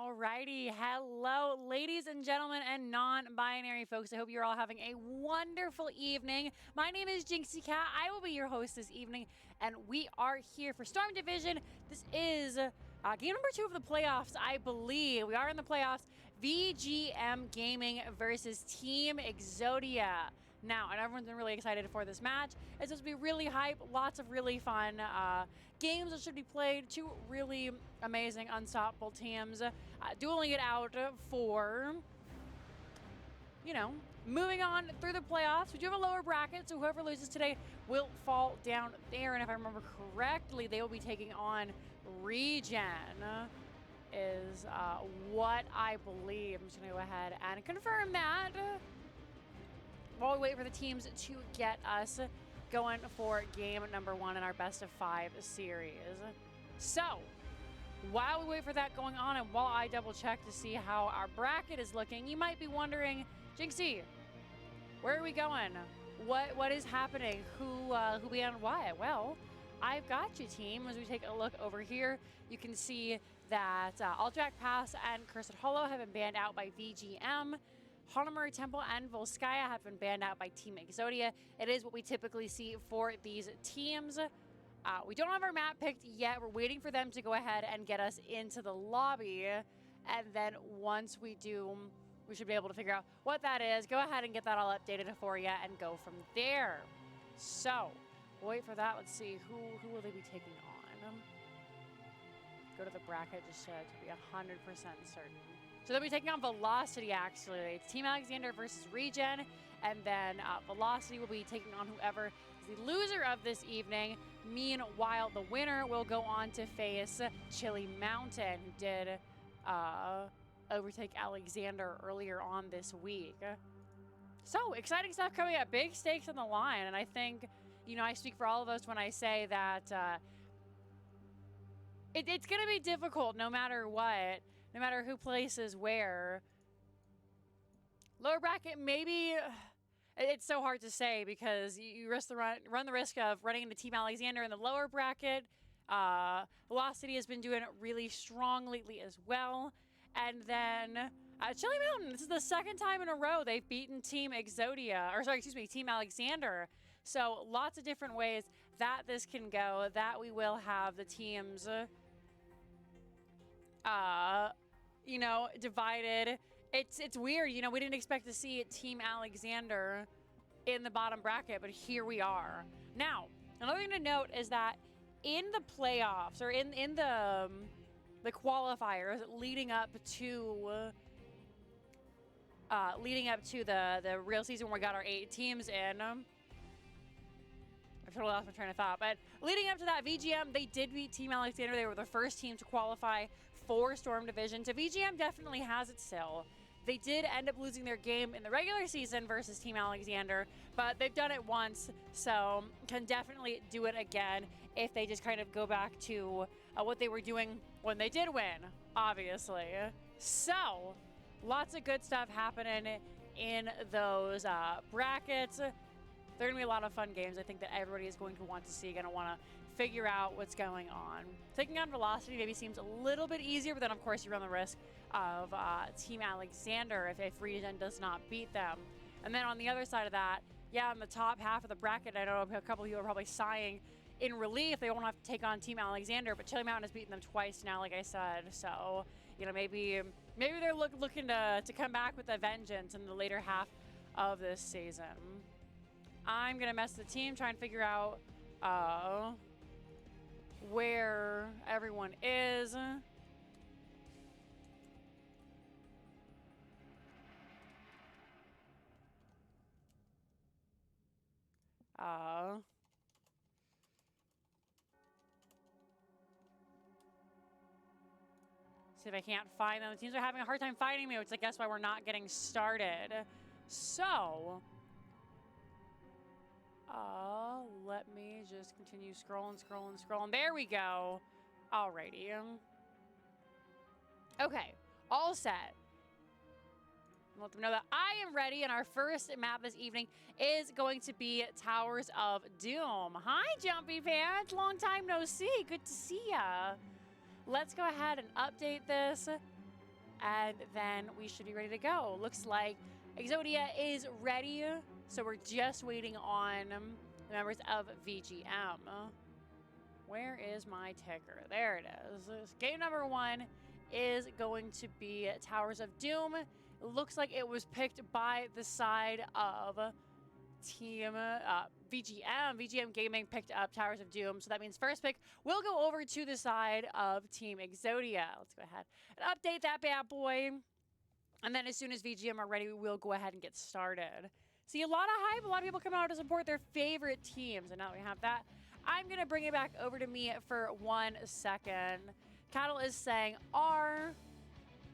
Alrighty, hello, ladies and gentlemen and non-binary folks. I hope you're all having a wonderful evening. My name is Jinxie Cat. I will be your host this evening, and we are here for Storm Division. This is game number 2 of the playoffs, I believe. We are in the playoffs. VGM Gaming versus Team Exodia. Now, and everyone's been really excited for this match. It's supposed to be really hype, lots of really fun games that should be played. Two really amazing, unstoppable teams dueling it out for, you know, moving on through the playoffs. We do have a lower bracket, so whoever loses today will fall down there. And if I remember correctly, they will be taking on Regen, is what I believe. I'm just going to go ahead and confirm that while we wait for the teams to get us going for game number 1 in our best of 5 series. So, while we wait for that going on and while I double check to see how our bracket is looking, you might be wondering, Jinxie, where are we going? What is happening? Who we on what? Well, I've got you, team. As we take a look over here, you can see that Alterac Pass and Cursed Hollow have been banned out by VGM. Hanamura Temple and Volskaya have been banned out by Team Exodia. It is what we typically see for these teams. We don't have our map picked yet. We're waiting for them to go ahead and get us into the lobby. And then once we do, we should be able to figure out what that is. Go ahead and get that all updated for you and go from there. So, wait for that. Let's see. Who will they be taking on? Go to the bracket just to be 100% certain. So they'll be taking on Velocity, actually. It's Team Alexander versus Regen, and then Velocity will be taking on whoever is the loser of this evening. Meanwhile, the winner will go on to face Chili Mountain, who did overtake Alexander earlier on this week. So, exciting stuff coming up. Big stakes on the line, and I think, you know, I speak for all of us when I say that it's going to be difficult no matter what. No matter who places where. Lower bracket, maybe it's so hard to say because you risk run the risk of running into Team Alexander in the lower bracket. Velocity has been doing it really strong lately as well. And then Chili Mountain, this is the second time in a row they've beaten Team Exodia, or sorry, excuse me, Team Alexander. So lots of different ways that this can go, that we will have the teams you know, divided. It's weird, you know, we didn't expect to see Team Alexander in the bottom bracket, but here we are. Now, another thing to note is that in the playoffs, or in the qualifiers leading up to the real season where we got our 8 teams in, I've totally lost my train of thought, but leading up to that, VGM, they did beat Team Alexander. They were the first team to qualify for Storm Division. So VGM definitely has it still. They did end up losing their game in the regular season versus Team Alexander, but they've done it once, so can definitely do it again if they just kind of go back to what they were doing when they did win, obviously. So, lots of good stuff happening in those brackets. They're going to be a lot of fun games. I think that everybody is going to want to see, going to want to figure out what's going on. Taking on Velocity maybe seems a little bit easier, but then of course you run the risk of Team Alexander if Regen does not beat them. And then on the other side of that, yeah, on the top half of the bracket, I know a couple of you are probably sighing in relief. They won't have to take on Team Alexander, but Chili Mountain has beaten them twice now, like I said. So, you know, maybe they're looking to come back with a vengeance in the later half of this season. I'm going to mess the team, try and figure out where everyone is. See if I can't find them. The teams are having a hard time finding me, which I guess why we're not getting started. So, let me just continue scrolling. There we go. Alrighty. Okay, all set. Let them know that I am ready, and our first map this evening is going to be Towers of Doom. Hi, Jumpy Pants. Long time no see. Good to see ya. Let's go ahead and update this. and then we should be ready to go. Looks like Exodia is ready, so we're just waiting on the members of VGM. Where is my ticker? There it is. Game number 1 is going to be Towers of Doom. It looks like it was picked by the side of Team VGM. VGM Gaming picked up Towers of Doom, so that means first pick will go over to the side of Team Exodia. Let's go ahead and update that bad boy. And then as soon as VGM are ready, we will go ahead and get started. See, a lot of hype, a lot of people come out to support their favorite teams, and now we have that. I'm going to bring it back over to me for 1 second. Cattle is saying R.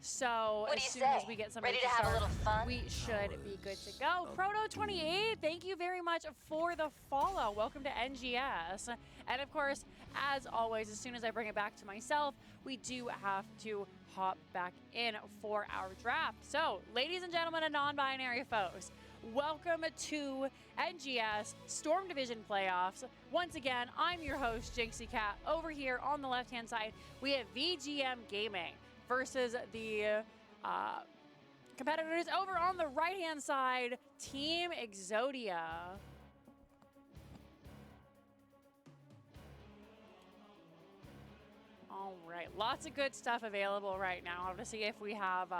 So as soon as we get somebody ready to have a little fun, we should be good to go. Proto28, thank you very much for the follow. Welcome to NGS. And of course, as always, as soon as I bring it back to myself, we do have to hop back in for our draft. So, ladies and gentlemen and non-binary folks, welcome to NGS Storm Division Playoffs. Once again, I'm your host, Jinxie Cat. Over here on the left-hand side, we have VGM Gaming versus the competitors over on the right-hand side, Team Exodia. All right, lots of good stuff available right now. I'll have to see if we have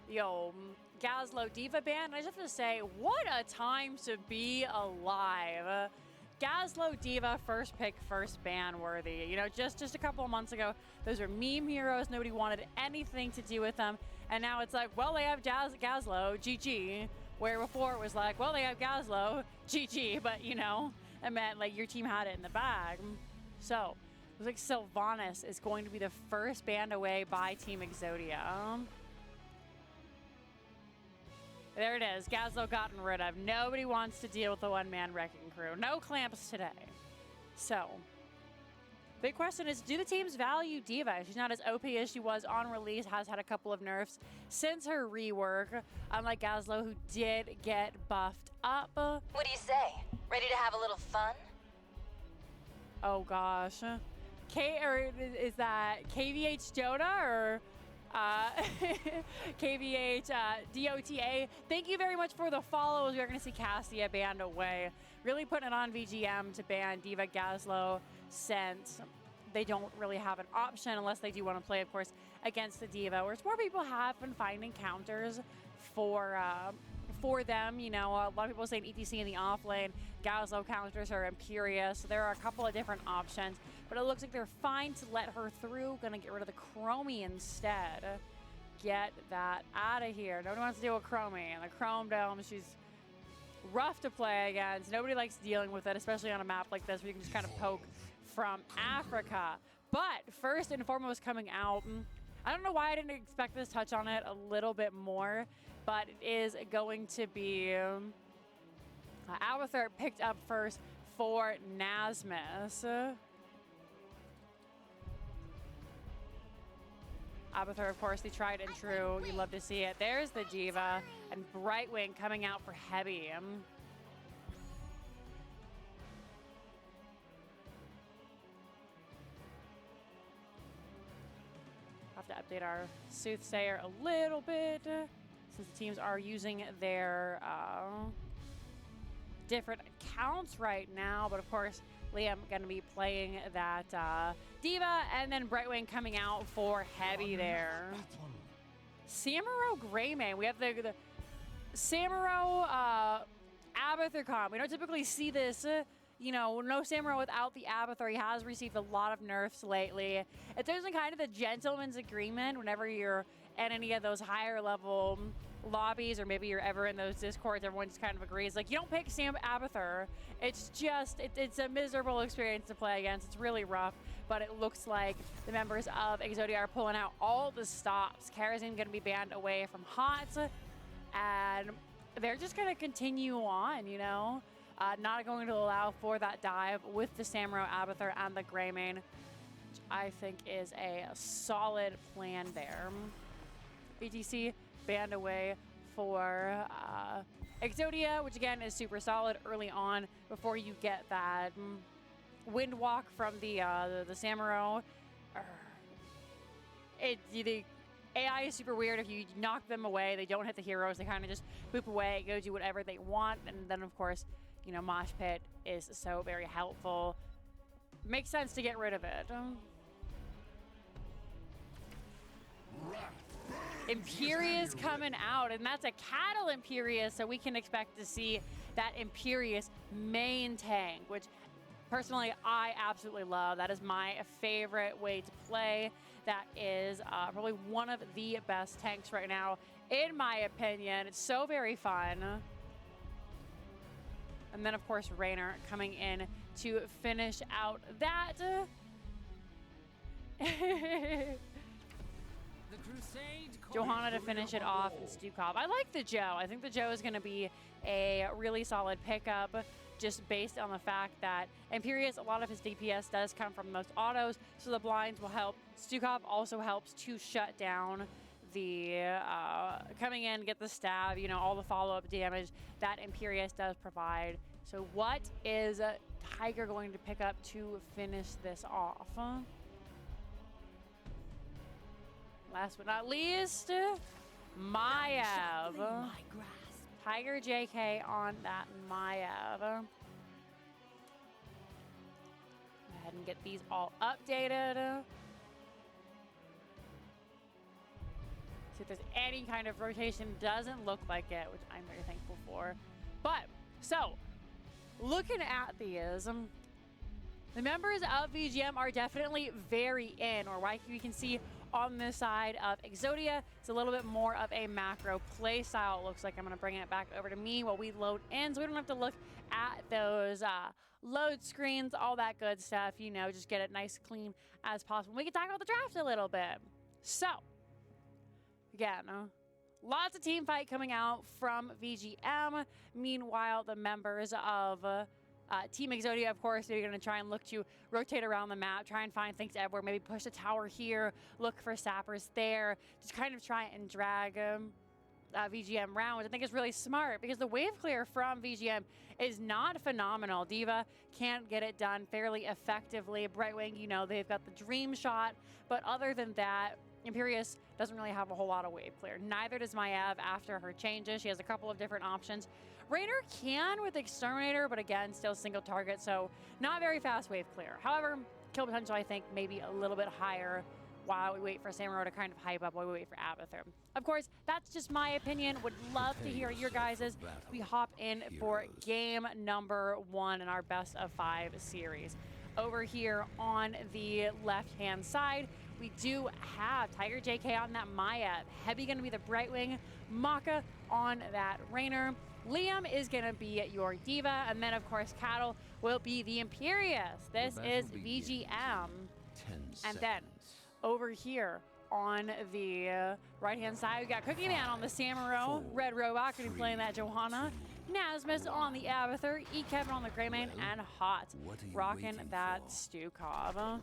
Gazlo Diva ban. I just have to say, what a time to be alive. Gazlo Diva, first pick, first ban worthy. You know, just a couple of months ago, those were meme heroes. Nobody wanted anything to do with them. And now it's like, well, they have Gazlo, GG. Where before it was like, well, they have Gazlo, GG. But, you know, it meant like your team had it in the bag. So, it looks like Sylvanas is going to be the first banned away by Team Exodia. There it is. Gazlo gotten rid of. Nobody wants to deal with the one-man wrecking crew. No clamps today. So, big question is, do the teams value Diva? She's not as OP as she was on release, has had a couple of nerfs since her rework, unlike Gazlo, who did get buffed up. What do you say? Ready to have a little fun? Oh, gosh. Is that KVH Dota or KVH DOTA? Thank you very much for the follows. We're going to see Cassia banned away. Really putting it on VGM to ban Diva Gazlo, since they don't really have an option unless they do want to play, of course, against the Diva, whereas more people have been finding counters for them. You know, a lot of people saying ETC in the off lane. Gazlo counters are Imperious. So there are a couple of different options, but it looks like they're fine to let her through. Gonna get rid of the Chromie instead. Get that out of here. Nobody wants to deal with Chromie. And the Chrome Dome, she's rough to play against. Nobody likes dealing with it, especially on a map like this where you can just kind of poke from Africa. But first and foremost coming out, I don't know why I didn't expect this, touch on it a little bit more, but it is going to be Abathur picked up first for Nasmus. Abathur, of course, the tried and true. You love to see it. There's the Diva, and Brightwing coming out for Heavy. Have to update our Soothsayer a little bit, since the teams are using their different accounts right now. But of course, Liam going to be playing that Diva, and then Brightwing coming out for Heavy there. Samuro Greymane. We have the Samuro Abathur comp. We don't typically see this. You know, no Samuro without the Abathur. He has received a lot of nerfs lately. If there's a kind of the gentleman's agreement whenever you're in any of those higher level lobbies, or maybe you're ever in those discords, everyone just kind of agrees, like, you don't pick Sam Abathur. It's just, it's a miserable experience to play against. It's really rough, but it looks like the members of Exodia are pulling out all the stops. Karazin going to be banned away from HOTS, and they're just going to continue on, you know? Not going to allow for that dive with the Samuro Abathur and the Greymane, which I think is a solid plan there. BTC banned away for Exodia, which again is super solid early on before you get that wind walk from the Samuro. AI is super weird. If you knock them away, they don't hit the heroes. They kind of just boop away, go do whatever they want. And then, of course, you know, Mosh Pit is so very helpful. Makes sense to get rid of it. Imperious coming out, and that's a Cattle Imperious, so we can expect to see that Imperious main tank, which personally I absolutely love. That is my favorite way to play. That is probably one of the best tanks right now, in my opinion. It's so very fun. And then, of course, Raynor coming in to finish out that. Johanna to finish it off, and Stukov. I like the Joe. I think the Joe is going to be a really solid pickup, just based on the fact that Imperious, a lot of his DPS does come from most autos, so the blinds will help. Stukov also helps to shut down the coming in, get the stab, you know, all the follow-up damage that Imperious does provide. So what is Tiger going to pick up to finish this off? Last but not least, Maiev. Tiger JK on that Maiev. Go ahead and get these all updated. See if there's any kind of rotation. Doesn't look like it, which I'm very thankful for. But, so, looking at these, the members of VGM are definitely very in, or like you can see on this side of Exodia, it's a little bit more of a macro play style. It looks like I'm going to bring it back over to me while we load in, so we don't have to look at those load screens, all that good stuff, you know, just get it nice, clean as possible. We can talk about the draft a little bit. So, again, lots of team fight coming out from VGM. Meanwhile, the members of Team Exodia, of course, they're going to try and look to rotate around the map, try and find things everywhere, maybe push a tower here, look for sappers there, just kind of try and drag VGM around, which I think is really smart because the wave clear from VGM is not phenomenal. D.Va can't get it done fairly effectively. Brightwing, you know, they've got the dream shot, but other than that, Imperious doesn't really have a whole lot of wave clear. Neither does Maiev after her changes. She has a couple of different options. Raynor can with Exterminator, but again, still single target, so not very fast wave clear. However, kill potential, I think, maybe a little bit higher while we wait for Samurai to kind of hype up while we wait for Abathur. Of course, that's just my opinion. Would love to hear your guys's. We hop in for game number 1 in our best of 5 series. Over here on the left-hand side, we do have Tiger JK on that Maiev. Heavy going to be the Brightwing. Maka on that Raynor. Liam is going to be your D.Va. And then, of course, Cattle will be the Imperious. This is VGM. And then, over here on the right-hand side, we got Cookie Man on the Samurai. Red Robot going to be playing that Johanna. Nasmus on the Abathur. E-Kevin on the Greymane. And Hot rocking that Stukov.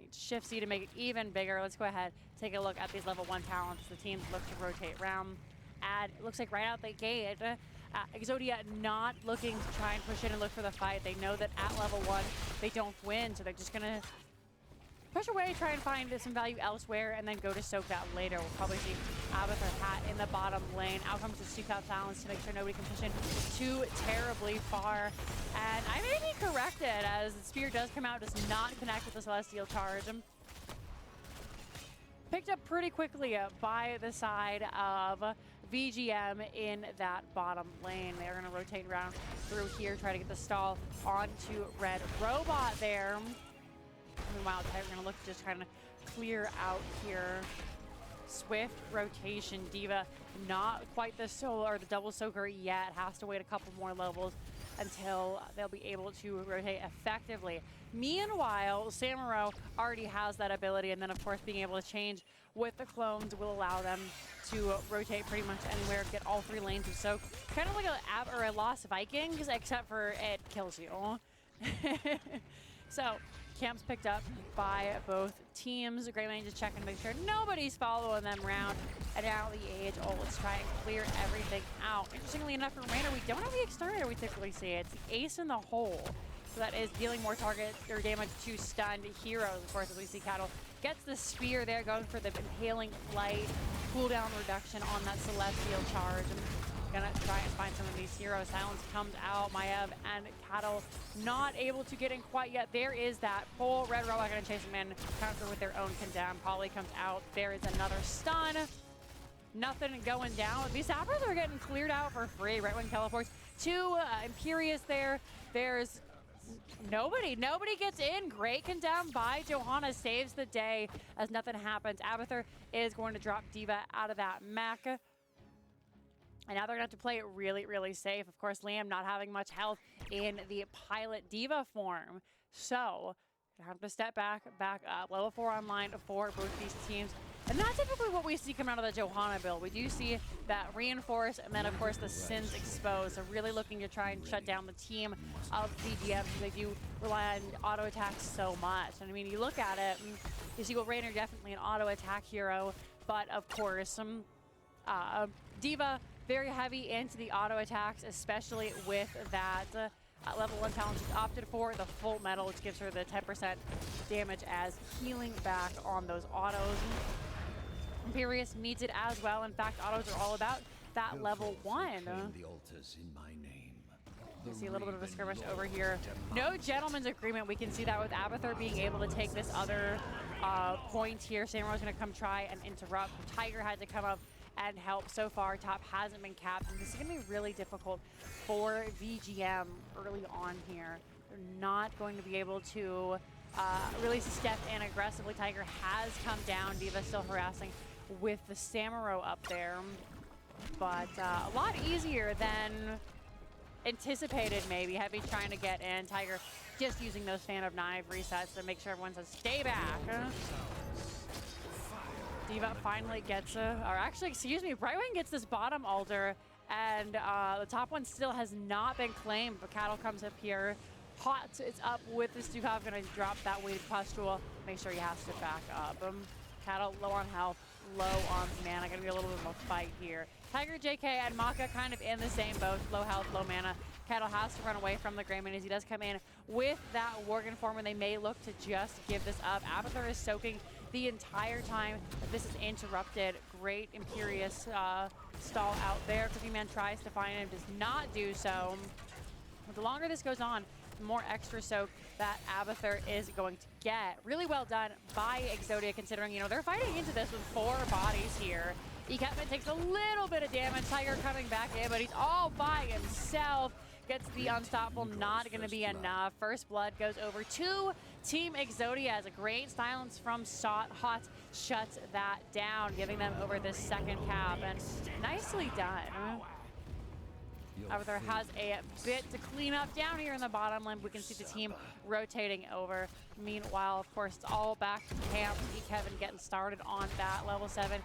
Need Shift C to make it even bigger. Let's go ahead, take a look at these level 1 talents. The teams look to rotate around. It looks like right out the gate, Exodia not looking to try and push in and look for the fight. They know that at level 1, they don't win, so they're just going to push away, try and find some value elsewhere, and then go to soak that later. We'll probably see Abathur Hat in the bottom lane. Out comes the Stukov Talons to make sure nobody can push in too terribly far. And I may be corrected, as the spear does come out, does not connect with the Celestial Charge. Picked up pretty quickly by the side of VGM in that bottom lane. They're going to rotate around through here, try to get the stall onto Red Robot there. Meanwhile, Tiger's going to look to just kind of clear out here. Swift rotation. D.Va not quite the solo or the double soaker yet. Has to wait a couple more levels until they'll be able to rotate effectively. Meanwhile, Samurai already has that ability, and then of course being able to change with the clones will allow them to rotate pretty much anywhere, get all 3 lanes of soak. Kind of like a Lost Vikings, except for it kills you. So, camps picked up by both teams. Greymane just checking to make sure nobody's following them around. And now the age, let's try and clear everything out. Interestingly enough, for Raynor, we don't have the Exterminator we typically see. It's the Ace in the hole. So that is dealing more target or damage to stunned heroes. Of course, as we see Cattle Gets the spear there, going for the impaling flight, cooldown reduction on that celestial charge. I'm gonna try and find some of these heroes. Silence comes out. Maiev and Cattle not able to get in quite yet. There is that pull. Red Robot gonna chase him in, counter with their own condemn. Polly comes out. There is another stun. Nothing going down. These sappers are getting cleared out for free. Right wing teleports to Imperius there. There's nobody gets in. Great condemn by Johanna, saves the day as nothing happens. Abathur is going to drop D.Va out of that mech. And now they're going to have to play it really, really safe. Of course, Liam not having much health in the pilot D.Va form. So, gonna have to step back up. Level 4 online for both these teams. And not typically what we see coming out of the Johanna build. We do see that reinforce, and then of course the Sins exposed. So really looking to try and shut down the team of VGM because they do rely on auto attacks so much. And I mean, you look at it, you see, well, Raynor definitely an auto attack hero, but of course some D.Va very heavy into the auto attacks, especially with that level 1 talent she's opted for, the full metal, which gives her the 10% damage as healing back on those autos. Imperius needs it as well. In fact, autos are all about that level 1. The altars in my name. You see a little bit of a skirmish over here. No gentleman's agreement. We can see that with Abathur being able to take this other point here. Samurai's going to come try and interrupt. Tiger had to come up and help. So far, top hasn't been capped. And this is going to be really difficult for VGM early on here. They're not going to be able to really step in aggressively. Tiger has come down. D.Va still harassing with the Samurai up there. But a lot easier than anticipated, maybe. Heavy trying to get in. Tiger just using those Fan of Knife resets to make sure everyone says, stay back. D.Va finally gets or actually, excuse me, Brightwing gets this bottom altar, and the top one still has not been claimed, but Cattle comes up here. Hot is up with the Stukov, gonna drop that weighted pustule. Make sure he has to back up. Cattle low on health, low on mana. Gonna be a little bit of a fight here. Tiger, JK, and Maka kind of in the same boat. Low health, low mana. Cattle has to run away from the Greyman as he does come in with that Worgen form, and they may look to just give this up. Abathur is soaking the entire time that this is interrupted. Great Imperius stall out there. Cookie Man tries to find him, does not do so. But the longer this goes on, the more extra soak that Abathur is going to get. Really well done by Exodia, considering, you know, they're fighting into this with 4 bodies here. Ekatman takes a little bit of damage. Tiger coming back in, but he's all by himself. Gets the unstoppable, not going to be enough. First blood goes over to Team Exodia as a great silence from Hot shuts that down, giving them over this second cap, and nicely done. Abathur has a bit to clean up down here in the bottom lane. We can see the team rotating over. Meanwhile, of course, it's all back to camp. Kevin getting started on that level 7.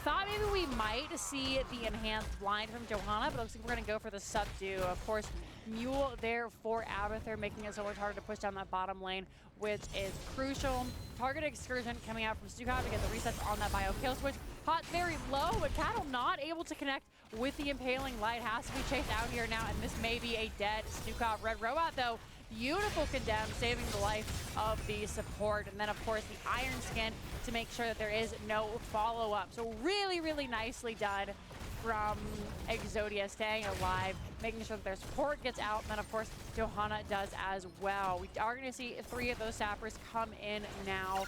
Thought maybe we might see the enhanced blind from Johanna, but it looks like we're going to go for the subdue. Of course, Mule there for Abathur, making it so much harder to push down that bottom lane, which is crucial. Target excursion coming out from Stukov to get the resets on that bio kill switch. Hot very low, but Cattle not able to connect with the impaling light. Has to be chased out here now, and this may be a dead Stukov. Red Robot, though, beautiful condemn, saving the life of the support. And then, of course, the Iron Skin to make sure that there is no follow-up. So really, really nicely done from Exodia, staying alive, making sure that their support gets out. And then, of course, Johanna does as well. We are going to see 3 of those sappers come in now.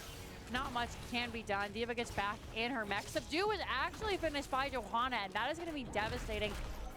Not much can be done. D.Va gets back in her mech. Subdue is actually finished by Johanna, and that is going to be devastating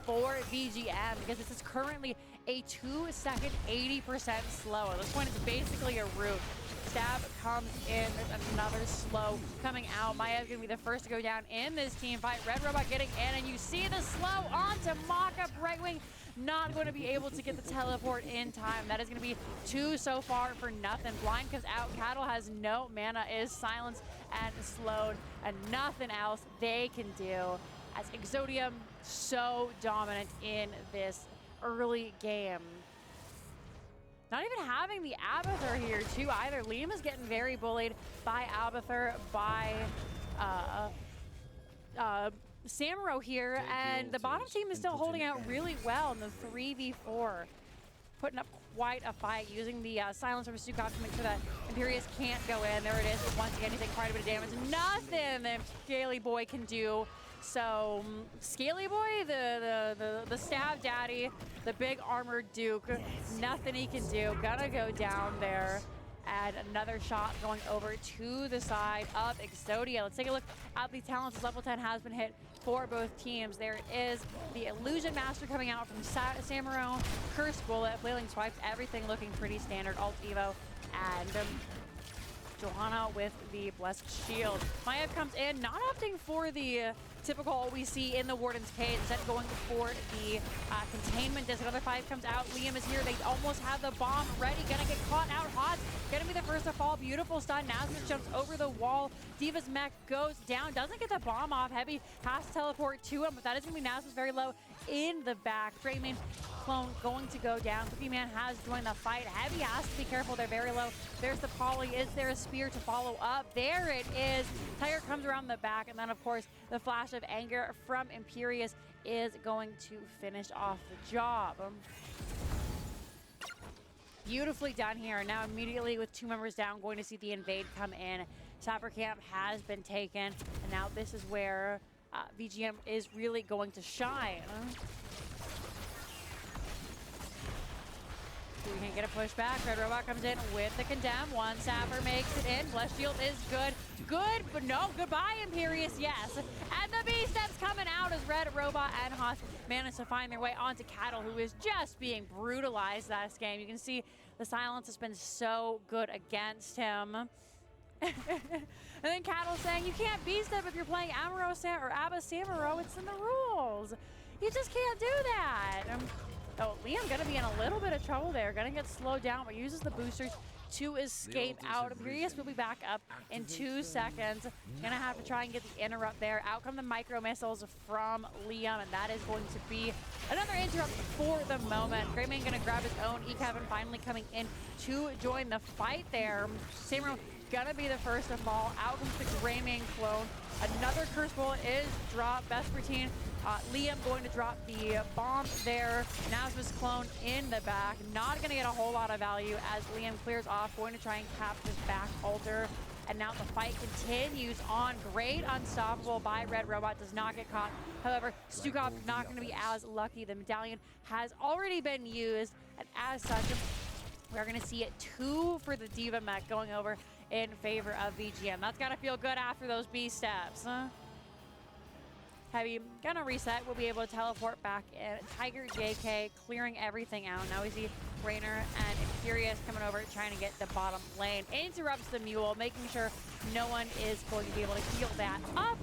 for VGM because this is currently a 2-second 80% slow. At this point, it's basically a root. Stab comes in. There's another slow coming out. Maiev going to be the first to go down in this team fight. Red Robot getting in, and you see the slow onto Maka. Brightwing not going to be able to get the teleport in time. That is going to be 2 so far for nothing. Blind comes out. Cattle has no mana, is silenced and slowed, and nothing else they can do. As Exodia so dominant in this early game. Not even having the Abathur here too either. Liam is getting very bullied by Abathur, by Samuro here, and the bottom team is still holding out really well in the 3v4. putting up quite a fight, using the silence from Stukov to make sure that Imperius can't go in. There it is. Once again, he's taking quite a bit of damage. Nothing that Scaly Boy can do. So Scaly Boy, the stab daddy, the big armored Duke, nothing he can do. Gonna go down there. And another shot going over to the side of Exodia. Let's take a look at the talents as level 10 has been hit for both teams. There is the Illusion Master coming out from Samuro, Curse Bullet, Flailing Swipes, everything looking pretty standard. Alt Evo, and Johanna with the Blessed Shield. Maiev comes in, not opting for the typical we see in the Warden's Cage, instead going for the containment disc. Another 5 comes out. Liam is here. They almost have the bomb ready. Gonna get caught out hot. Gonna be the first to fall. Beautiful stun. Nazmus jumps over the wall. Diva's mech goes down. Doesn't get the bomb off. Heavy has to teleport to him, but that is gonna be Nazmus very low in the back. Draymond clone going to go down. Cookie Man has joined the fight. Heavy has to be careful. They're very low. There's the poly. Is there a spear to follow up? There it is. Tiger comes around the back, and then of course the flash of anger from Imperius is going to finish off the job. Beautifully done here. Now immediately with 2 members down, going to see the invade come in. Sapper Camp has been taken, and now this is where VGM is really going to shine. We can get a pushback. Red Robot comes in with the condemn. One Sapper makes it in. Blessed Shield is good. Good, but no. Goodbye, Imperius. Yes. And the B-Steps coming out as Red Robot and Haas manage to find their way onto Cattle, who is just being brutalized this game. You can see the silence has been so good against him. And then Cattle saying, you can't B-Step if you're playing Amuro or Abba Samuro. It's in the rules. You just can't do that. Oh, Liam gonna be in a little bit of trouble there. Gonna get slowed down, but uses the boosters to escape out. Imperius will be back up in 2 seconds. Gonna have to try and get the interrupt there. Out come the micro missiles from Liam, and that is going to be another interrupt for the moment. Greyman gonna grab his own. E-Kevin finally coming in to join the fight there. Samuro gonna be the first to fall. Out comes the Greyman clone. Another Curse Bullet is dropped. Vespertine. Liam going to drop the bomb there. Nazmus clone in the back. Not going to get a whole lot of value as Liam clears off. Going to try and cap this back altar. And now the fight continues on. Great unstoppable by Red Robot. Does not get caught. However, Stukov not going to be as lucky. The medallion has already been used. And as such, we're going to see it 2 for the Diva mech going over in favor of VGM. That's got to feel good after those B steps. Heavy gonna reset. We'll be able to teleport back in. Tiger JK clearing everything out. Now we see Rainer and Imperius coming over trying to get the bottom lane. Interrupts the mule, making sure no one is going to be able to heal that up.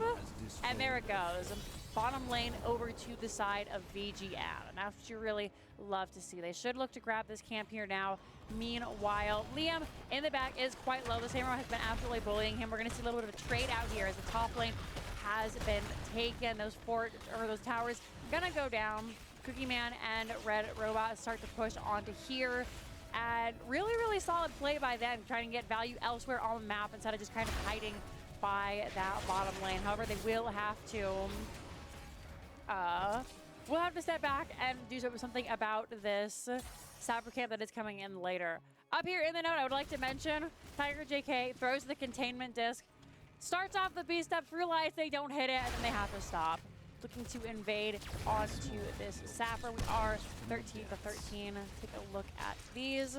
And there it goes. Bottom lane over to the side of VGM. And that's what you really love to see. They should look to grab this camp here now. Meanwhile, Liam in the back is quite low. The Samurai has been absolutely bullying him. We're going to see a little bit of a trade out here as the top lane has been taken. Those towers gonna go down. Cookie Man and Red Robot start to push onto here. And really, really solid play by them, trying to get value elsewhere on the map instead of just kind of hiding by that bottom lane. However, they will have to step back and do something about this Sapper Camp that is coming in later. Up here in the note, I would like to mention Tiger JK throws the containment disc. Starts off the B-Steps, realize they don't hit it, and then they have to stop. Looking to invade onto this Sapper. We are 13 to 13. Take a look at these.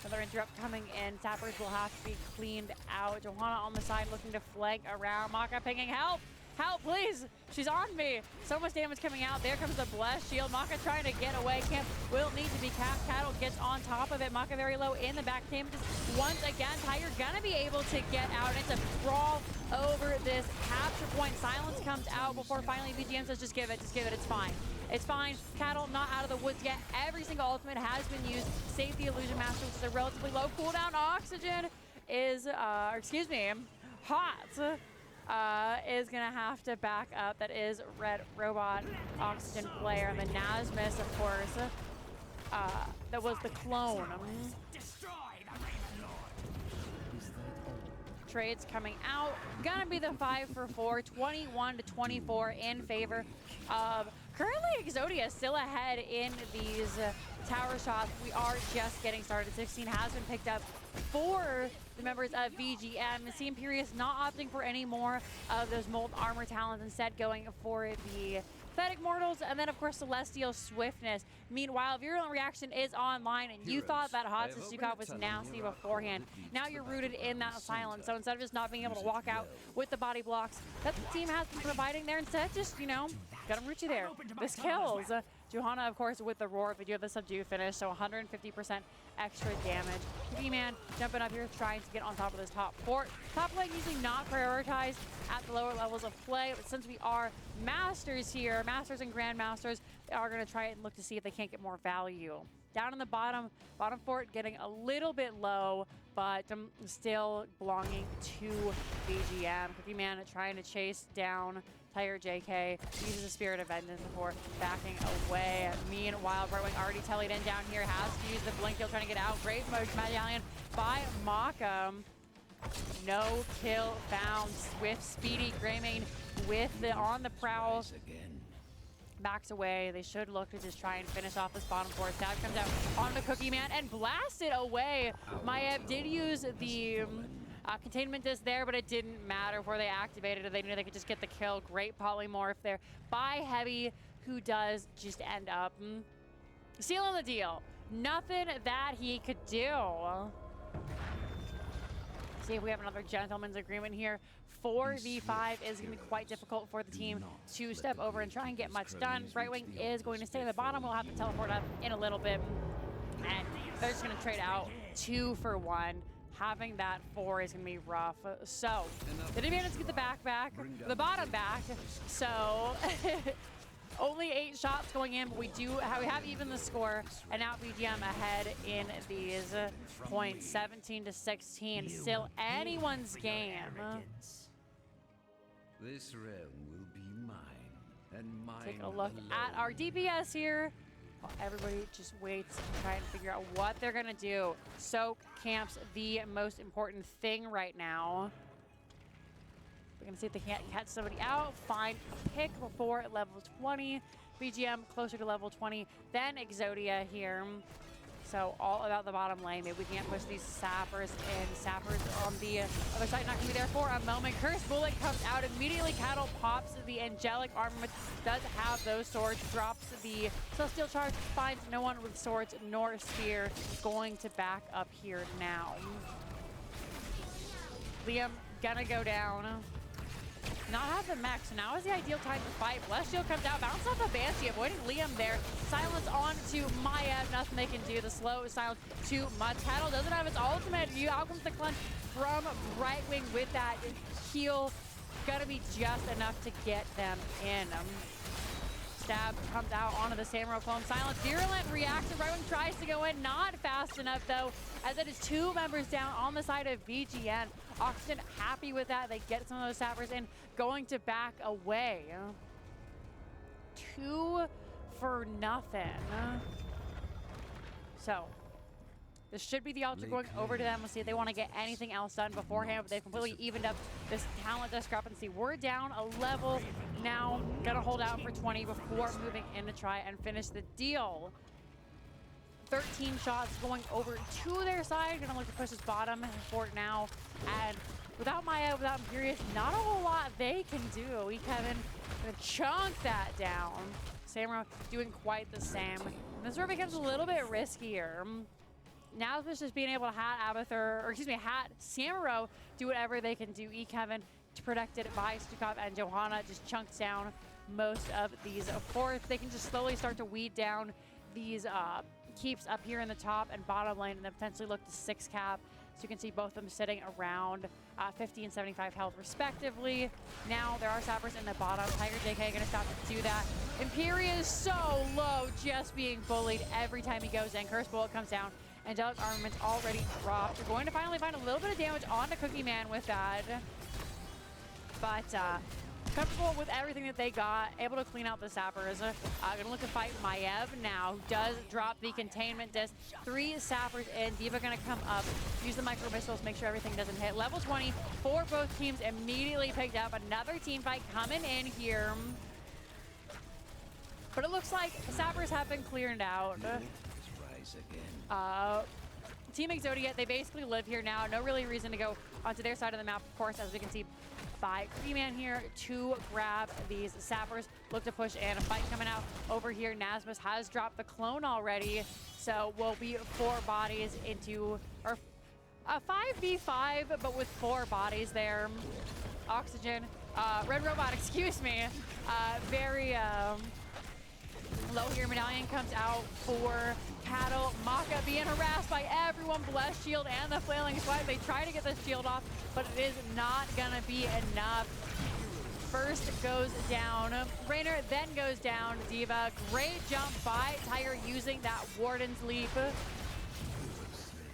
Another interrupt coming in. Sappers will have to be cleaned out. Johanna on the side looking to flank around. Maka pinging, help! Help, please! She's on me! So much damage coming out. There comes the Blessed Shield. Maka trying to get away. Camp will need to be capped. Cattle gets on top of it. Maka very low in the back. Camp just once again. Tiger gonna be able to get out. It's a brawl over this capture point. Silence comes out before finally VGM says, just give it, it's fine. It's fine. Cattle not out of the woods yet. Every single ultimate has been used. Save the Illusion Master, which is a relatively low cooldown. Oxygen is, Hot. Is gonna have to back up. That is Red Robot, Oxygen player, and the Nazmus, of course. That was the clone. Trades coming out. Gonna be the 5 for 4, 21 to 24 in favor of currently Exodia still ahead in these tower shots. We are just getting started. 16 has been picked up for the members of VGM. The Imperius not opting for any more of those molten armor talents, instead going for the Pathetic Mortals, and then of course Celestial Swiftness. Meanwhile, Virulent Reaction is online, and you thought that Hot Sukov was nasty beforehand. Now you're rooted in that silence, so instead of just not being able to walk out with the body blocks that the team has been providing there, instead just, you know, gotta root you there. This kills. Johanna, of course, with the roar, but you have the subdue finish, so 150% extra damage. V-Man jumping up here, trying to get on top of this top fort. Top lane usually not prioritized at the lower levels of play, but since we are masters here, masters and grandmasters, they are going to try and look to see if they can't get more value. Down in the bottom fort getting a little bit low, but still belonging to VGM. V-Man trying to chase down Tiger JK, uses the Spirit of Vengeance before backing away. Meanwhile, Brightwing already tellied in down here, has to use the Blink Kill, trying to get out. Great medallion by Maka. No kill found. Swift, speedy Greymane with the on the prowl. Backs away. They should look to just try and finish off this bottom four. Stab comes out on the Cookie Man and blasts it away. Maiev did use the containment disc there, but it didn't matter before they activated it. They knew they could just get the kill. Great polymorph there by Heavy, who does just end up sealing the deal. Nothing that he could do. See if we have another gentleman's agreement here. 4v5 is going to be quite difficult for the team to step over and try and get much done. Brightwing is going to stay in the bottom. We'll have to teleport up in a little bit. And they're just going to trade out 2 for 1. Having that 4 is going to be rough. So the advantage to get the bottom back. So only 8 shots going in, but we have even the score, and now VGM ahead in these points, 17-16. Still anyone's game. This realm will be mine, and mine. Take a look alone. at our DPS here. While everybody just waits to try and figure out what they're gonna do. Soak camps the most important thing right now. We're gonna see if they can't catch somebody out, find a pick before level 20. BGM closer to level 20 than Exodia here. So all about the bottom lane. Maybe we can't push these sappers in. Sappers on the other side not gonna be there for a moment. Curse Bullet comes out immediately. Cattle pops the angelic armament. Does have those swords. Drops the celestial charge. Finds no one with swords nor spear. Going to back up here now. Liam gonna go down. Not have the mech, so now is the ideal time to fight. Celestial comes out, bounce off a Banshee, avoiding Liam there. Silence on to Maiev, nothing they can do. The slow silence too much. Cattle doesn't have its ultimate view. Out comes the cleanse from Brightwing with that heal. Gonna be just enough to get them in. Stab comes out onto the Samurai clone. Silence, Virulent Reaction. Brightwing tries to go in, not fast enough though, as it is 2 members down on the side of VGN. Oxygen happy with that. They get some of those sappers in, going to back away. 2 for nothing. So this should be the altar going over to them. We'll see if they want to get anything else done beforehand, but they've completely evened up this talent discrepancy. We're down a level now. Gonna hold out for 20 before moving in to try and finish the deal. 13 shots going over to their side. Gonna look to push this bottom fort now. And without Maya, without Imperius, not a whole lot they can do. Kevin gonna chunk that down. Samurai doing quite the same. And this sort of becomes a little bit riskier. Now it's just being able to hat Samurai do whatever they can do. Kevin protected by Stukov and Johanna just chunks down most of these forts. They can just slowly start to weed down these keeps up here in the top and bottom lane, and then potentially look to 6 cap. So you can see both of them sitting around 50 and 75 health respectively. Now there are sappers in the bottom. Tiger JK gonna stop to do that. Imperius is so low, just being bullied every time he goes in. Curse Bullet comes down. Angelic Armament's already dropped. We're going to finally find a little bit of damage on the Cookie Man with that. But comfortable with everything that they got, able to clean out the sappers. Gonna look to fight Maiev now, who does drop the containment disc. 3 sappers in, Diva gonna come up, use the micro missiles, make sure everything doesn't hit. Level 20 for both teams, immediately picked up. Another team fight coming in here. But it looks like Sappers have been cleared out. Rise again. Team Exodia, they basically live here now. No really reason to go onto their side of the map, of course, as we can see by Creeman here to grab these Sappers. Look to push in. A fight coming out over here. Nasmus has dropped the clone already. So we'll be 4 bodies into, or a 5v5, but with 4 bodies there. Oxygen, Red Robot, excuse me. Very low here. Medallion comes out for Cattle. Maka being harassed by everyone. Blessed Shield and the Flailing Swipe. They try to get the shield off, but it is not gonna be enough. First goes down Rainer, then goes down D.Va. Great jump by Tiger using that Warden's Leap.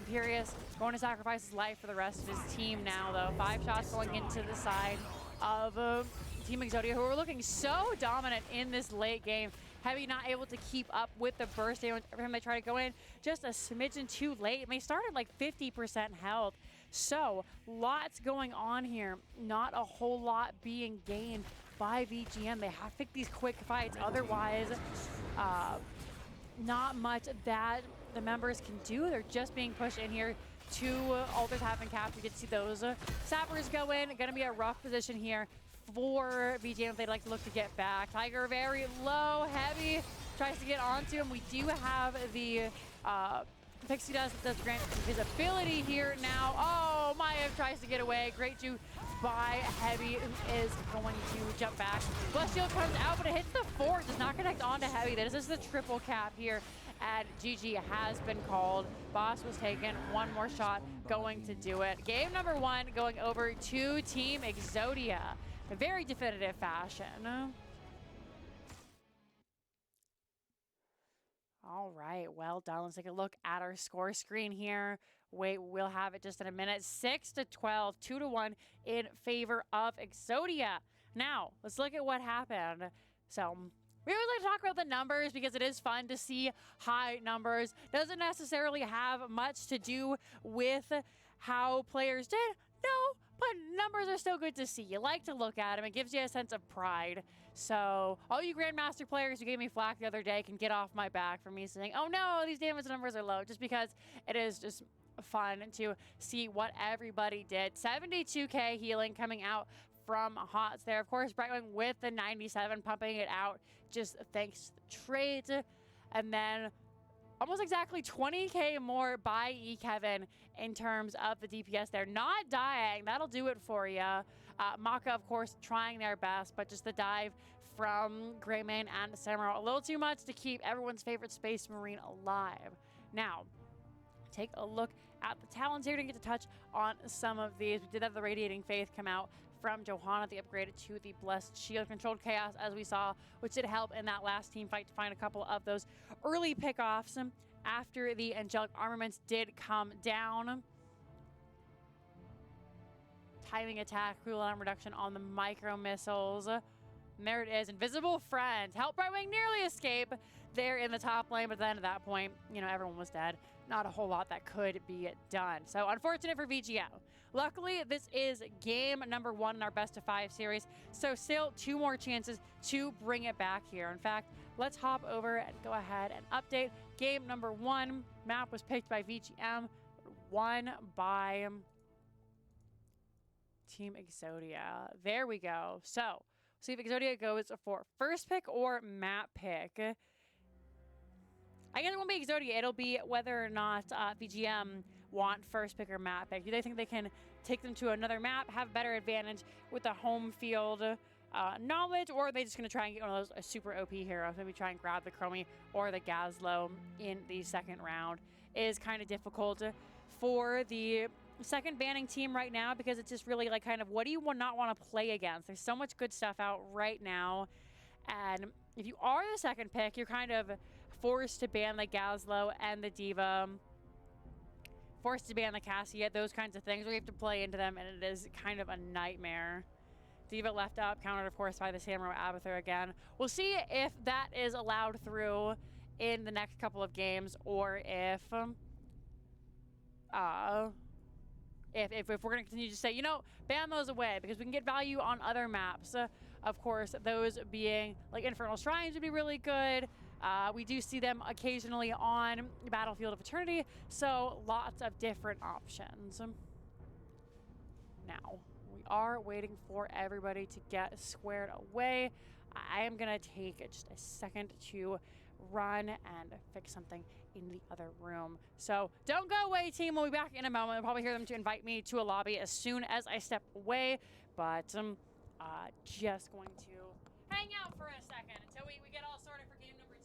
Imperious going to sacrifice his life for the rest of his team now, though. 5 shots going into the side of Team Exodia, who are looking so dominant in this late game. Heavy not able to keep up with the burst. Every time they try to go in, just a smidgen too late. And they started like 50% health. So lots going on here. Not a whole lot being gained by VGM. They have to pick these quick fights. Otherwise, not much that the members can do. They're just being pushed in here. 2 altars have been captured. You get to see those Sappers go in. Gonna be a rough position here for VGM if they'd like to look to get back. Tiger very low. Heavy tries to get onto him. We do have the Pixie does grant visibility here now. Oh, Maya tries to get away. Great juke by Heavy, who is going to jump back. Blessed Shield comes out, but it hits the 4. Does not connect onto Heavy. This is the triple cap here, and GG has been called. Boss was taken. 1 more shot going to do it. Game number 1 going over to Team Exodia. A very definitive fashion. All right, well done. Let's take a look at our score screen here. Wait, we'll have it just in a minute. 6-12, 2-1 in favor of Exodia. Now, let's look at what happened. So, we always like to talk about the numbers because it is fun to see high numbers. Doesn't necessarily have much to do with how players did. No, but numbers are still good to see. You like to look at them. It gives you a sense of pride. So all you Grandmaster players who gave me flack the other day can get off my back for me saying, oh no, these damage numbers are low, just because it is just fun to see what everybody did. 72k healing coming out from Hots there. Of course, Brightwing with the 97, pumping it out just thanks to the trades. And then almost exactly 20k more by Kevin in terms of the DPS there. Not dying, that'll do it for you. Maka, of course, trying their best, but just the dive from Greymane and Samurai. A little too much to keep everyone's favorite Space Marine alive. Now, take a look at the talents here to get to touch on some of these. We did have the Radiating Faith come out from Johanna. They upgraded to the Blessed Shield. Controlled Chaos, as we saw, which did help in that last team fight to find a couple of those early pickoffs after the Angelic Armaments did come down. Timing attack, cooldown reduction on the micro missiles. And there it is. Invisible Friend. Help Brightwing nearly escape there in the top lane, but then at that point, you know, everyone was dead. Not a whole lot that could be done. So unfortunate for VGM. Luckily, this is game number 1 in our best of 5 series. So still 2 more chances to bring it back here. In fact, let's hop over and go ahead and update. Game number 1 map was picked by VGM, won by Team Exodia. There we go. So, see if Exodia goes for first pick or map pick. I guess it won't be Exodia. It'll be whether or not VGM want first pick or map pick. Do they think they can take them to another map, have better advantage with the home field knowledge, or are they just going to try and get one of those super OP heroes? Maybe try and grab the Chromie or the Gazlo in the second round. Is kind of difficult for the second banning team right now because it's just really like kind of what do you not want to play against? There's so much good stuff out right now. And if you are the second pick, you're kind of forced to ban the Gazlo and the D.Va, forced to ban the Cassia, those kinds of things where you have to play into them, and it is kind of a nightmare. D.Va left up, countered, of course, by the Samurai Abathur again. We'll see if that is allowed through in the next couple of games, or if we're going to continue to say, you know, ban those away because we can get value on other maps. Of course, those being like Infernal Shrines would be really good. We do see them occasionally on Battlefield of Eternity, so lots of different options. Now, we are waiting for everybody to get squared away. I am going to take just a second to run and fix something in the other room. So don't go away, team. We'll be back in a moment. You'll probably hear them to invite me to a lobby as soon as I step away. But just going to hang out for a second until we get all sorted for game number 2.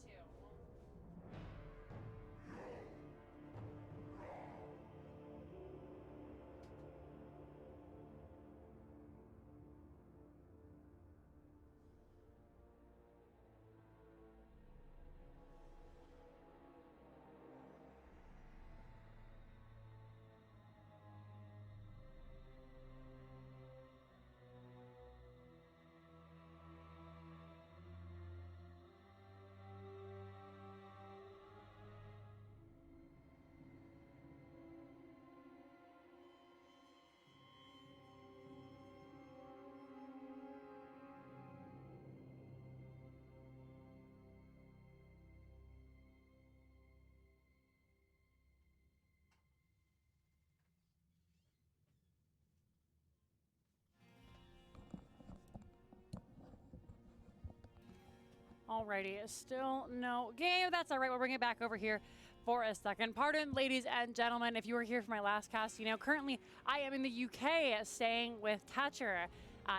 Alrighty, still no game. That's all right. We'll bring it back over here for a second. Pardon, ladies and gentlemen, if you were here for my last cast, you know, currently I am in the UK staying with Thatcher.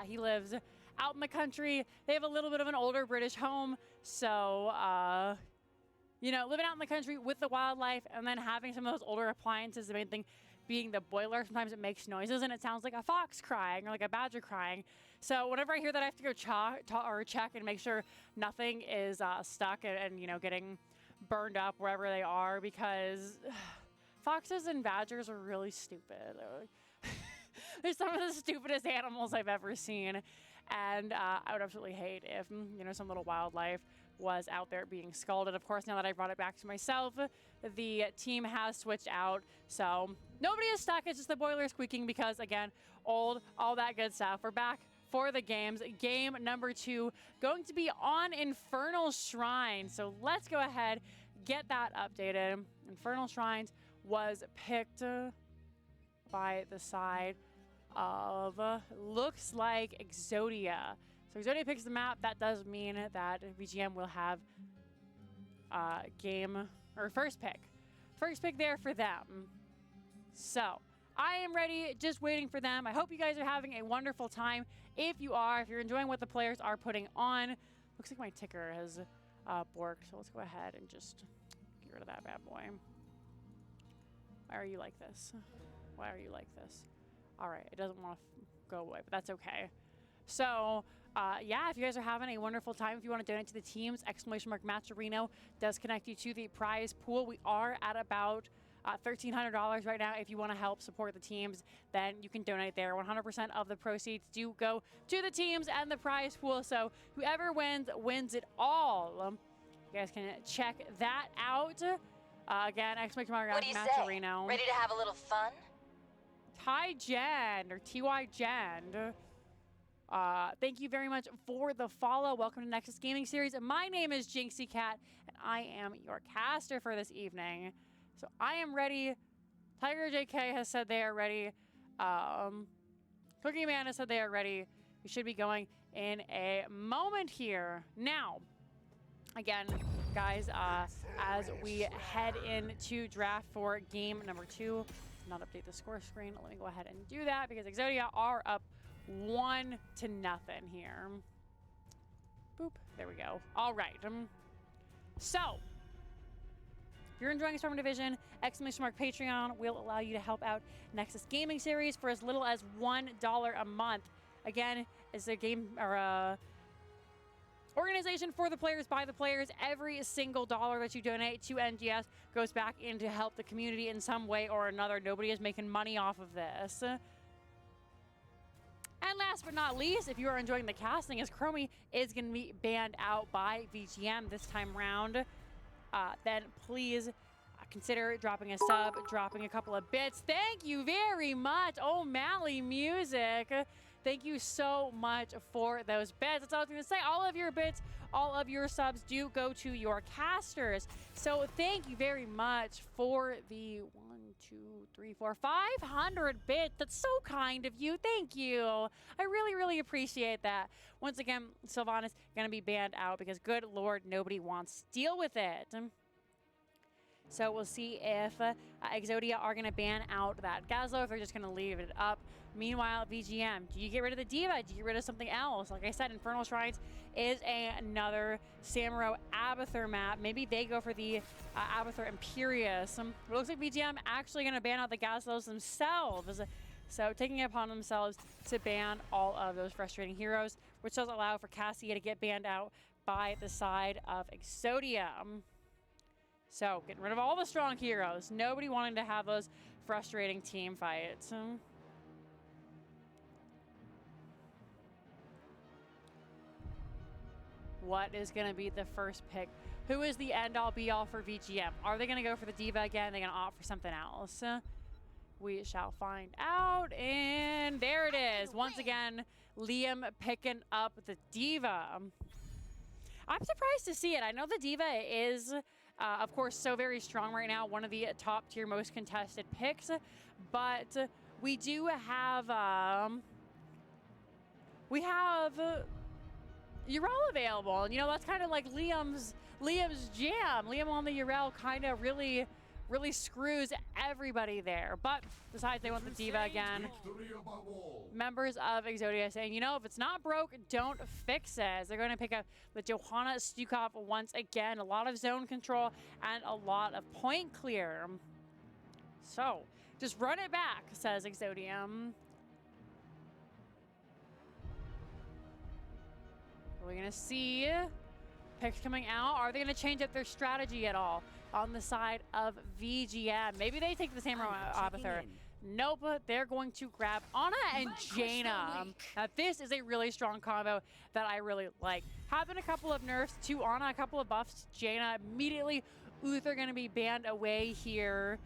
He lives out in the country. They have a little bit of an older British home. So, you know, living out in the country with the wildlife and then having some of those older appliances, the main thing being the boiler. Sometimes it makes noises and it sounds like a fox crying or like a badger crying. So whenever I hear that, I have to go check and make sure nothing is stuck and, you know, getting burned up wherever they are, because foxes and badgers are really stupid. They're some of the stupidest animals I've ever seen. And I would absolutely hate if, you know, some little wildlife was out there being scalded. Of course, now that I brought it back to myself, the team has switched out. So nobody is stuck. It's just the boiler squeaking because, again, old, all that good stuff. We're back for the games. Game number 2 going to be on Infernal Shrine. So let's go ahead, get that updated. Infernal Shrines was picked by the side of, looks like Exodia. So Exodia picks the map. That does mean that VGM will have game or first pick. First pick there for them. So I am ready, just waiting for them. I hope you guys are having a wonderful time. If you are, if you're enjoying what the players are putting on, looks like my ticker has borked. So let's go ahead and just get rid of that bad boy. Why are you like this? Why are you like this? All right, it doesn't want to go away, but that's okay. So, yeah, if you guys are having a wonderful time, if you want to donate to the teams, !Matcherino does connect you to the prize pool. We are at about $1,300 right now. If you want to help support the teams, then you can donate there. 100% of the proceeds do go to the teams and the prize pool. So whoever wins, wins it all. You guys can check that out. Again, What do you say? Matcherino. Ready to have a little fun? Ty Jen, or TY Jen. Thank you very much for the follow. Welcome to Nexus Gaming Series. My name is Jinxie Cat, and I am your caster for this evening. So I am ready. Tiger JK has said they are ready. Cookie Man has said they are ready. We should be going in a moment here. Now, again, guys, as we head into draft for game number 2, not update the score screen. Let me go ahead and do that because Exodia are up 1-0 here. Boop. There we go. All right. So, if you're enjoying Storm Division, !Patreon will allow you to help out Nexus Gaming Series for as little as $1 a month. Again, it's a game or a organization for the players, by the players. Every single dollar that you donate to NGS goes back in to help the community in some way or another. Nobody is making money off of this. And last but not least, if you are enjoying the casting, as Chromie is going to be banned out by VGM this time round, then please consider dropping a sub, dropping a couple of bits. Thank you very much. O'Malley Music. Thank you so much for those bits. That's all I was going to say. All of your bits, all of your subs do go to your casters. So thank you very much for the 500 bits. That's so kind of you. Thank you. I really, really appreciate that. Once again, Sylvanas going to be banned out because, good Lord, nobody wants to deal with it. So we'll see if Exodia are going to ban out that Gazlo, if they're just going to leave it up. Meanwhile, VGM, do you get rid of the Diva? Do you get rid of something else? Like I said, Infernal Shrines is another Samuro Abathur map. Maybe they go for the Abathur Imperius. It looks like VGM actually going to ban out the Gazlos themselves. So taking it upon themselves to ban all of those frustrating heroes, which does allow for Cassia to get banned out by the side of Exodia. So, getting rid of all the strong heroes. Nobody wanting to have those frustrating team fights. What is going to be the first pick? Who is the end-all, be-all for VGM? Are they going to go for the Diva again? Are they going to opt for something else? We shall find out. And there it is. Once again, Liam picking up the Diva. I'm surprised to see it. I know the Diva is... of course, so very strong right now. One of the top tier, most contested picks. But we do have, Yrel available. And, you know, that's kind of like Liam's jam. Liam on the Yrel kind of really screws everybody there. But besides, they want the Diva again. Members of Exodia saying, you know, if it's not broke, don't fix it. They're going to pick up the Johanna Stukov once again. A lot of zone control and a lot of point clear. So, just run it back, says Exodia. We're going to see picks coming out. Are they going to change up their strategy at all on the side of VGM? Maybe they take the Samurai Abathur. Nope, they're going to grab Ana and Jaina. Now, this is a really strong combo that I really like. Having a couple of nerfs to Ana, a couple of buffs to Jaina. Immediately, Uther going to be banned away here.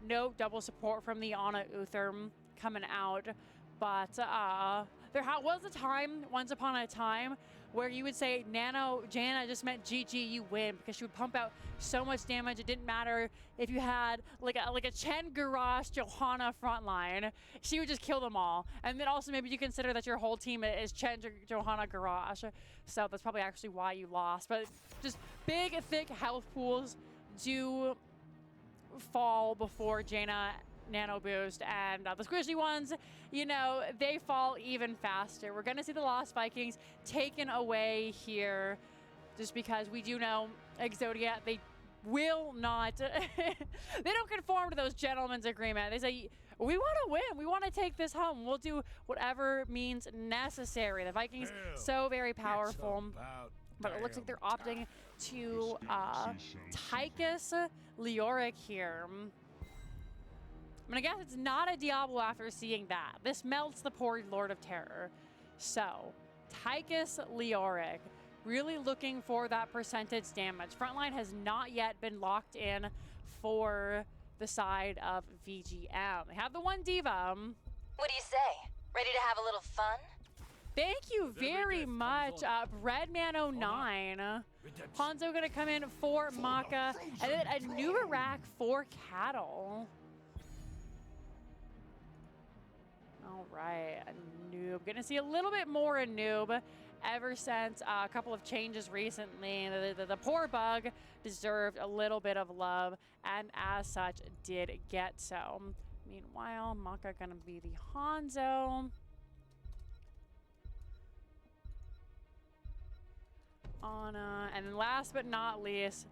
No double support from the Ana Uther coming out. But there was a time, once upon a time, where you would say Nano Jaina just meant GG, you win, because she would pump out so much damage. It didn't matter if you had like a Chen Garrosh Johanna frontline. She would just kill them all. And then also maybe you consider that your whole team is Chen Johanna Garrosh. So that's probably actually why you lost. But just big, thick health pools do fall before Jaina Nano Boost, and the squishy ones, you know, they fall even faster. We're going to see the Lost Vikings taken away here just because we do know Exodia, they will not, they don't conform to those gentlemen's agreement. They say, we want to win. We want to take this home. We'll do whatever means necessary. The Vikings, so very powerful. But it looks like they're opting to Tychus Leoric here. I'm gonna guess it's not a Diablo after seeing that. This melts the poor Lord of Terror. So, Tychus Leoric, really looking for that percentage damage. Frontline has not yet been locked in for the side of VGM. They have the one Diva. What do you say? Ready to have a little fun? Thank you very much, Breadman09. Hanzo gonna come in for Maka, and then a Nubarak for Cattle. All right, a Noob. Gonna see a little bit more of Noob ever since a couple of changes recently. The poor bug deserved a little bit of love, and as such, did get so. Meanwhile, Maka gonna be the Hanzo. Ana, and then last but not least,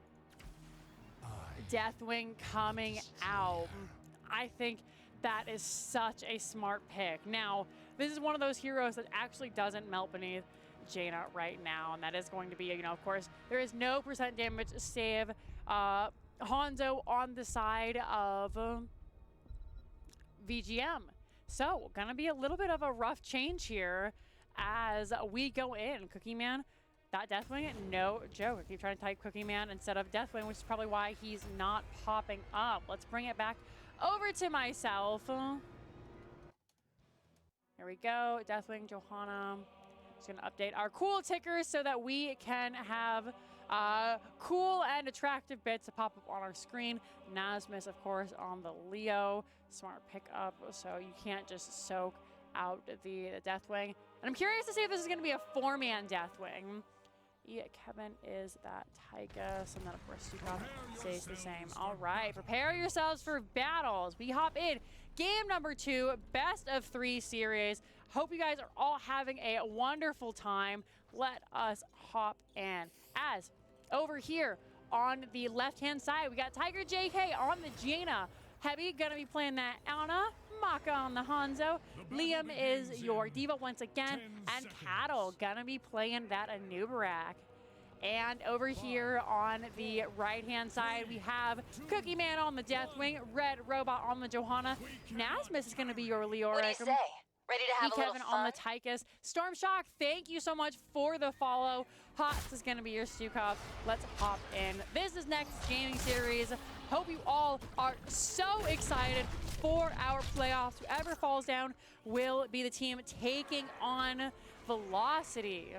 Deathwing coming out. I think that is such a smart pick. Now, this is one of those heroes that actually doesn't melt beneath Jaina right now, and that is going to be, you know, of course, there is no percent damage save. Hanzo on the side of VGM. So, gonna be a little bit of a rough change here as we go in. Cookie Man, that Deathwing, no joke. I keep trying to type Cookie Man instead of Deathwing, which is probably why he's not popping up. Let's bring it back over to myself. Here we go. Deathwing, Johanna. Just going to update our cool tickers so that we can have cool and attractive bits to pop up on our screen. Nasmus, of course, on the Leo. Smart pickup, so you can't just soak out the Deathwing. And I'm curious to see if this is going to be a 4-man Deathwing. Yeah, Kevin is that Tychus, and then of course Stukov stays the same. All right, prepare yourselves for battles. We hop in. Game number 2, best of 3 series. Hope you guys are all having a wonderful time. Let us hop in. As over here on the left-hand side, we got Tiger JK on the Jaina. Heavy gonna be playing that Anna. Maka on the Hanzo. Liam is your diva once again. And Cattle gonna be playing that Anubarak. And over here on the right-hand side, we have Cookie Man on the Deathwing, Red Robot on the Johanna. Nasmus is gonna be your Leoric. What do you say? Ready to have a little Kevin fun? on the Tychus. Storm Shock, thank you so much for the follow. Hots is going to be your Stukov. Let's hop in. This is Nexus Gaming Series. Hope you all are so excited for our playoffs. Whoever falls down will be the team taking on Velocity.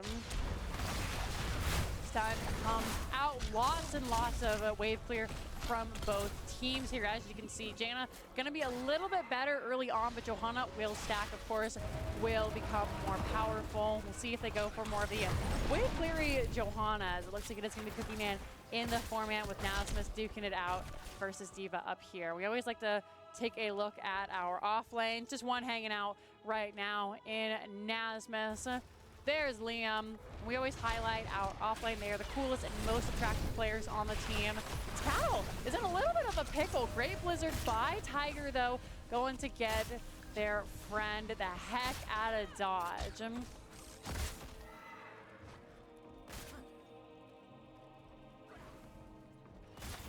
Stun comes out. Lots and lots of wave clear from both teams here. As you can see, Jaina gonna be a little bit better early on, but Johanna will stack, of course, will become more powerful. We'll see if they go for more of the wave cleary Johanna, as it looks like it is gonna be Cookie Man in the format with Nasmus duking it out versus Diva up here. We always like to take a look at our off lanes. Just one hanging out right now in Nasmus. There's Liam. We always highlight our offlane. They are the coolest and most attractive players on the team. Cattle is in a little bit of a pickle. Great Blizzard by Tiger, though, going to get their friend the heck out of dodge.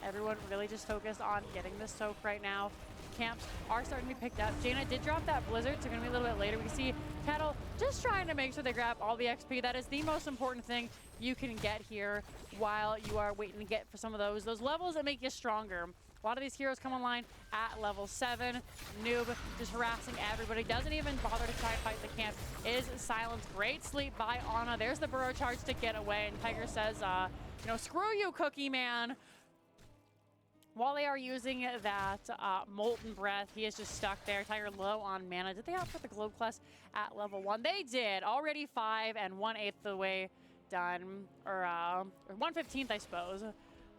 Everyone really just focused on getting the soak right now. Camps are starting to be picked up. Jaina did drop that Blizzard, so going to be a little bit later. We can see Kettle just trying to make sure they grab all the XP. That is the most important thing you can get here while you are waiting to get for some of those levels that make you stronger. A lot of these heroes come online at level 7. Noob just harassing everybody. Doesn't even bother to try and fight the camp. Is silenced. Great sleep by Ana. There's the burrow charge to get away. And Tiger says, you know, screw you, Cookie Man. While they are using that Molten Breath, he is just stuck there. Tiger low on mana. Did they output the Globe Class at level 1? They did. Already 5 and 1/8 of the way done. Or 1/15th, I suppose,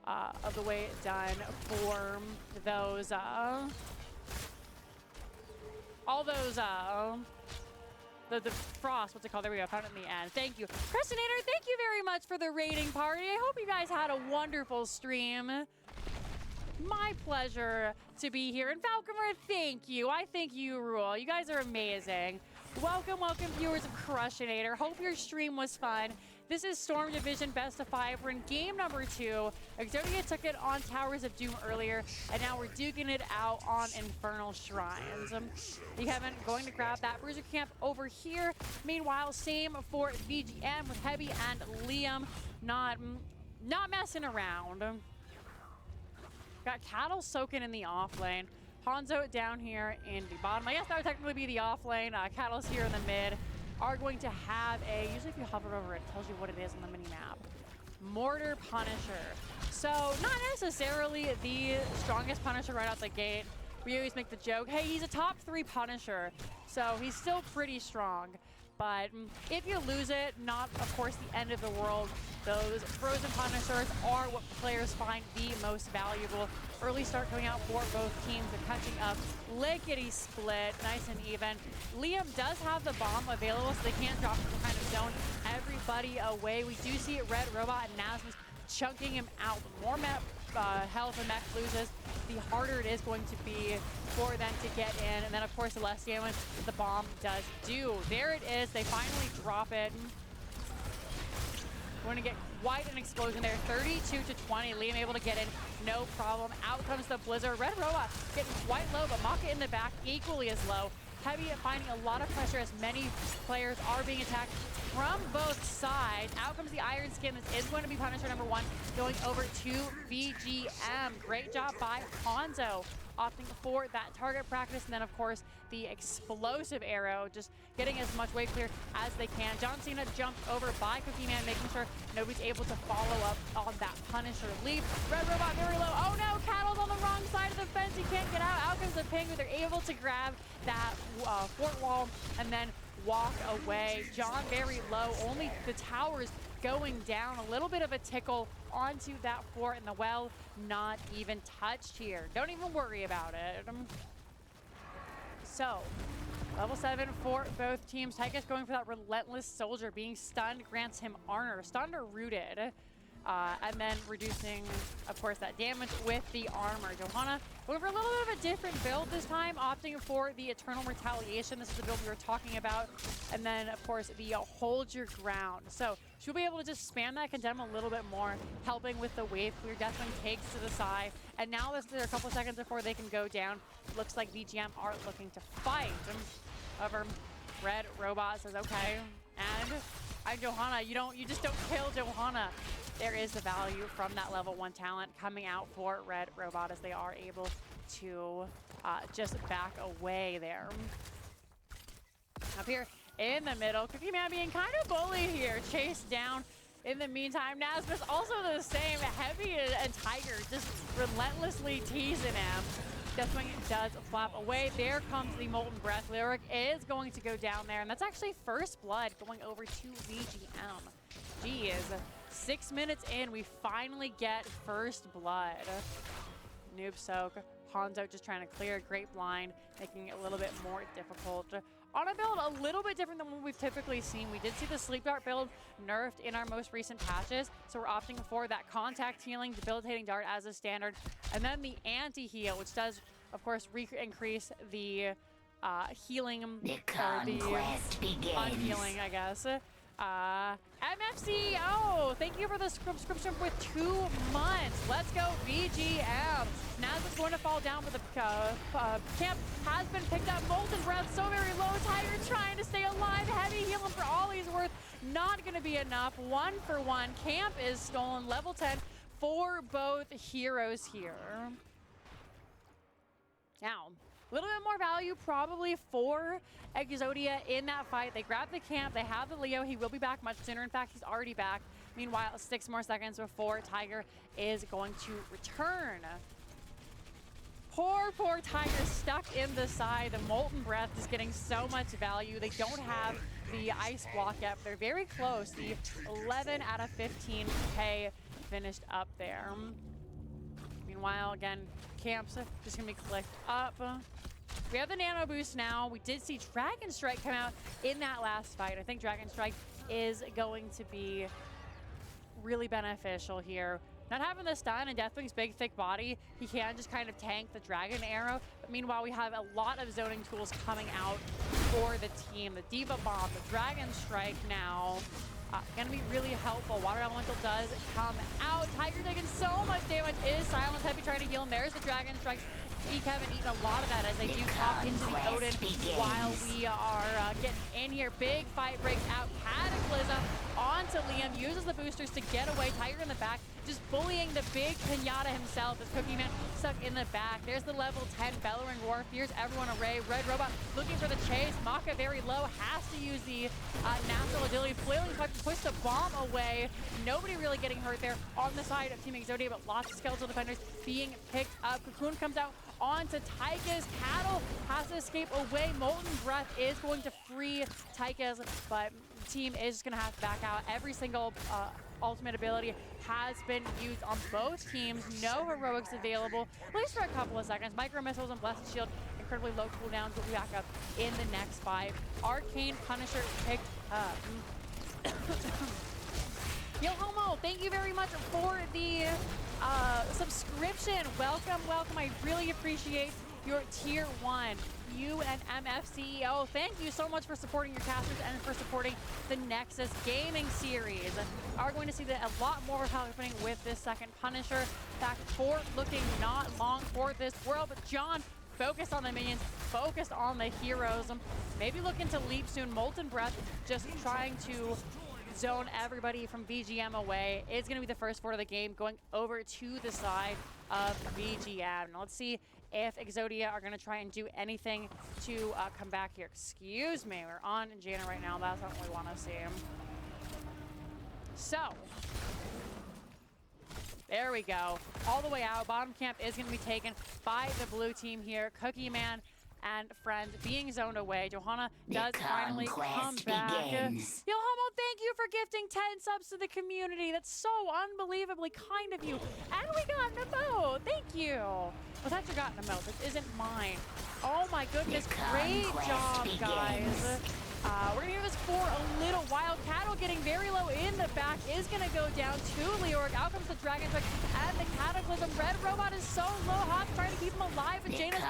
of the way done for those... all those... The frost, what's it called? There we go, found it in the end. Thank you. Crestinator, thank you very much for the raiding party. I hope you guys had a wonderful stream. My pleasure to be here. And Falcomer, thank you. I think you rule. You guys are amazing. Welcome, welcome, viewers of Crushinator. Hope your stream was fun. This is Storm Division Best of 5. We're in game number 2. Exodia took it on Towers of Doom earlier, and now we're duking it out on Infernal Shrines. Kevin going to grab that Bruiser Camp over here. Meanwhile, same for VGM with Heavy and Liam. Not messing around. Got Cattle soaking in the off lane. Hanzo down here in the bottom. I guess that would technically be the off lane. Cattle's here in the mid. Are going to have a, usually if you hover over it, it tells you what it is on the mini map. Mortar Punisher. So not necessarily the strongest Punisher right out the gate. We always make the joke, hey, he's a top 3 Punisher. So he's still pretty strong. But if you lose it, not, of course, the end of the world. Those Frozen Punishers are what players find the most valuable. Early start coming out for both teams. They're catching up. Lickety split, nice and even. Liam does have the bomb available, so they can't drop some kind of zone everybody away. We do see Red Robot and Nasmus chunking him out. The more health a mech loses, the harder it is going to be for them to get in. And then, of course, the less damage the bomb does do. There it is. They finally drop it. We're going to get quite an explosion there. 32-20. Liam able to get in. No problem. Out comes the Blizzard. Red Robot getting quite low, but Maka in the back equally as low. Heavy finding a lot of pressure as many players are being attacked from both sides. Out comes the Iron Skin. This is going to be Punisher number 1 going over to VGM. Great job by Hanzo, opting for that target practice, and then of course the explosive arrow, just getting as much wave clear as they can. John Cena jumped over by Cookie Man, making sure nobody's able to follow up on that Punisher leap. Red Robot very low. Oh no, Cattle's on the wrong side of the fence. He can't get out. Out comes the Penguin. They're able to grab that fort wall and then walk away. John very low. Only the towers going down. A little bit of a tickle onto that fort, and the well not even touched here. Don't even worry about it. So, level 7 for both teams. Tychus going for that relentless soldier. Being stunned grants him honor. Stunned or rooted. And then reducing, of course, that damage with the armor. Johanna going for a little bit of a different build this time, opting for the Eternal Retaliation. This is the build we were talking about. And then, of course, the Hold Your Ground. So she'll be able to just spam that Condemn a little bit more, helping with the wave clear. Deathwing takes to the side. And now there are a couple seconds before they can go down. Looks like VGM are looking to fight. However, Red Robot says, okay. And I'm Johanna. You just don't kill Johanna. There is the value from that level 1 talent coming out for Red Robot as they are able to just back away there. Up here in the middle, Cookie Man being kind of bullied here, chased down. In the meantime, Nasmus also the same. Heavy and Tiger just relentlessly teasing him. Deathwing does flap away. There comes the Molten Breath. Lyric is going to go down there, and that's actually first blood going over to VGM. Geez. 6 minutes in, we finally get first blood. Noob Soak, Hanzo just trying to clear a great blind, making it a little bit more difficult. On a build a little bit different than what we've typically seen. We did see the Sleep Dart build nerfed in our most recent patches, so we're opting for that contact healing, debilitating dart as a standard, and then the anti-heal, which does, of course, increase the healing, The or the conquest begins. unhealing, I guess. MFCO, thank you for the subscription with 2 months. Let's go VGM. Naz is going to fall down, but the camp has been picked up. Molten Breath so very low. Tiger trying to stay alive. Heavy healing for all he's worth. Not going to be enough. 1 for 1. Camp is stolen. Level 10 for both heroes here. Now, a little bit more value probably for Exodia in that fight. They grab the camp. They have the Leo. He will be back much sooner. In fact, he's already back. Meanwhile, 6 more seconds before Tiger is going to return. Poor Tiger stuck in the side. The Molten Breath is getting so much value. They don't have the ice block yet. They're very close. The 11 out of 15K finished up there. Meanwhile, again, camps just gonna be clicked up. We have the nano boost now. We did see Dragon Strike come out in that last fight. I think Dragon Strike is going to be really beneficial here. Not having the stun and Deathwing's big, thick body, he can just kind of tank the Dragon Arrow. But meanwhile, we have a lot of zoning tools coming out for the team. The Diva Bomb, the Dragon Strike now. Gonna be really helpful. Water Elemental does come out. Tiger taking so much damage. Is Silence Heavy trying to heal him. There's the Dragon Strike. Kevin eating a lot of that as they do pop into the Odin while we are getting in here. Big fight breaks out. Cataclysm onto Liam. Uses the boosters to get away. Tiger in the back. Just bullying the big Pinata himself as Cookie Man stuck in the back. There's the level 10 Bellowing Roar. Fears everyone array. Red Robot looking for the chase. Maka very low. Has to use the natural agility. Flailing Touch to push the bomb away. Nobody really getting hurt there on the side of Team Exodia, but lots of skeletal defenders being picked up. Cocoon comes out onto Tychus. Cattle has to escape away. Molten Breath is going to free Tychus, but the team is just going to have to back out. Every single ultimate ability has been used on both teams. No heroics available, at least for a couple of seconds. Micro Missiles and Blessed Shield, incredibly low cooldowns, will be back up in the next 5. Arcane Punisher picked up. Yo Homo, thank you very much for the subscription. Welcome. I really appreciate your tier 1. You and MFCEO, thank you so much for supporting your casters and for supporting the Nexus gaming series. Are going to see a lot more happening with this second Punisher. Back 4 looking not long for this world, but John focused on the minions, focused on the heroes. Maybe looking to leap soon. Molten Breath just trying to zone everybody from VGM away. It's going to be the first fort of the game going over to the side of VGM. Now let's see if Exodia are going to try and do anything to come back here. Excuse me, we're on Jaina right now. That's not what we want to see. So, there we go. All the way out. Bottom camp is going to be taken by the blue team here. Cookie Man and friends being zoned away. Johanna does finally come back. Yo, Homo, thank you for gifting 10 subs to the community. That's so unbelievably kind of you. And we got an emote. Thank you. Well, that's your got an emote. This isn't mine. Oh my goodness. Great job, guys. We're going to hear this for a little while. Cattle getting very low in the back is going to go down to Leoric. Out comes the Dragon Strike and the Cataclysm. Red Robot is so low. Hawk trying to keep him alive, but Jaina's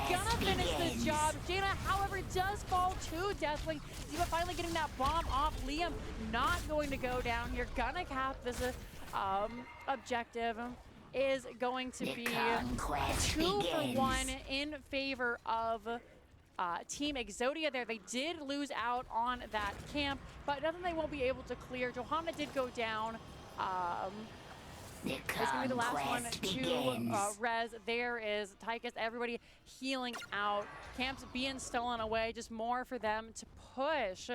gonna finish the job. Jaina, however, does fall to Deathwing. Diva finally getting that bomb off. Liam not going to go down here. Gonna cap this objective. Is going to be 2 for 1 in favor of Team Exodia there. They did lose out on that camp, but nothing they won't be able to clear. Johanna did go down. It's going to be the last one to res. There is Tychus, everybody healing out. Camps being stolen away, just more for them to push.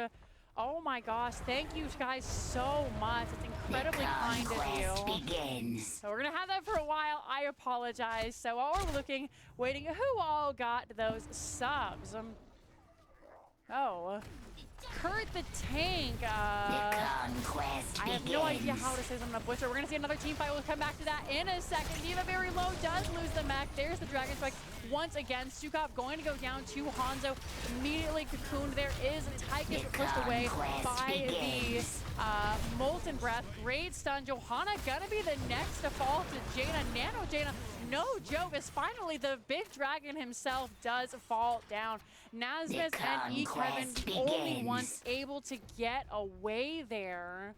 Oh my gosh, thank you guys so much. It's incredibly kind of you. So we're gonna have that for a while. I apologize. So while we're looking, waiting, who all got those subs? Oh, Kurt the Tank. I have no idea how to say this. I'm gonna butcher. We're gonna see another team fight. We'll come back to that in a second. Diva very low, does lose the mech. There's the Dragon Strike once again. Sukov going to go down to Hanzo. Immediately cocooned. There is Tychus pushed away by the Molten Breath. Great stun. Johanna gonna be the next to fall to Jaina. Nano Jaina, no joke, as finally the big dragon himself does fall down. Nazmus and E. Kevin, the only ones able to get away there.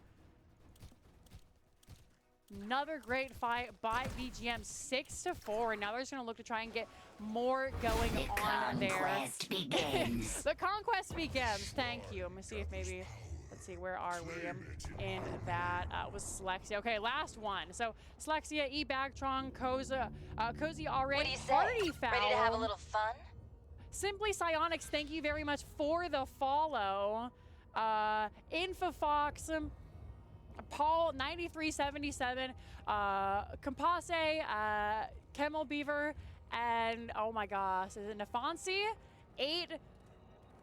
Another great fight by VGM, 6-4. Now they're just going to look to try and get more going on there. The conquest begins. Thank you. Let me see if maybe, let's see, where are we in that? Was Slexia. Okay, last one. So Slexia, E. Bagtron, Cozy already. What do you say? Party foul. Ready to have a little fun? Simply Psionics, thank you very much for the follow. Infofox, Paul 9377, Compase, Camel Beaver, and oh my gosh, is it Nafansi? 8.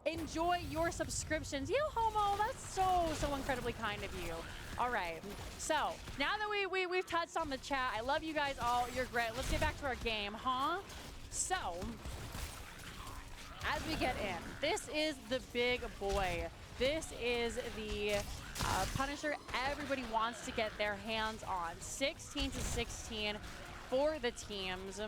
Enjoy your subscriptions. Yo, Homo, that's so incredibly kind of you. All right, so now that we've touched on the chat, I love you guys all. You're great. Let's get back to our game, huh? So, as we get in, this is the big boy. This is the Punisher everybody wants to get their hands on. 16-16 for the teams.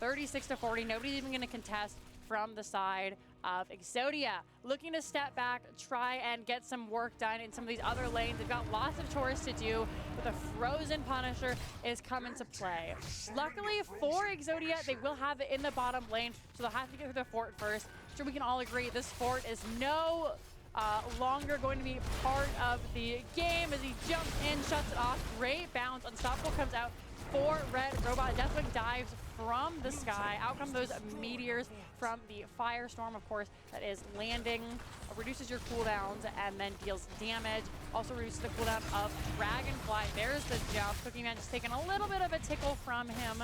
36-40. Nobody's even going to contest from the side of Exodia. Looking to step back, try and get some work done in some of these other lanes. They've got lots of chores to do, but the Frozen Punisher is coming to play. Luckily for Exodia, they will have it in the bottom lane, so they'll have to get through the fort first. I'm sure we can all agree this fort is no longer going to be part of the game as he jumps in, shuts it off. Great bounce. Unstoppable comes out for Red Robot. Deathwing dives from the sky. Out come those meteors from the firestorm, of course, that is landing. Reduces your cooldowns and then deals damage. Also reduces the cooldown of Dragonfly. There's the jump. Cookie Man just taking a little bit of a tickle from him.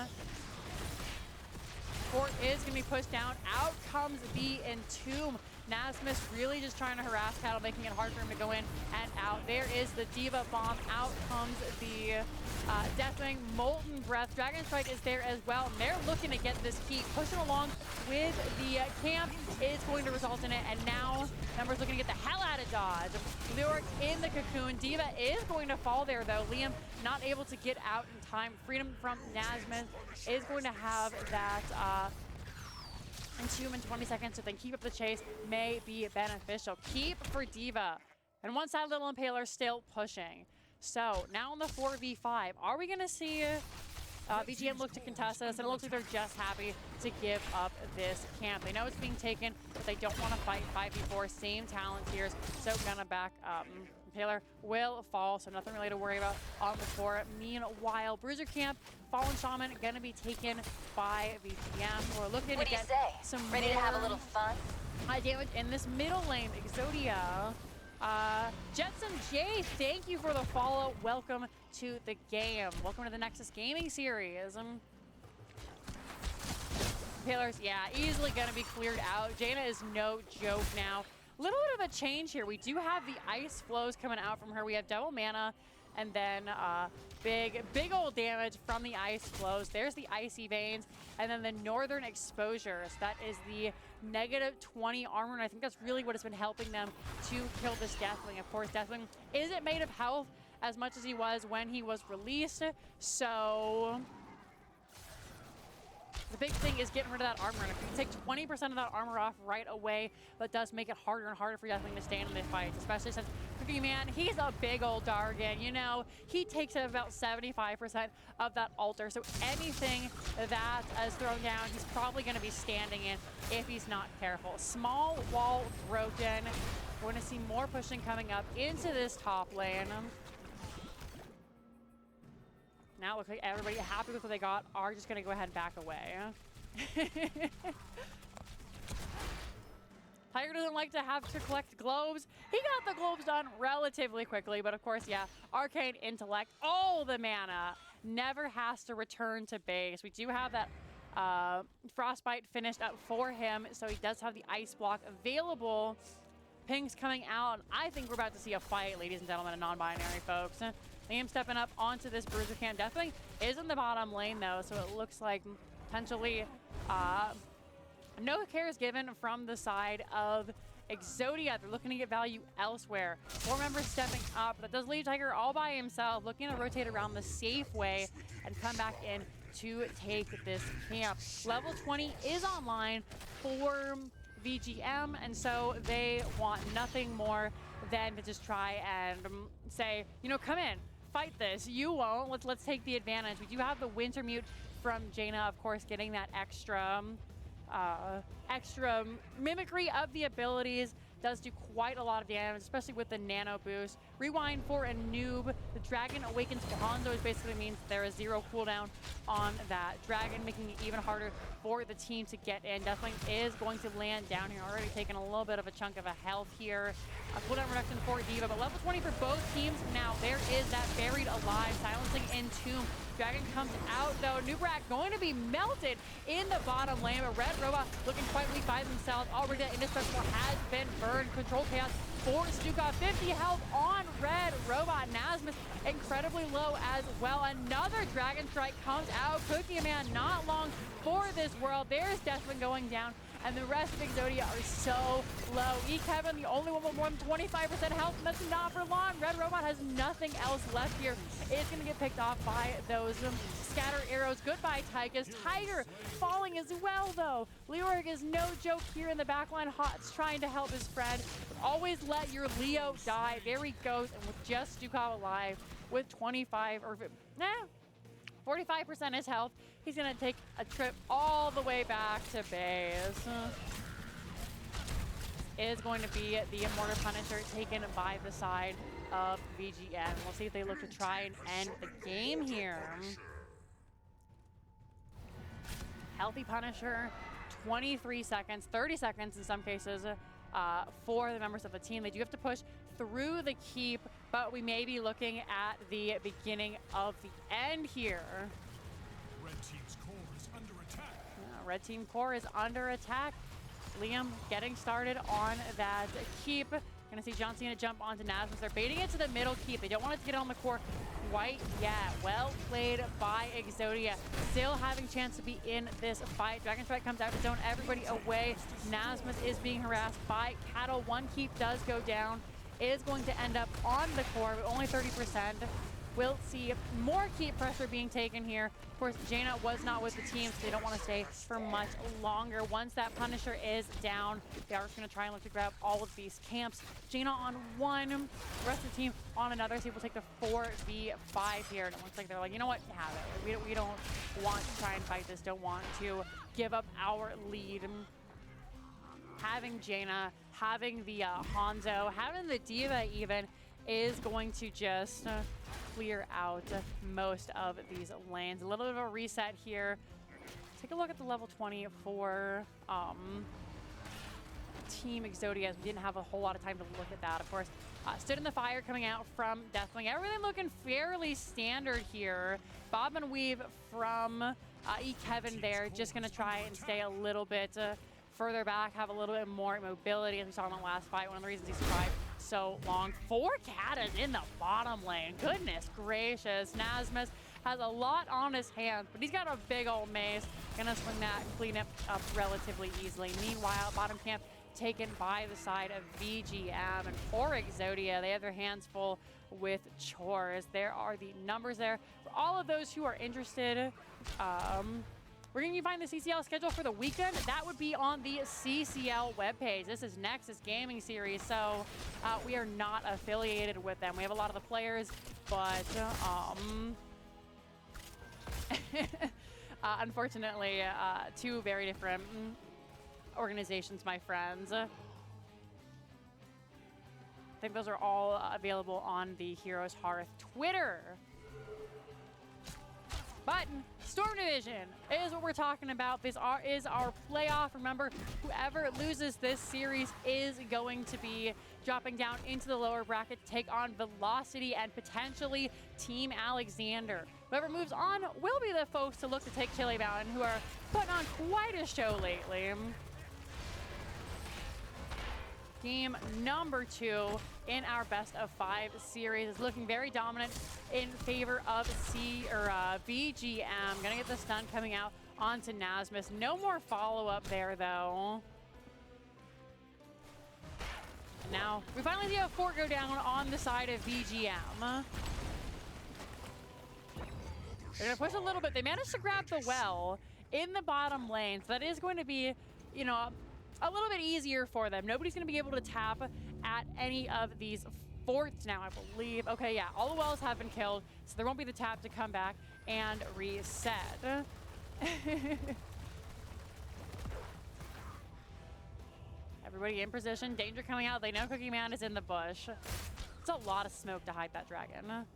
Fort is going to be pushed down. Out comes the Entomb. Nasmus really just trying to harass Cattle, making it hard for him to go in and out. There is the Diva Bomb. Out comes the Deathwing. Molten Breath. Dragon Strike is there as well. And they're looking to get this keep. Pushing along with the camp is going to result in it. And now Numbers looking to get the hell out of dodge. Leoric in the cocoon. Diva is going to fall there though. Liam not able to get out in time. Freedom from Nasmus is going to have that in 2 and 20 seconds, so then keep up the chase may be beneficial. Keep for Diva. And one side, Little Impaler still pushing. So now in the 4v5, are we going to see VGM look to contest this, and it looks like they're just happy to give up this camp. They know it's being taken, but they don't want to fight 5v4. Same talent tiers, so gonna back up. Taylor will fall, so nothing really to worry about on the core. Meanwhile, Bruiser Camp, Fallen Shaman gonna be taken by VGM. We're looking to get some ready to have a little fun. high damage in this middle lane. Exodia. Jetson J, thank you for the follow. Welcome to the game. Welcome to the Nexus Gaming Series. Taylor's, yeah, easily gonna be cleared out. Jaina is no joke now. Little bit of a change here. We do have the ice flows coming out from her. We have double mana, and then big old damage from the ice flows. There's the icy veins, and then the northern exposure. So that is the -20 armor, and I think that's really what has been helping them to kill this Deathwing. Of course, Deathwing isn't made of health as much as he was when he was released, so the big thing is getting rid of that armor, and if you take 20% of that armor off right away, that does make it harder and harder for Deathwing to stand in the fights, especially since Cookie Man, he's a big old Dargan, you know, he takes up about 75% of that altar, so anything that is thrown down, he's probably going to be standing in if he's not careful. Small wall broken. We're going to see more pushing coming up into this top lane. Now it looks like everybody happy with what they got are just going to go ahead and back away. Tiger doesn't like to have to collect globes. He got the globes done relatively quickly, but of course, yeah, Arcane Intellect, all the mana, never has to return to base. We do have that Frostbite finished up for him, so he does have the Ice Block available. Ping's coming out. I think we're about to see a fight, ladies and gentlemen, and non-binary folks. Liam stepping up onto this Bruiser Camp. Deathwing is in the bottom lane, though, so it looks like potentially no care is given from the side of Exodia. They're looking to get value elsewhere. 4 members stepping up. That does leave Tiger all by himself, looking to rotate around the safe way and come back in to take this camp. Level 20 is online for VGM, and so they want nothing more than to just try and say, you know, come in, fight this. You won't. Let's take the advantage. We do have the Winter Mute from Jaina, of course, getting that extra mimicry of the abilities. Does do quite a lot of damage, especially with the nano boost. Rewind for a noob. The Dragon Awakens Hanzo, which basically means there is 0 cooldown on that Dragon, making it even harder for the team to get in. Deathwing is going to land down here, already taking a little bit of a chunk of a health here. A cooldown reduction for D.Va, but level 20 for both teams now. There is that Buried Alive, silencing Entomb. Dragon comes out, though. Nubrak going to be melted in the bottom lane, but Red Robot looking quite weak by themselves. Already that Indestructible has been burned. Control Chaos for Stuka. 50 health on Red Robot. Nasmus incredibly low as well. Another Dragon Strike comes out. Cookie Man not long for this world. There's Deathwing going down, and the rest of Exodia are so low. Kevin, the only one with more than 25% health, and that's not for long. Red Robot has nothing else left here. It's going to get picked off by those scatter arrows. Goodbye, Tychus. Tiger falling as well, though. Leoric is no joke here in the backline. Hot's trying to help his friend. But always let your Leo die. There he goes, and with just Stuka alive, with 25 or 45% his health, he's going to take a trip all the way back to base. Is going to be the Immortal Punisher taken by the side of VGM. We'll see if they look to try and end the game here. Healthy Punisher, 23 seconds, 30 seconds in some cases for the members of the team. They do have to push through the keep, but we may be looking at the beginning of the end here. Red team's core is under attack. Yeah, Red team core is under attack. Liam getting started on that keep. Gonna see John Cena jump onto Nasmus. They're baiting it to the middle keep. They don't want it to get on the core quite yet. Well played by Exodia. Still having chance to be in this fight. Dragon Strike comes out to zone everybody away. Nasmus is being harassed by Cattle. One keep does go down. Is going to end up on the core, but only 30%. We'll see more keep pressure being taken here. Of course, Jaina was not with the team, so they don't want to stay for much longer. Once that Punisher is down, they are just going to try and look to grab all of these camps. Jaina on one, the rest of the team on another. So we'll take the 4v5 here. And it looks like they're like, you know what, have it. We don't want to try and fight this, don't want to give up our lead. Having Jaina, having the Hanzo, having the D.Va even is going to just clear out most of these lanes. A little bit of a reset here. Take a look at the level 20 for Team Exodia, as we didn't have a whole lot of time to look at that. Of course, Stood in the Fire coming out from Deathwing. Everything looking fairly standard here. Bob and Weave from Kevin there, just going to try and stay a little bit further back, have a little bit more mobility, as we saw in the last fight. One of the reasons he survived so long. 4 Katas in the bottom lane. Goodness gracious. Nasmus has a lot on his hands, but he's got a big old mace. Gonna swing that, clean it up relatively easily. Meanwhile, bottom camp taken by the side of VGM. And for Exodia, they have their hands full with chores. There are the numbers there. For all of those who are interested, we're going to find the CCL schedule for the weekend. That would be on the CCL webpage. This is Nexus Gaming Series, so we are not affiliated with them. We have a lot of the players, but unfortunately, 2 very different organizations, my friends. I think those are all available on the Heroes Hearth Twitter. But Storm Division is what we're talking about. This is our playoff. Remember, whoever loses this series is going to be dropping down into the lower bracket to take on Velocity and potentially Team Alexander. Whoever moves on will be the folks to look to take Chile Mountain, who are putting on quite a show lately. Game number 2 in our best of 5 series is looking very dominant in favor of VGM. Gonna get the stun coming out onto Nasmus. No more follow-up there, though. Now, we finally see a fort go down on the side of VGM. They're gonna push a little bit. They managed to grab the well in the bottom lane, so that is going to be, you know, a little bit easier for them. Nobody's going to be able to tap at any of these forts now, I believe. Okay, yeah, all the wells have been killed, so there won't be the tap to come back and reset. Everybody in position. Danger coming out. They know Cookie Man is in the bush. It's a lot of smoke to hide that dragon.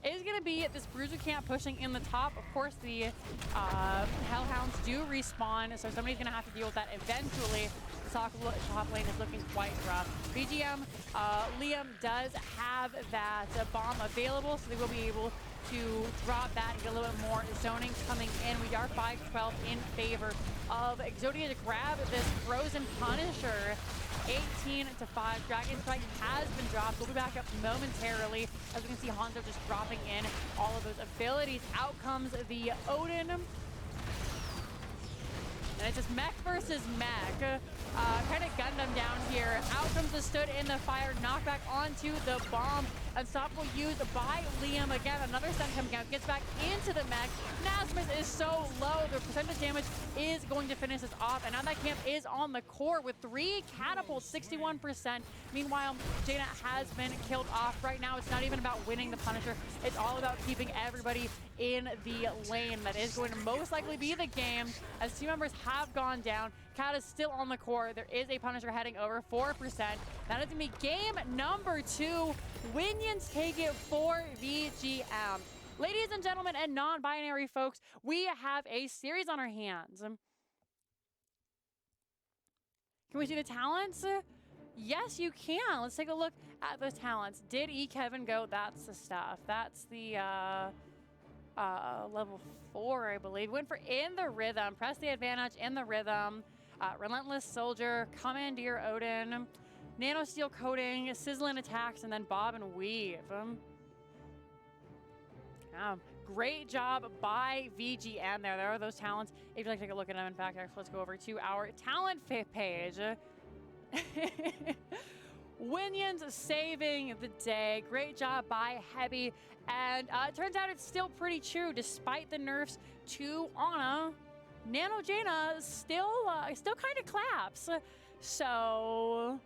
It is going to be this Bruiser camp pushing in the top. Of course, the Hellhounds do respawn, so somebody's going to have to deal with that eventually. The top lane is looking quite rough. VGM, Liam does have that bomb available, so they will be able to drop that and get a little bit more zoning coming in. We are 5-12 in favor of Exodia to grab this Frozen Punisher. 18-5. Dragon Strike has been dropped. We'll be back up momentarily. As we can see, Hanzo just dropping in all of those abilities. Out comes the Odin. And it's just mech versus mech. Kind of Gundam down here. Out comes the Stood in the Fire. Knockback onto the bomb. Unstoppable used by Liam. Again, another stun coming out. Gets back into the mech. Nasmus is so low. The percentage damage is going to finish this off. And now that camp is on the core with 3 catapults, 61%. Meanwhile, Jaina has been killed off. Right now, it's not even about winning the Punisher. It's all about keeping everybody in the lane. That is going to most likely be the game, as team members have gone down. Cat is still on the core. There is a Punisher heading over 4%. That is going to be game number 2. Winions take it for VGM. Ladies and gentlemen and non-binary folks, we have a series on our hands. Can we see the talents? Yes, you can. Let's take a look at those talents. Did Kevin go? That's the stuff. That's the level 4, I believe. Went for In the Rhythm. Press the advantage in the rhythm. Relentless Soldier, Commandeer Odin, Nano Steel Coating, Sizzling Attacks, and then Bob and Weave. Great job by VGM there. There are those talents. If you'd like to take a look at them, in fact, let's go over to our talent page. Winions saving the day. Great job by Heavy. And it turns out it's still pretty true, despite the nerfs to Ana. Nano Jaina still kind of claps. So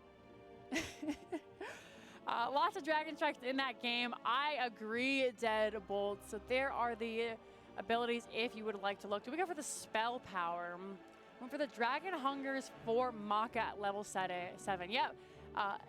lots of Dragon Strikes in that game. I agree, Deadbolt. So there are the abilities if you would like to look. Do we go for the spell power? Went for the Dragon Hungers for Maka at level 7. Yep.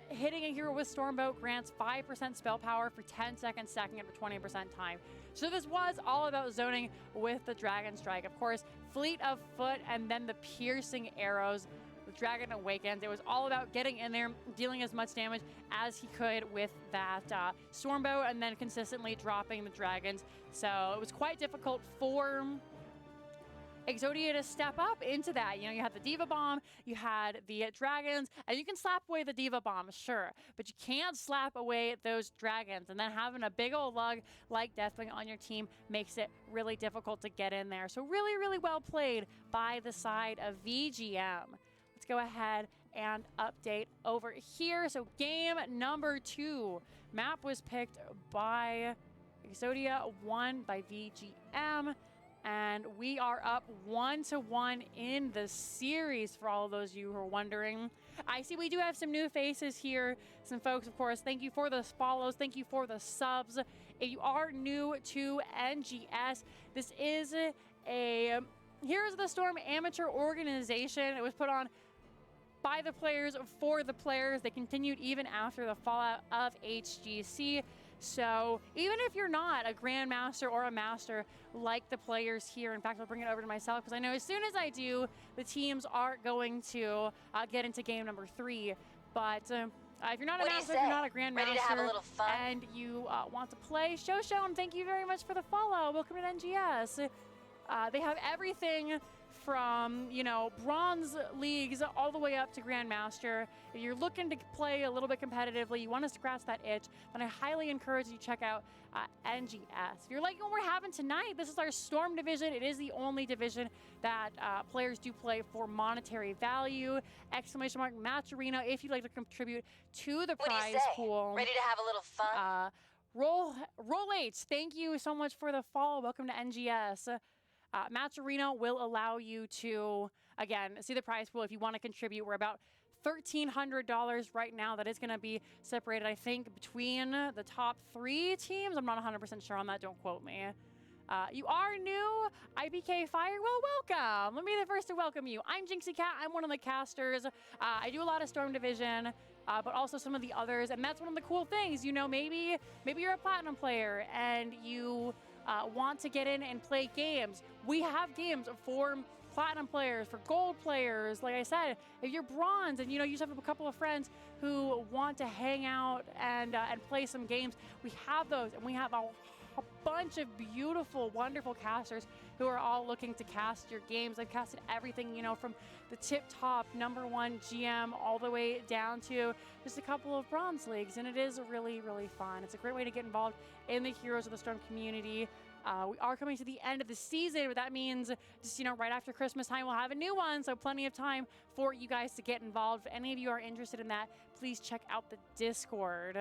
Hitting a hero with Stormbolt grants 5% spell power for 10 seconds, stacking up to 20% time. So this was all about zoning with the Dragon Strike. Of course, Fleet of Foot and then the piercing arrows. The Dragon Awakens. It was all about getting in there, dealing as much damage as he could with that Stormbow, and then consistently dropping the dragons. So it was quite difficult for Exodia to step up into that. You know, you had the Diva Bomb, you had the dragons, and you can slap away the Diva Bomb, sure, but you can't slap away those dragons. And then having a big old lug like Deathwing on your team makes it really difficult to get in there. So really, really well played by the side of VGM. Let's go ahead and update over here. So game number 2. Map was picked by Exodia, won by VGM. And we are up 1-1 in the series for all of those of you who are wondering. I see we do have some new faces here. Some folks, of course, thank you for the follows. Thank you for the subs. If you are new to NGS, this is a Heroes of the Storm amateur organization. It was put on by the players for the players. They continued even after the fallout of HGC. So even if you're not a Grandmaster or a Master like the players here, in fact, I'll bring it over to myself because I know as soon as I do, the teams are going to get into game number 3. But if you're not a Master, if you're not a Grandmaster, ready to have a little fun? And you want to play, Shoshone, thank you very much for the follow. Welcome to NGS. They have everything from, you know, bronze leagues all the way up to Grandmaster. If you're looking to play a little bit competitively, you want to scratch that itch, then I highly encourage you to check out NGS. If you're like what we're having tonight, this is our Storm division. It is the only division that players do play for monetary value. Exclamation mark match arena if you'd like to contribute to the prize pool. Ready to have a little fun? Roll 8, thank you so much for the follow. Welcome to NGS. Match Arena will allow you to, again, see the prize pool if you want to contribute. We're about $1,300 right now. That is going to be separated, I think, between the top 3 teams. I'm not 100% sure on that. Don't quote me. You are new, IPK Fire. Well, welcome. Let me be the first to welcome you. I'm Jinxie Cat. I'm one of the casters. I do a lot of Storm Division, but also some of the others. And that's one of the cool things. You know, maybe you're a Platinum player and you want to get in and play games. We have games for Platinum players, for Gold players. Like I said, if you're Bronze and you know you just have a couple of friends who want to hang out and play some games, we have those, and we have a bunch of beautiful, wonderful casters who are all looking to cast your games. I've casted everything, you know, from the tip-top #1 GM all the way down to just a couple of Bronze leagues, and it is really, really fun. It's a great way to get involved in the Heroes of the Storm community. We are coming to the end of the season, but that means just, you know, right after Christmas time, we'll have a new one, so plenty of time for you guys to get involved. If any of you are interested in that, please check out the Discord.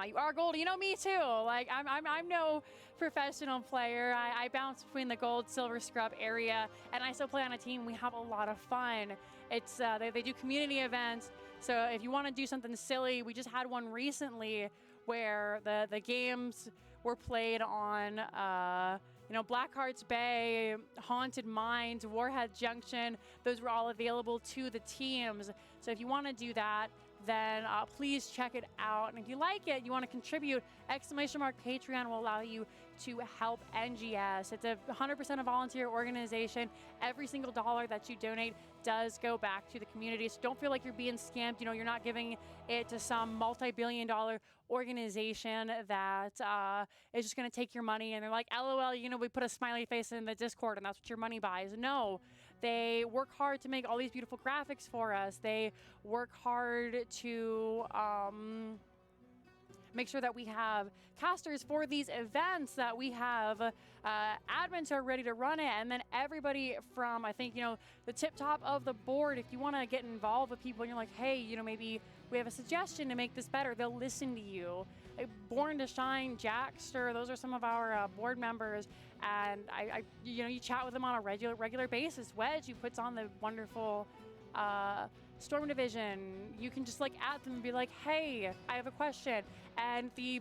You are gold, you know me too. Like I'm no professional player. I bounce between the gold, silver, scrub area, and I still play on a team. We have a lot of fun. It's they do community events, so if you want to do something silly, we just had one recently where the games were played on you know, Blackheart's Bay, Haunted Mines, Warhead Junction. Those were all available to the teams. So if you want to do that, then please check it out. And if you like it, you want to contribute, !Patreon will allow you to help NGS. It's a 100% a volunteer organization. Every single dollar that you donate does go back to the community. So don't feel like you're being scammed. You know, you're not giving it to some multi-billion-dollar organization that is just going to take your money and they're like, LOL, you know, we put a smiley face in the Discord and that's what your money buys. No. They work hard to make all these beautiful graphics for us. They work hard to make sure that we have casters for these events, that we have admins who are ready to run it, and then everybody from, I think, you know, the tip top of the board. If you want to get involved with people and you're like, hey, you know, maybe we have a suggestion to make this better, they'll listen to you. Like Born to Shine, Jackster, those are some of our board members, and you chat with them on a regular basis. Wedge, who puts on the wonderful Storm Division, you can just like at them and be like, hey, I have a question, and the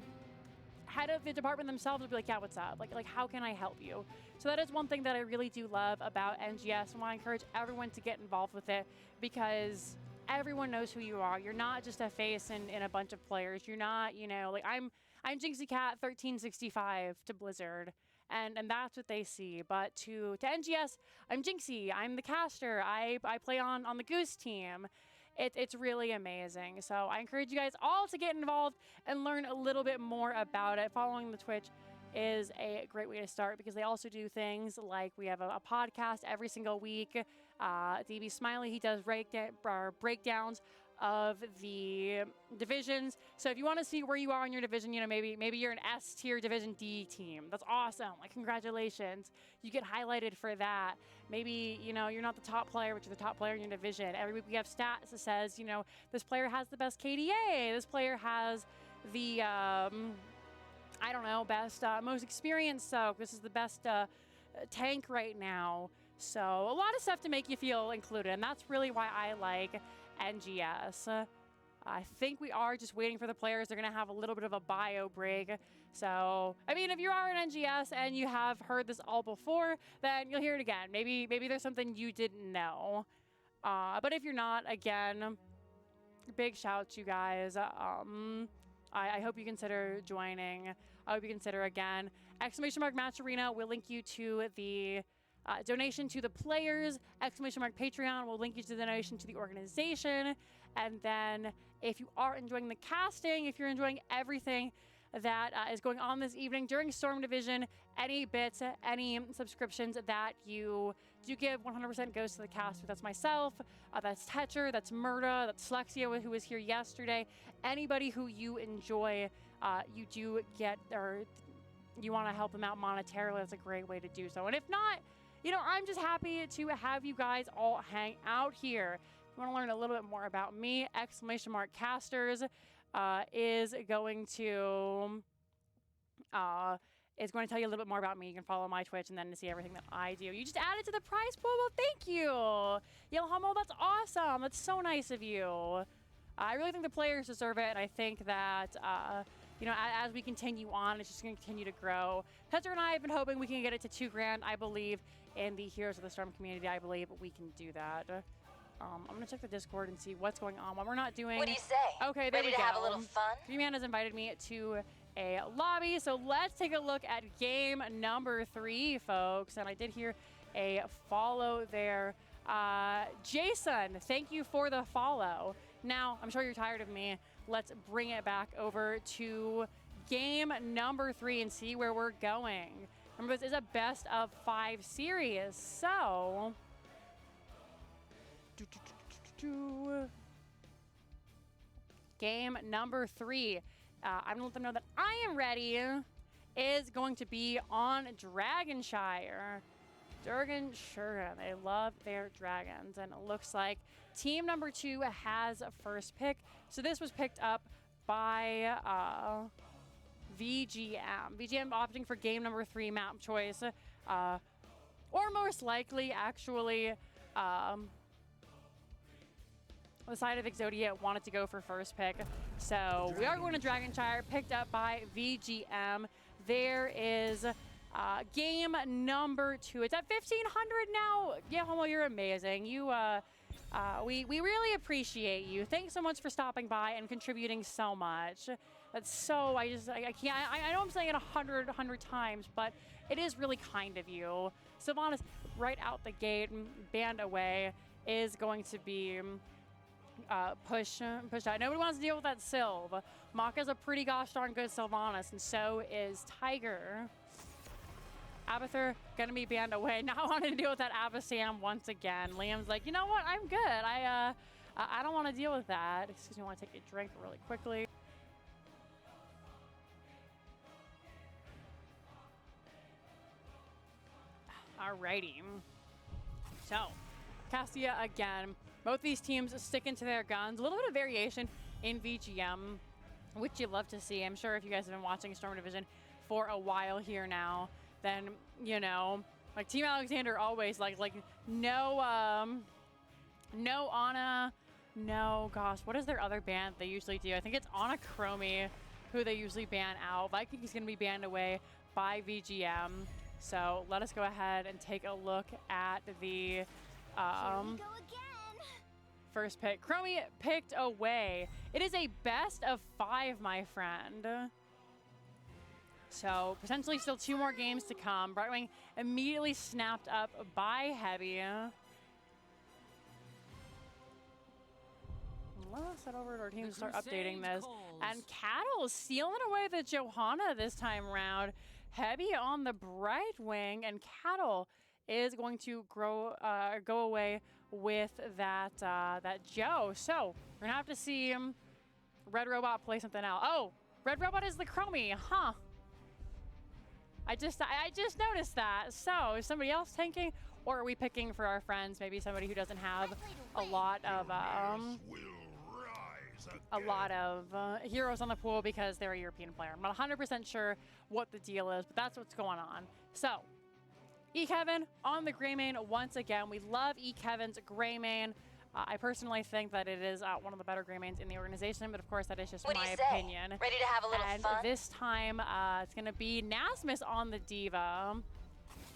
head of the department themselves will be like, yeah, what's up? Like how can I help you? So that is one thing that I really do love about NGS, and I encourage everyone to get involved with it, because everyone knows who you are. You're not just a face in a bunch of players. You're not, like I'm Jinxie Cat 1365 to Blizzard, and that's what they see. But to NGS, I'm Jinxie. I'm the caster. I play on the Goose team. It's really amazing. So I encourage you guys all to get involved and learn a little bit more about it. Following the Twitch is a great way to start, because they also do things like we have a podcast every single week. DB Smiley, he does breakdowns of the divisions. So if you want to see where you are in your division, maybe you're an S tier Division D team. That's awesome. Like, congratulations. You get highlighted for that. Maybe, you're not the top player, but you're the top player in your division. Every week we have stats that says, this player has the best KDA. This player has the, best, most experience. So this is the best tank right now. So a lot of stuff to make you feel included. And that's really why I like NGS. I think we are just waiting for the players. They're going to have a little bit of a bio break. So, if you are an NGS and you have heard this all before, then you'll hear it again. Maybe there's something you didn't know. But if you're not, again, big shout to you guys. I hope you consider joining. I hope you consider, again, !Match Arena will link you to the donation to the players. !Patreon will link you to the donation to the organization. And then if you are enjoying the casting, if you're enjoying everything that is going on this evening during Storm Division, any bits, any subscriptions that you do give 100% goes to the cast. That's myself, that's Tetcher, that's Murda, that's Slexia, who was here yesterday. Anybody who you enjoy, you do get, or you want to help them out monetarily, that's a great way to do so. And if not, I'm just happy to have you guys all hang out here. If you want to learn a little bit more about me, !Casters is going to tell you a little bit more about me. You can follow my Twitch and then to see everything that I do. You just added to the prize pool. Well, thank you, Yellow Hummel. That's awesome. That's so nice of you. I really think the players deserve it, and I think that as we continue on, it's just going to continue to grow. Petra and I have been hoping we can get it to $2,000. I believe in the Heroes of the Storm community. I believe we can do that. I'm going to check the Discord and see what's going on. What we're not doing. What do you say? Okay, there Ready we go. to have a little fun? Dreamman has invited me to a lobby, so let's take a look at game number 3, folks. And I did hear a follow there. Jason, thank you for the follow. Now, I'm sure you're tired of me. Let's bring it back over to game number 3 and see where we're going. Remember, this is a best of 5 series, so game number 3. I'm gonna let them know that I am ready. Is going to be on Dragonshire. Sure, they love their dragons, and it looks like team number 2 has a first pick. So this was picked up by VGM. VGM opting for game number 3 map choice, or most likely, actually, the side of Exodia wanted to go for first pick. So we are going to Dragonshire, picked up by VGM. There is game number 2. It's at 1,500 now. Yeah, Homo, you're amazing. We really appreciate you. Thanks so much for stopping by and contributing so much. That's so, I can't, I know I'm saying it 100 times, but it is really kind of you. Sylvanas, right out the gate, banned away, is going to be pushed out. Nobody wants to deal with that Sylv. Maka's a pretty gosh darn good Sylvanas, and so is Tiger. Abathur gonna be banned away. Not wanting to deal with that Abysam once again. Liam's like, you know what? I'm good. I don't want to deal with that. Excuse me, I want to take a drink really quickly. Alrighty. So, Cassia again. Both these teams sticking to their guns. A little bit of variation in VGM, which you love to see. I'm sure if you guys have been watching Storm Division for a while here now, then, you know, like Team Alexander always like no Ana, no, gosh, what is their other ban they usually do? I think it's Ana Chromie who they usually ban out. Viking is going to be banned away by VGM. So let us go ahead and take a look at the first pick. Chromie picked away. It is a best of 5, my friend. So potentially still 2 more games to come. Brightwing immediately snapped up by Heavy. Let's head over to our team to start updating this. And Cattle stealing away the Johanna this time around. Heavy on the Brightwing, and Cattle is going to go away with that Joe. So we're gonna have to see Red Robot play something out. Oh, Red Robot is the Chromie, huh? I just noticed that. So is somebody else tanking, or are we picking for our friends? Maybe somebody who doesn't have a lot of heroes on the pool because they're a European player. I'm not 100% sure what the deal is, but that's what's going on. So, E-Kevin on the Greymane once again. We love E-Kevin's Greymane. I personally think that it is one of the better Greymanes in the organization, but of course that is just my opinion. Ready to have a little and fun? This time it's going to be Nasmus on the Diva.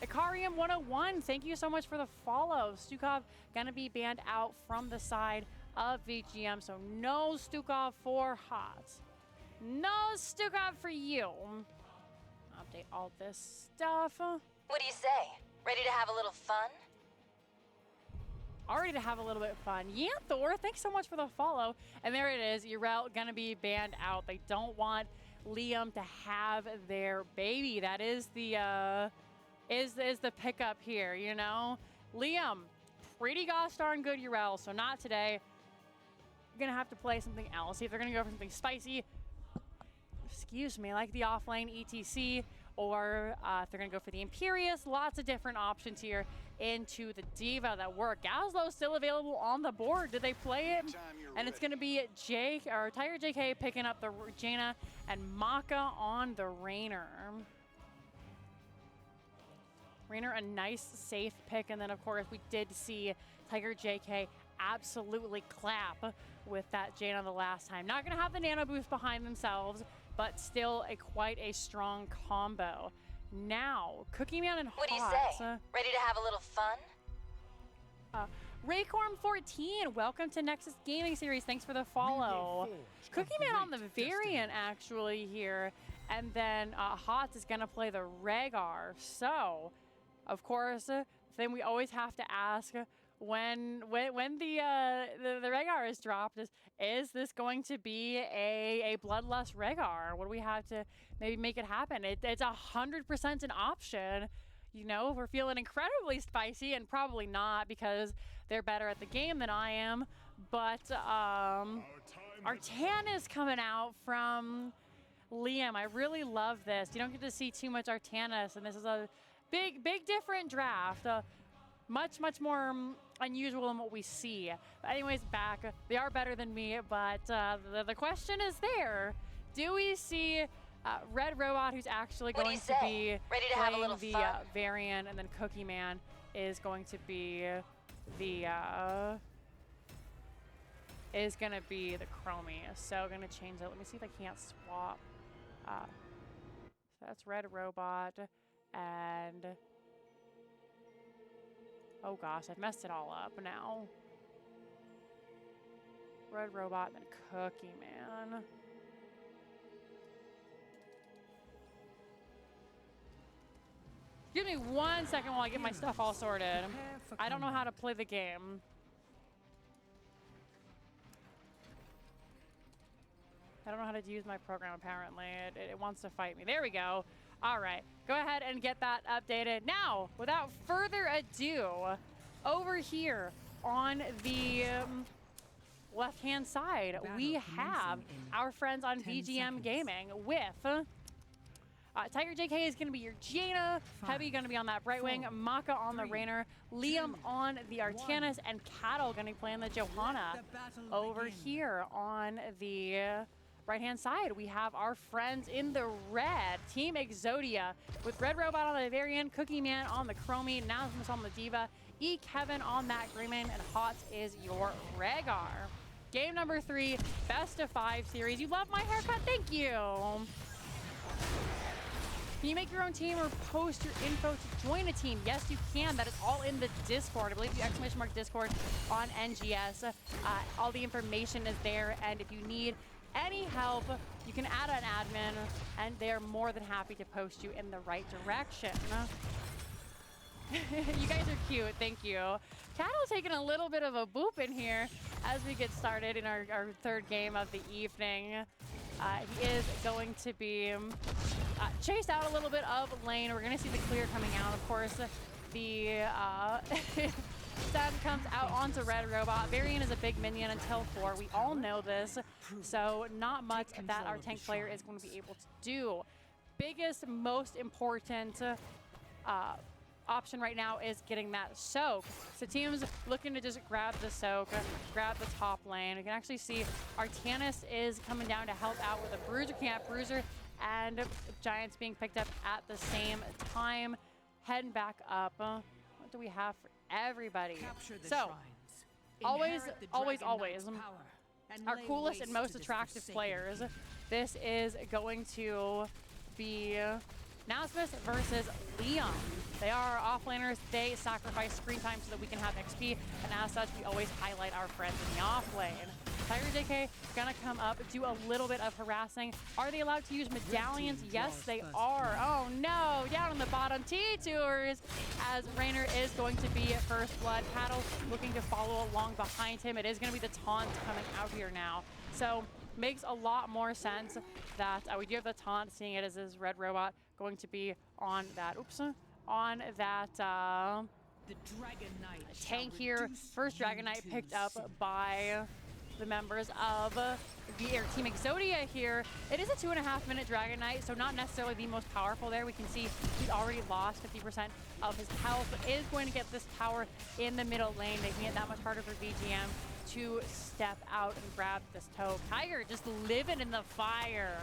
Ikarium 101, thank you so much for the follow. Stukov going to be banned out from the side of VGM, so no Stukov for Hot. No Stukov for you. Update all this stuff. What do you say? Ready to have a little fun? Already to have a little bit of fun. Yeah, Thor, thanks so much for the follow. And there it is, Urel gonna be banned out. They don't want Liam to have their baby. That is the pickup here, you know? Liam, pretty gosh darn good Urel, so not today. You're gonna have to play something else. See if they're gonna go for something spicy. Excuse me, like the offlane ETC, or if they're gonna go for the Imperious. Lots of different options here into the Diva that work. Gazlo still available on the board. Did they play it? And it's gonna be Tiger JK picking up the Jaina and Maka on the Rainer. Rainer, a nice safe pick, and then of course we did see Tiger JK absolutely clap with that Jaina the last time. Not gonna have the nano boost behind themselves, but still quite a strong combo. Now, Cookie Man and Hot. What do you say? Ready to have a little fun? Raycorn 14, welcome to Nexus Gaming Series. Thanks for the follow. Cookie Man on the variant actually here, and then Hot is gonna play the Rhaegar. So, of course, then we always have to ask, when the Rhaegar is dropped, is this going to be a Bloodlust Rhaegar? What do we have to maybe make it happen? It's 100% an option. You know, if we're feeling incredibly spicy, and probably not because they're better at the game than I am, but Artan is coming out from Liam. I really love this. You don't get to see too much Artanis, and this is a big different draft. Much more unusual than what we see. But anyways, back. They are better than me, but the question is there. Do we see Red Robot, who's actually going to be Ready to have a little the fun? variant, and then Cookie Man is going to be the Chromie. So gonna change it. Let me see if I can't swap. So that's Red Robot, and oh gosh, I've messed it all up now. Red Robot and then Cookie Man. Give me 1 second while I get my stuff all sorted. I don't know how to play the game. I don't know how to use my program, apparently. It wants to fight me. There we go. All right, go ahead and get that updated. Now, without further ado, over here on the left-hand side, we have our friends on VGM Gaming with Tiger JK is going to be your Jaina. Heavy going to be on that Brightwing. Maka on the Rainer. Liam on the Artanis. And Cattle going to be playing the Johanna. Over here on the right-hand side, we have our friends in the red. Team Exodia with Red Robot on the variant, Cookie Man on the Chromie, Nasmus on the Diva, E. Kevin on that Greyman, and Hots is your Rhaegar. Game number 3, best of 5 series. You love my haircut? Thank you. Can you make your own team or post your info to join a team? Yes, you can. That is all in the Discord. I believe the ! Discord on NGS. All the information is there, and if you need any help, you can add an admin, and they're more than happy to post you in the right direction. You guys are cute, thank you. Cattle's taking a little bit of a boop in here as we get started in our third game of the evening. He is going to be chased out a little bit of lane. We're going to see the clear coming out. Of course, the stun comes out onto Red Robot. Varian is a big minion until 4. We all know this, so not much that our tank player is going to be able to do. Biggest, most important option right now is getting that soak. So teams looking to just grab the soak, grab the top lane. We can actually see Artanis is coming down to help out with a Bruiser camp. Bruiser and Giants being picked up at the same time. Heading back up. What do we have for everybody? So, always, our coolest and most attractive players. This is going to be Nasmus versus Liam. They are offlaners. They sacrifice screen time so that we can have XP, and as such, we always highlight our friends in the off lane. Tiger JK gonna come up, do a little bit of harassing. Are they allowed to use medallions? Yes, they are. Oh no, down on the bottom, T-Tours, as Rainer is going to be first blood. Cattle looking to follow along behind him. It is gonna be the taunt coming out here now. So, makes a lot more sense that we do have the taunt, seeing it as this Red Robot going to be on that, on that the Dragon Knight tank here. First Dragon Knight picked up by the members of the Team Exodia here. It is a 2.5-minute Dragon Knight, so not necessarily the most powerful there. We can see he's already lost 50% of his health, but is going to get this tower in the middle lane, making it that much harder for VGM to step out and grab this toe. Tiger just living in the fire.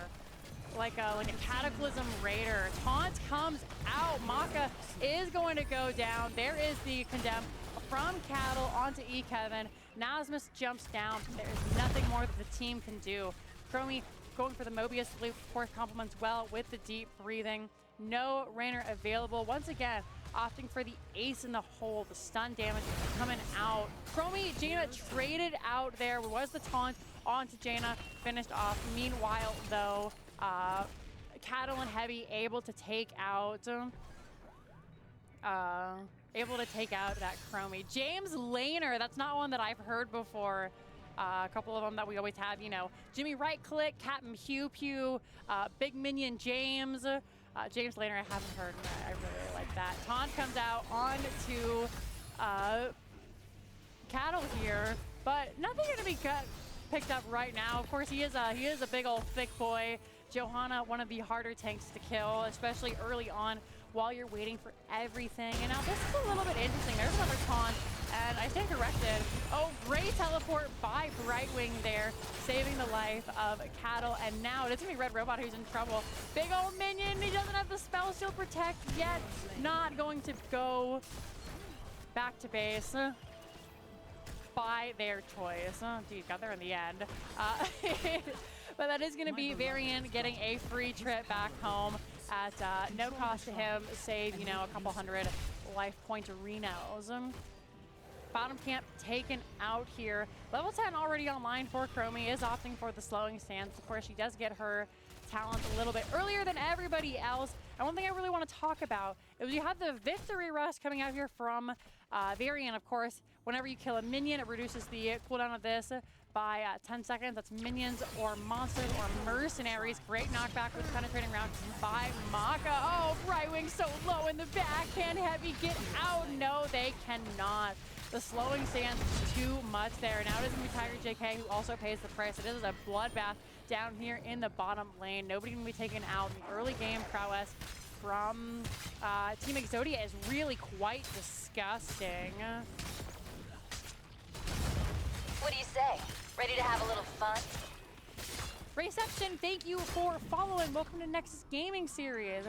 Like a Cataclysm Raider. Taunt comes out. Maka is going to go down. There is the condemn from Cattle onto E. Kevin. Nasmus jumps down. There's nothing more that the team can do. Chromie going for the Mobius loop. Of course, complements well with the deep breathing. No Rainer available. Once again, opting for the ace in the hole. The stun damage coming out. Chromie, Jaina traded out there. Was the taunt onto Jaina. Finished off. Meanwhile, though, Cattle and Heavy able to take out that Chromie. James Laner, that's not one that I've heard before. A couple of them that we always have, you know, Jimmy Right Click, Captain Pew Pew, Big Minion James. James Laner I haven't heard, and I really like that. Taunt comes out on to Cattle here, but nothing gonna be picked up right now. Of course, he is a big old thick boy. Johanna, one of the harder tanks to kill, especially early on while you're waiting for everything. And now this is a little bit interesting. There's another taunt, and I stand corrected. Oh, great teleport by Brightwing there, saving the life of Cattle. And now it's gonna be Red Robot who's in trouble. Big old minion, he doesn't have the spell shield protect yet. Not going to go back to base by their choice. Oh, geez, got there in the end. But that is going to be Varian getting a free trip back home at no cost to him, save, you know, a couple hundred life point arenas. Bottom camp taken out here. Level 10 already online for Chromie, is opting for the slowing stance. Of course, she does get her talent a little bit earlier than everybody else. And one thing I really want to talk about is you have the Victory Rush coming out here from Varian, of course. Whenever you kill a minion, it reduces the cooldown of this by 10 seconds. That's minions or monsters or mercenaries. Great knockback with penetrating round by Maka. Oh, Brightwing so low in the back. Can Heavy get out? No, they cannot. The slowing stands too much there. Now it is going to be Tiger JK who also pays the price. It is a bloodbath down here in the bottom lane. Nobody going to be taken out. The early game prowess from Team Exodia is really quite disgusting. What do you say? Ready to have a little fun? Reception, thank you for following. Welcome to Nexus Gaming Series.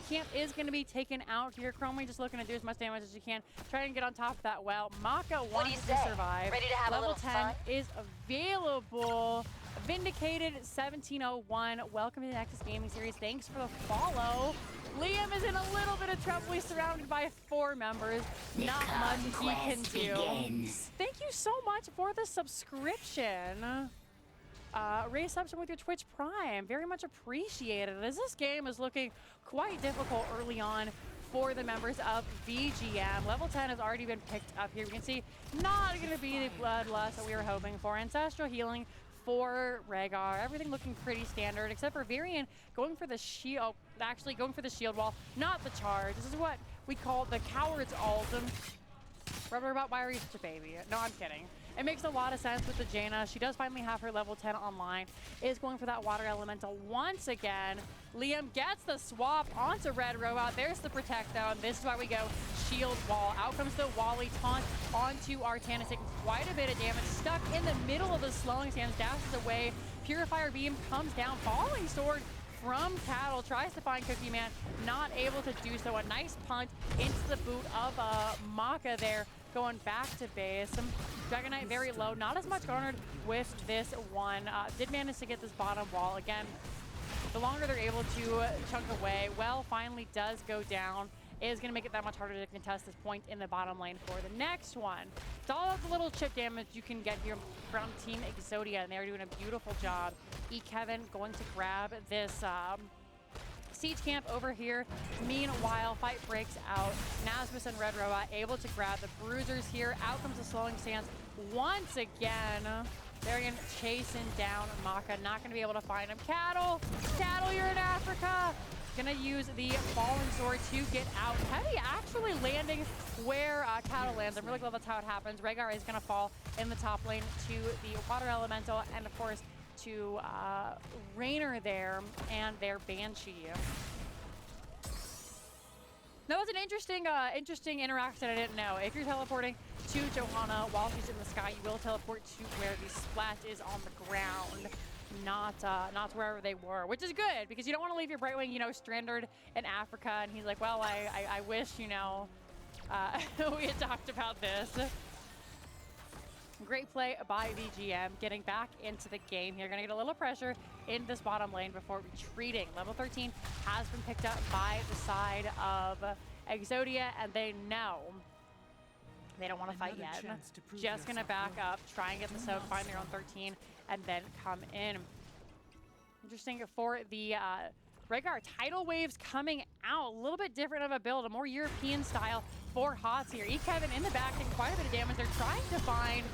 Camp is going to be taken out here. Chromie just looking to do as much damage as you can. Try and get on top of that well. Maka wants to survive. Ready to have Level a little 10 fun? is available. Vindicated 1701. Welcome to the Nexus Gaming Series. Thanks for the follow. Liam is in a little bit of trouble. He's surrounded by 4 members. Not much he can do. Thank you so much for the subscription. Reception with your Twitch Prime. Very much appreciated. As this game is looking quite difficult early on for the members of VGM. Level 10 has already been picked up here. We can see not going to be the bloodlust that we were hoping for. Ancestral healing for Rhaegar. Everything looking pretty standard, except for Varian going for the shield. Actually, going for the shield wall, not the charge. This is what we call the coward's ult. Rubber about why are you such a baby? No, I'm kidding. It makes a lot of sense with the Jaina. She does finally have her level 10 online. Is going for that water elemental once again. Liam gets the swap onto Red Robot. There's the protect though, and this is why we go shield wall. Out comes the Wally taunt onto Artanis, taking quite a bit of damage. Stuck in the middle of the slowing stands, dashes away. Purifier beam comes down. Falling sword from Cattle, tries to find Cookie Man, not able to do so. A nice punt into the boot of Maka there, going back to base. Dragon Knight very low, not as much garnered with this one. Did manage to get this bottom wall. Again, the longer they're able to chunk away, well, finally does go down. It is going to make it that much harder to contest this point in the bottom lane for the next one. It's all of the little chip damage you can get here from Team Exodia, and they're doing a beautiful job. Kevin going to grab this siege camp over here. Meanwhile, fight breaks out. Nasmus and Red Robot able to grab the bruisers here. Out comes the slowing stance once again. Varian chasing down Maka, not going to be able to find him. Cattle, you're in Africa. Gonna use the falling sword to get out. Heavy actually landing where Cattle lands. I'm really glad that's how it happens. Rhaegar is gonna fall in the top lane to the water elemental, and of course to Raynor there and their Banshee. That was an interesting interaction I didn't know. If you're teleporting to Johanna while she's in the sky, you will teleport to where the splat is on the ground. Not to wherever they were, which is good because you don't want to leave your Brightwing, you know, stranded in Africa. And he's like, well, I wish, you know, we had talked about this. Great play by VGM, getting back into the game here. Gonna get a little pressure in this bottom lane before retreating. Level 13 has been picked up by the side of Exodia, and they know they don't want to fight yet. Just gonna back up, try and get the soak, find their own 13, and then come in. Interesting for the Rhaegar tidal waves coming out. A little bit different of a build, a more European style for Hots here. Kevin in the back taking quite a bit of damage. They're trying to find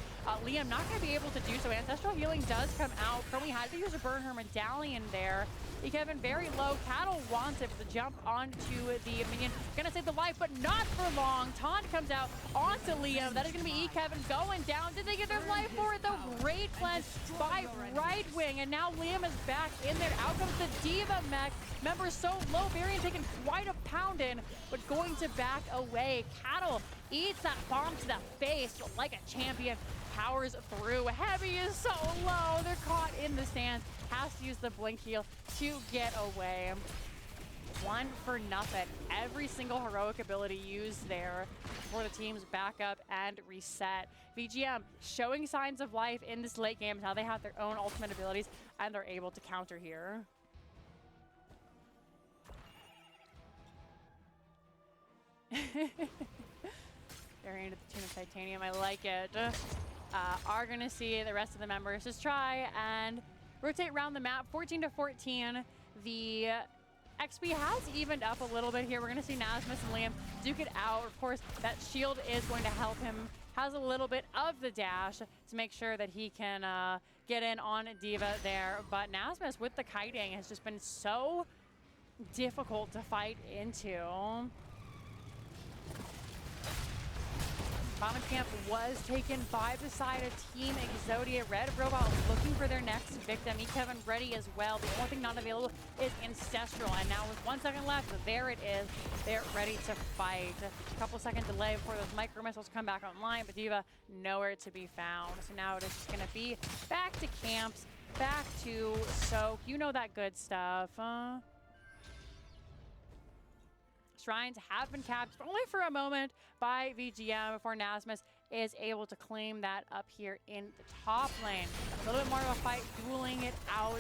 Liam, not going to be able to do so. Ancestral healing does come out. Crowley had to use a burn her medallion there. Kevin very low. Cattle wants it to jump onto the minion. Gonna save the life, but not for long. Taunt comes out onto Liam. That is gonna be Kevin going down. Did they get their life for it though? Great cleanse by Right Wing, and now Liam is back in there. Out comes the Diva mech. Remember, so low. Varian taking quite a pound in, but going to back away. Cattle eats that bomb to the face like a champion. Powers through. Heavy is so low. They're caught in the stands. Has to use the blink heal to get away. 1 for nothing. Every single heroic ability used there for the team's backup and reset. VGM showing signs of life in this late game. Now they have their own ultimate abilities and they're able to counter here. Very into the tune of Titanium. I like it. Are going to see the rest of the members just try and rotate around the map. 14 to 14. The XP has evened up a little bit here. We're going to see Nasmus and Liam duke it out. Of course, that shield is going to help him. Has a little bit of the dash to make sure that he can get in on Diva there. But Nasmus with the kiting has just been so difficult to fight into. Bottom camp was taken by the side of Team Exodia. Red Robot looking for their next victim. Kevin ready as well. The only thing not available is Ancestral. And now with 1 second left, there it is. They're ready to fight. A couple second delay before those micro missiles come back online, but D.Va nowhere to be found. So now it is just going to be back to camps, back to Soak. You know that good stuff. Shrines have been capped, but only for a moment by VGM before Nasmus is able to claim that up here in the top lane. A little bit more of a fight, dueling it out.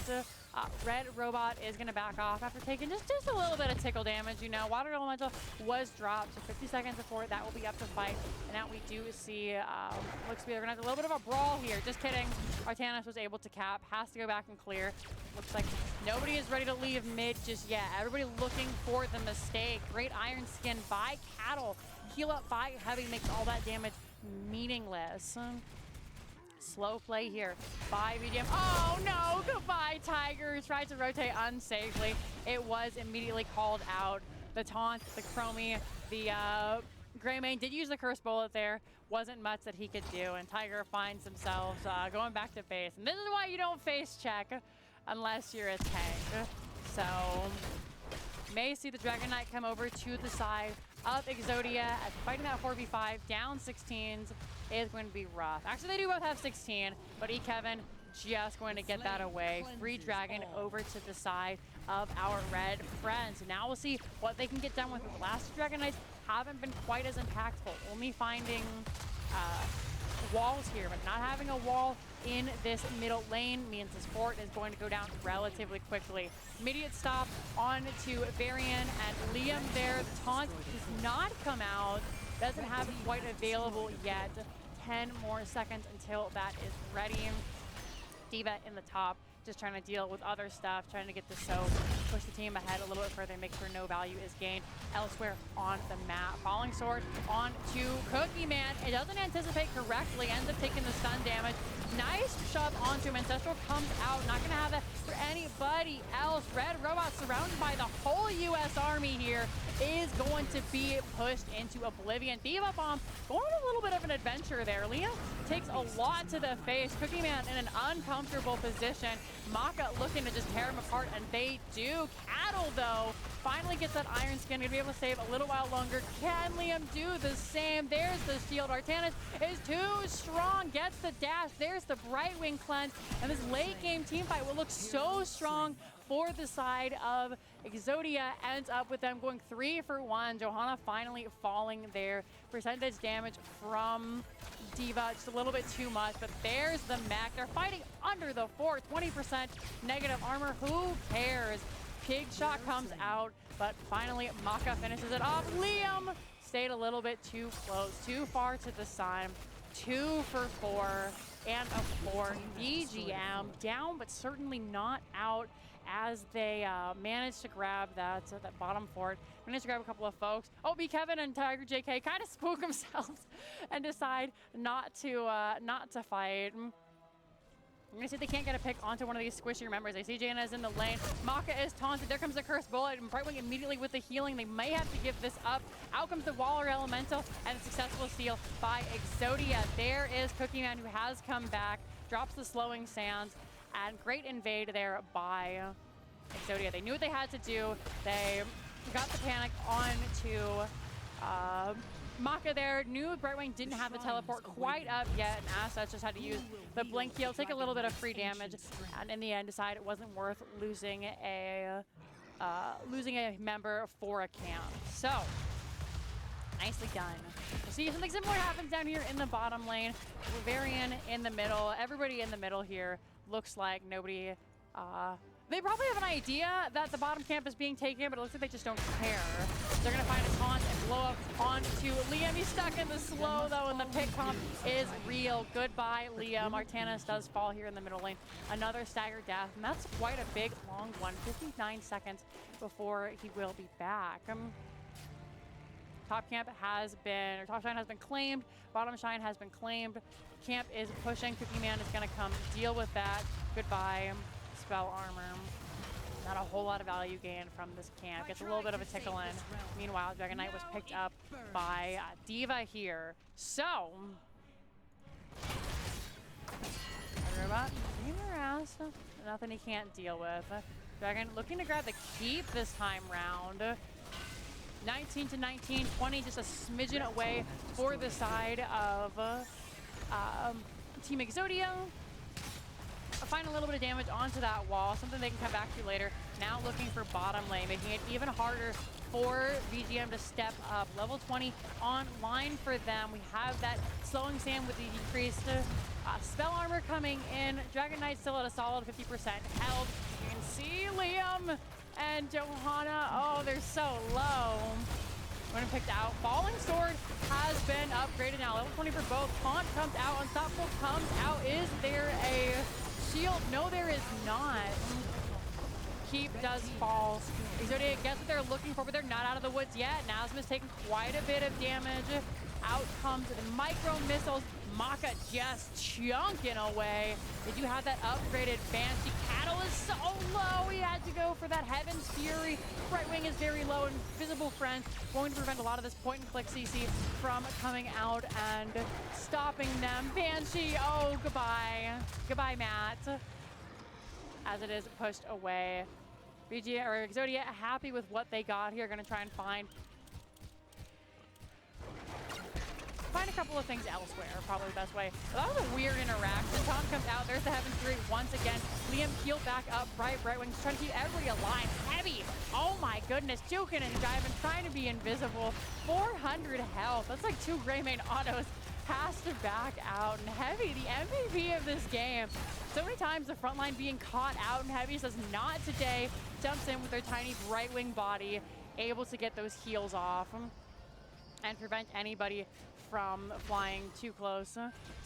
Red Robot is going to back off after taking just a little bit of tickle damage. You know, Water Elemental was dropped, so 50 seconds before that will be up to fight. And now we do see, looks to be they're going to have a little bit of a brawl here. Just kidding. Artanis was able to cap, has to go back and clear. Looks like nobody is ready to leave mid just yet. Everybody looking for the mistake. Great Iron Skin by Cattle. Heal up by Heavy makes all that damage meaningless. Slow play here by VGM. Oh no, goodbye Tigers. Tried to rotate unsafely. It was immediately called out. The taunt, the Chromie, the Greymane did use the curse bullet there. Wasn't much that he could do, and Tiger finds themselves going back to base. And this is why you don't face check unless you're a tank. So may see the Dragon Knight come over to the side of Exodia as fighting that 4v5 down 16s is going to be rough. Actually, they do both have 16, but Kevin just going to get that away. Free Dragon over to the side of our red friends. Now we'll see what they can get done with it. The last Dragon Knights haven't been quite as impactful, only finding walls here, but not having a wall in this middle lane means this fort is going to go down relatively quickly. Immediate stop on to Varian and Liam there. The taunt does not come out, doesn't have it quite available yet. 10 more seconds until that is ready. D.Va in the top, just trying to deal with other stuff, trying to get the soak, push the team ahead a little bit further, make sure no value is gained elsewhere on the map. Falling Sword on to Cookie Man. It doesn't anticipate correctly, ends up taking the stun damage. Nice shove onto him. Ancestral comes out, not gonna have that for anybody else. Red Robot surrounded by the whole US Army here is going to be pushed into oblivion. D.Va Bomb going on a little bit of an adventure there. Liam takes a lot to the face. Cookie Man in an uncomfortable position. Maka looking to just tear him apart, and they do. Cattle, though, finally gets that Iron Skin. Gonna be able to save a little while longer. Can Liam do the same? There's the shield. Artanis is too strong. Gets the dash. There's the Brightwing cleanse. And this late game team fight will look so strong for the side of Exodia. Ends up with them going 3 for 1. Johanna finally falling there. Percentage damage from D.Va, just a little bit too much, but there's the mech. They're fighting under the fort, 20% negative armor. Who cares? Pig shot comes out, but finally Maka finishes it off. Liam stayed a little bit too close, too far to the side. 2 for 4 and a 4. VGM down, but certainly not out as they managed to grab that bottom fort. Managed to grab a couple of folks. Oh, Kevin and Tiger JK kind of spook themselves and decide not to fight. I'm gonna see if they can't get a pick onto one of these squishier members. They see Jaina is in the lane. Maka is taunted. There comes the Curse Bullet, and Brightwing immediately with the healing. They may have to give this up. Out comes the Waller Elemental, and a successful steal by Exodia. There is Cookie Man, who has come back, drops the Slowing Sands, and great invade there by Exodia. They knew what they had to do. They got the panic onto Maka there. Knew Brightwing didn't have the teleport quite up yet, and as such just had to use the blink heal, take a little bit of free damage, and in the end decide it wasn't worth losing a member for a camp. So nicely done. We'll see if something similar happens down here in the bottom lane. Varian in the middle. Everybody in the middle here looks like nobody. They probably have an idea that the bottom camp is being taken, but it looks like they just don't care. They're going to find a taunt and blow up onto Liam. He's stuck in the slow, though, and the pick comp is real. Goodbye, Liam. Artanis does fall here in the middle lane. Another staggered death, and that's quite a big, long one. 59 seconds before he will be back. Top camp has been, or top shine has been claimed. Bottom shine has been claimed. Camp is pushing. Cookie Man is going to come deal with that. Goodbye, spell armor. Not a whole lot of value gained from this camp. Gets a little bit of a tickle in. Meanwhile, Dragon Knight was picked up by Diva here. So, Robot, leave her ass. Nothing he can't deal with. Dragon looking to grab the keep this time round. 19 to 19, 20 just a smidgen away for the side of Team Exodia. Find a little bit of damage onto that wall, something they can come back to later. Now looking for bottom lane, making it even harder for VGM to step up. Level 20 online for them. We have that slowing Sam with the decreased spell armor coming in. Dragon Knight still at a solid 50% health. You can see Liam and Johanna. Oh, they're so low. When picked out, Falling Sword has been upgraded now. Level 20 for both. Taunt comes out. Unstoppable comes out. Is there a shield? No, there is not. Keep does fall. Exodia gets what they're looking for, but they're not out of the woods yet. Nazma's taking quite a bit of damage. Out comes the micro missiles. Maka just chunking away. They do have that upgraded Banshee. Cattle is so low. He had to go for that Heaven's Fury. Right wing is very low. Invisible Friend going to prevent a lot of this point and click CC from coming out and stopping them. Banshee, oh, goodbye. Goodbye, Matt. As it is pushed away. VGM or Exodia happy with what they got here. Gonna try and find a couple of things elsewhere, probably the best way. But that was a weird interaction. Tom comes out, there's the Heaven's Fury once again. Liam peeled back up, right wing, trying to keep everybody alive. Heavy, oh my goodness, juking and driving, trying to be invisible. 400 health, that's like 2 Greymane autos. Has to back out, and Heavy, the MVP of this game. So many times the front line being caught out, and Heavy says, not today. Jumps in with their tiny right wing body, able to get those heals off and prevent anybody from flying too close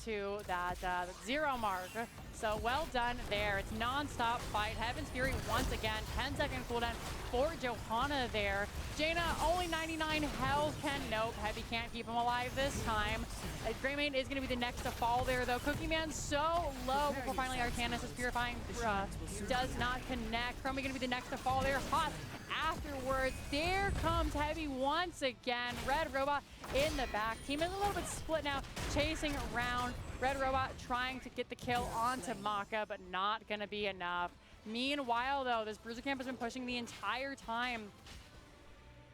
to that 0 mark. So well done there. It's non-stop fight. Heaven's Fury once again. 10-second cooldown for Johanna there. Jaina only 99 health. Nope, Heavy can't keep him alive this time. Greymane is going to be the next to fall there though. Cookie Man so low before finally Arcanus is purifying. Does not connect. Chromie going to be the next to fall there. Hot afterwards. There comes Heavy once again. Red Robot in the back. Team is a little bit split now, chasing around. Red Robot trying to get the kill onto Maka, but not going to be enough. Meanwhile, though, this Bruiser Camp has been pushing the entire time.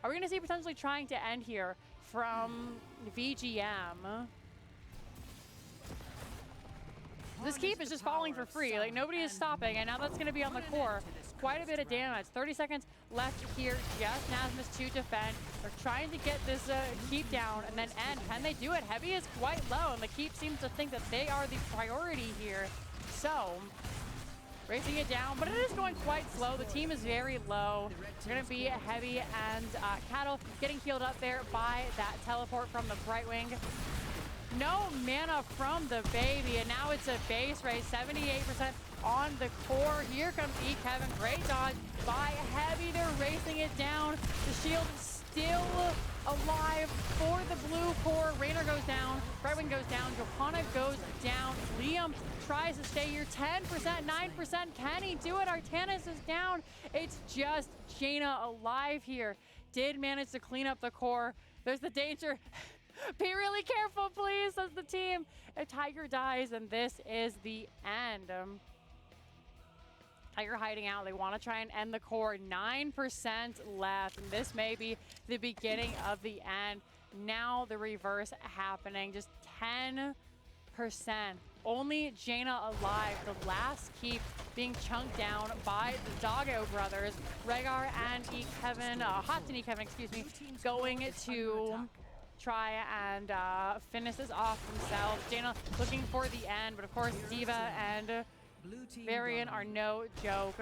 Are we going to see potentially trying to end here from VGM? This keep is just falling for free. Like, nobody is stopping, and now that's going to be on the core. Quite a bit of damage. 30 seconds left here. Just Nazmus to defend. They're trying to get this keep down and then end. Can they do it? Heavy is quite low, and the keep seems to think that they are the priority here. So, racing it down, but it is going quite slow. The team is very low. It's going to be Heavy and Cattle getting healed up there by that teleport from the right wing. No mana from the baby, and now it's a base race. 78% on the core. Here comes E. Kevin. Great dodge by Heavy. They're racing it down. The shield is still alive for the blue core. Raynor goes down. Right wing goes down. Johanna goes down. Liam tries to stay here. 10%, 9%. Can he do it? Artanis is down. It's just Jaina alive here. Did manage to clean up the core. There's the danger. Be really careful, please, says the team. If Tiger dies, and this is the end. Tiger hiding out. They want to try and end the core. 9% left. And this may be the beginning of the end. Now the reverse happening. Just 10%. Only Jaina alive. The last keep being chunked down by the Doggo brothers. Rhaegar and E. Kevin, Hot and E. Kevin, excuse me, going to try and finish this off themselves. Jaina looking for the end, but of course Diva and Varian are no joke.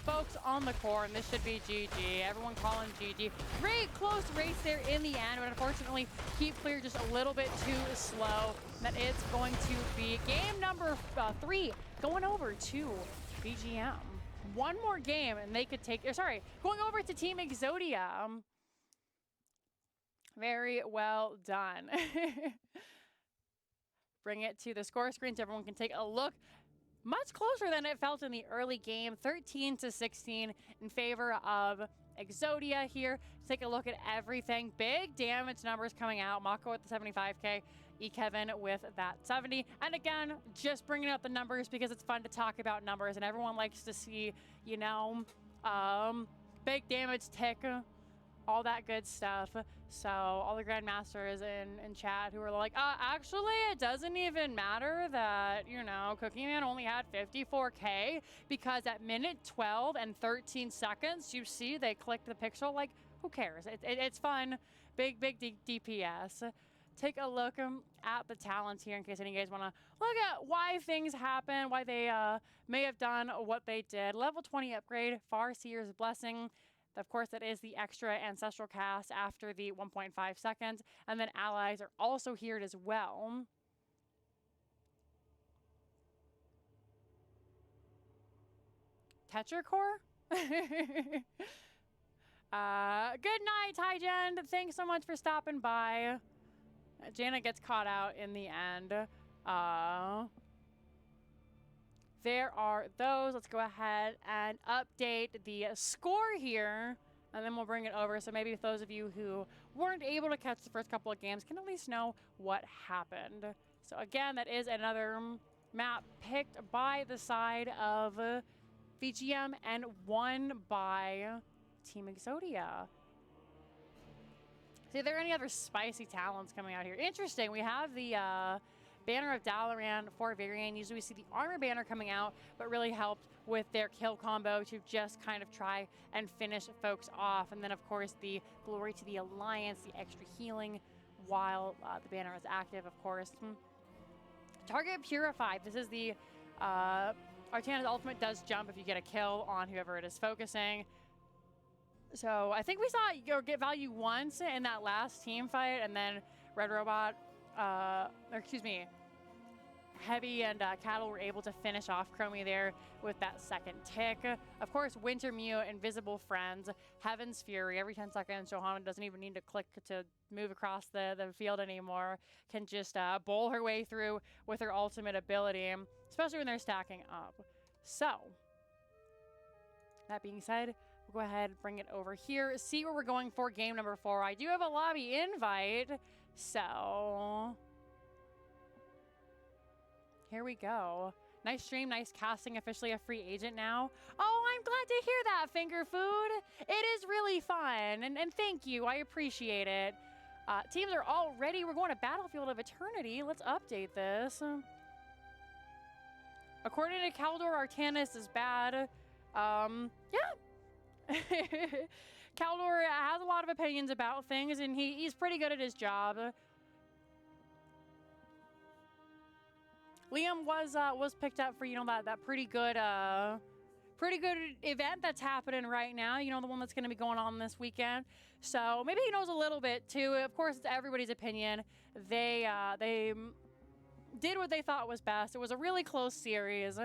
Folks on the core, and this should be GG. Everyone calling GG. Very close race there in the end, but unfortunately keep clear just a little bit too slow. That it's going to be game number 3 going over to VGM. One more game and they could take, sorry, going over to Team Exodia. Very well done. Bring it to the score screen so everyone can take a look. much closer than it felt in the early game. 13-16 in favor of Exodia here. Take a look at everything. Big damage numbers coming out. Mako with the 75k. Kevin with that 70. And again, just bringing up the numbers because it's fun to talk about numbers and everyone likes to see, you know, big damage tick, all that good stuff. So all the Grandmasters in chat who are like, actually, it doesn't even matter that, you know, Cookie Man only had 54k because at minute 12 and 13 seconds, you see they clicked the pixel. Like, who cares? It's fun. Big DPS. Take a look at the talents here in case any of you guys want to look at why things happen, why they may have done what they did. Level 20 upgrade, Farseer's Blessing. Of course, that is the extra ancestral cast after the 1.5 seconds. And then allies are also here as well. Tetracore? Good night, Tygen. Thanks so much for stopping by. Janet gets caught out in the end. There are those. Let's go ahead and update the score here, and then we'll bring it over. So maybe if those of you who weren't able to catch the first couple of games can at least know what happened. So again, that is another map picked by the side of VGM and won by Team Exodia. See, are there any other spicy talents coming out here? Interesting. We have the Banner of Dalaran for Varian. Usually we see the armor banner coming out, but really helped with their kill combo to just kind of try and finish folks off. And then, of course, the glory to the Alliance, the extra healing while the banner is active, of course. Target Purified. This is the Artana's ultimate does jump if you get a kill on whoever it is focusing. So I think we saw it get value once in that last team fight, and then Red Robot, Heavy and Cattle were able to finish off Chromie there with that second tick. Of course, Winter Mew, Invisible Friends, Heaven's Fury. Every 10 seconds, Johanna doesn't even need to click to move across the field anymore. Can just bowl her way through with her ultimate ability, especially when they're stacking up. So, that being said, we'll go ahead and bring it over here. See where we're going for game number 4. I do have a lobby invite, so here we go. Nice stream, nice casting, officially a free agent now. Oh, I'm glad to hear that, Finger Food. It is really fun, and thank you, I appreciate it. Teams are all ready. We're going to Battlefield of Eternity. Let's update this. According to Kaldor, Artanis is bad. Yeah. Kaldor has a lot of opinions about things, and he's pretty good at his job. Liam was picked up for, you know, that pretty good event that's happening right now. You know, the one that's going to be going on this weekend. So maybe he knows a little bit too. Of course, it's everybody's opinion. They did what they thought was best. It was a really close series.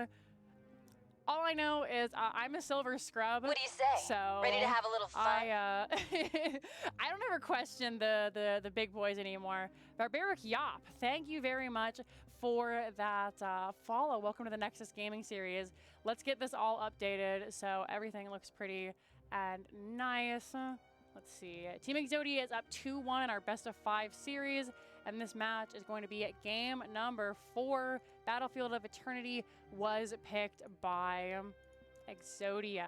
All I know is I'm a silver scrub. What do you say? So Ready to have a little fun? I don't ever question the big boys anymore. Barbaric Yop, thank you very much for that follow. Welcome to the Nexus Gaming Series. Let's get this all updated so everything looks pretty and nice. Let's see. Team Exodia is up 2-1 in our best of 5 series. And this match is going to be at game number 4. Battlefield of Eternity was picked by Exodia.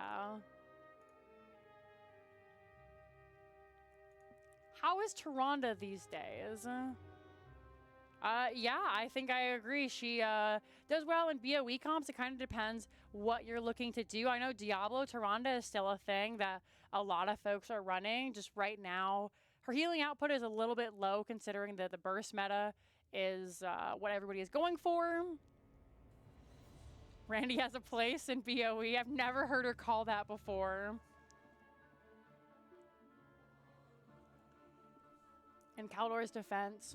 How is Taronda these days? Yeah, I think I agree. She does well in BOE comps. It kind of depends what you're looking to do. I know Diablo Taronda is still a thing that a lot of folks are running. Just right now, her healing output is a little bit low considering that the burst meta is what everybody is going for. Randy has a place in BOE. I've never heard her call that before. In Kaldor's defense,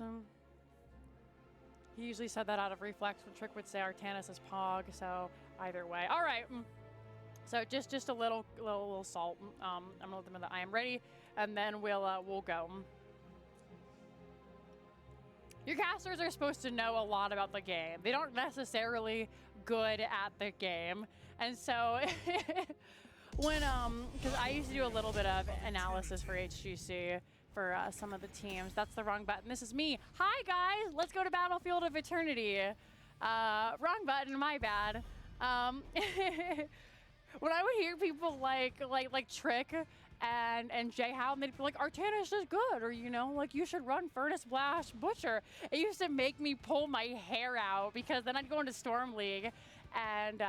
he usually said that out of reflex when Trick would say Artanis is Pog, so either way. All right. So just a little salt. I'm gonna let them know that I am ready, and then we'll go. Your casters are supposed to know a lot about the game. They aren't necessarily good at the game. And so when, because I used to do a little bit of analysis for HGC for some of the teams. That's the wrong button. This is me. Hi guys, let's go to Battlefield of Eternity. Wrong button, my bad. When I would hear people like Trick and Jay How, and they'd be like, Artanis is good, or, you know, like, you should run Furnace Blast Butcher. It used to make me pull my hair out, because then I'd go into Storm League, and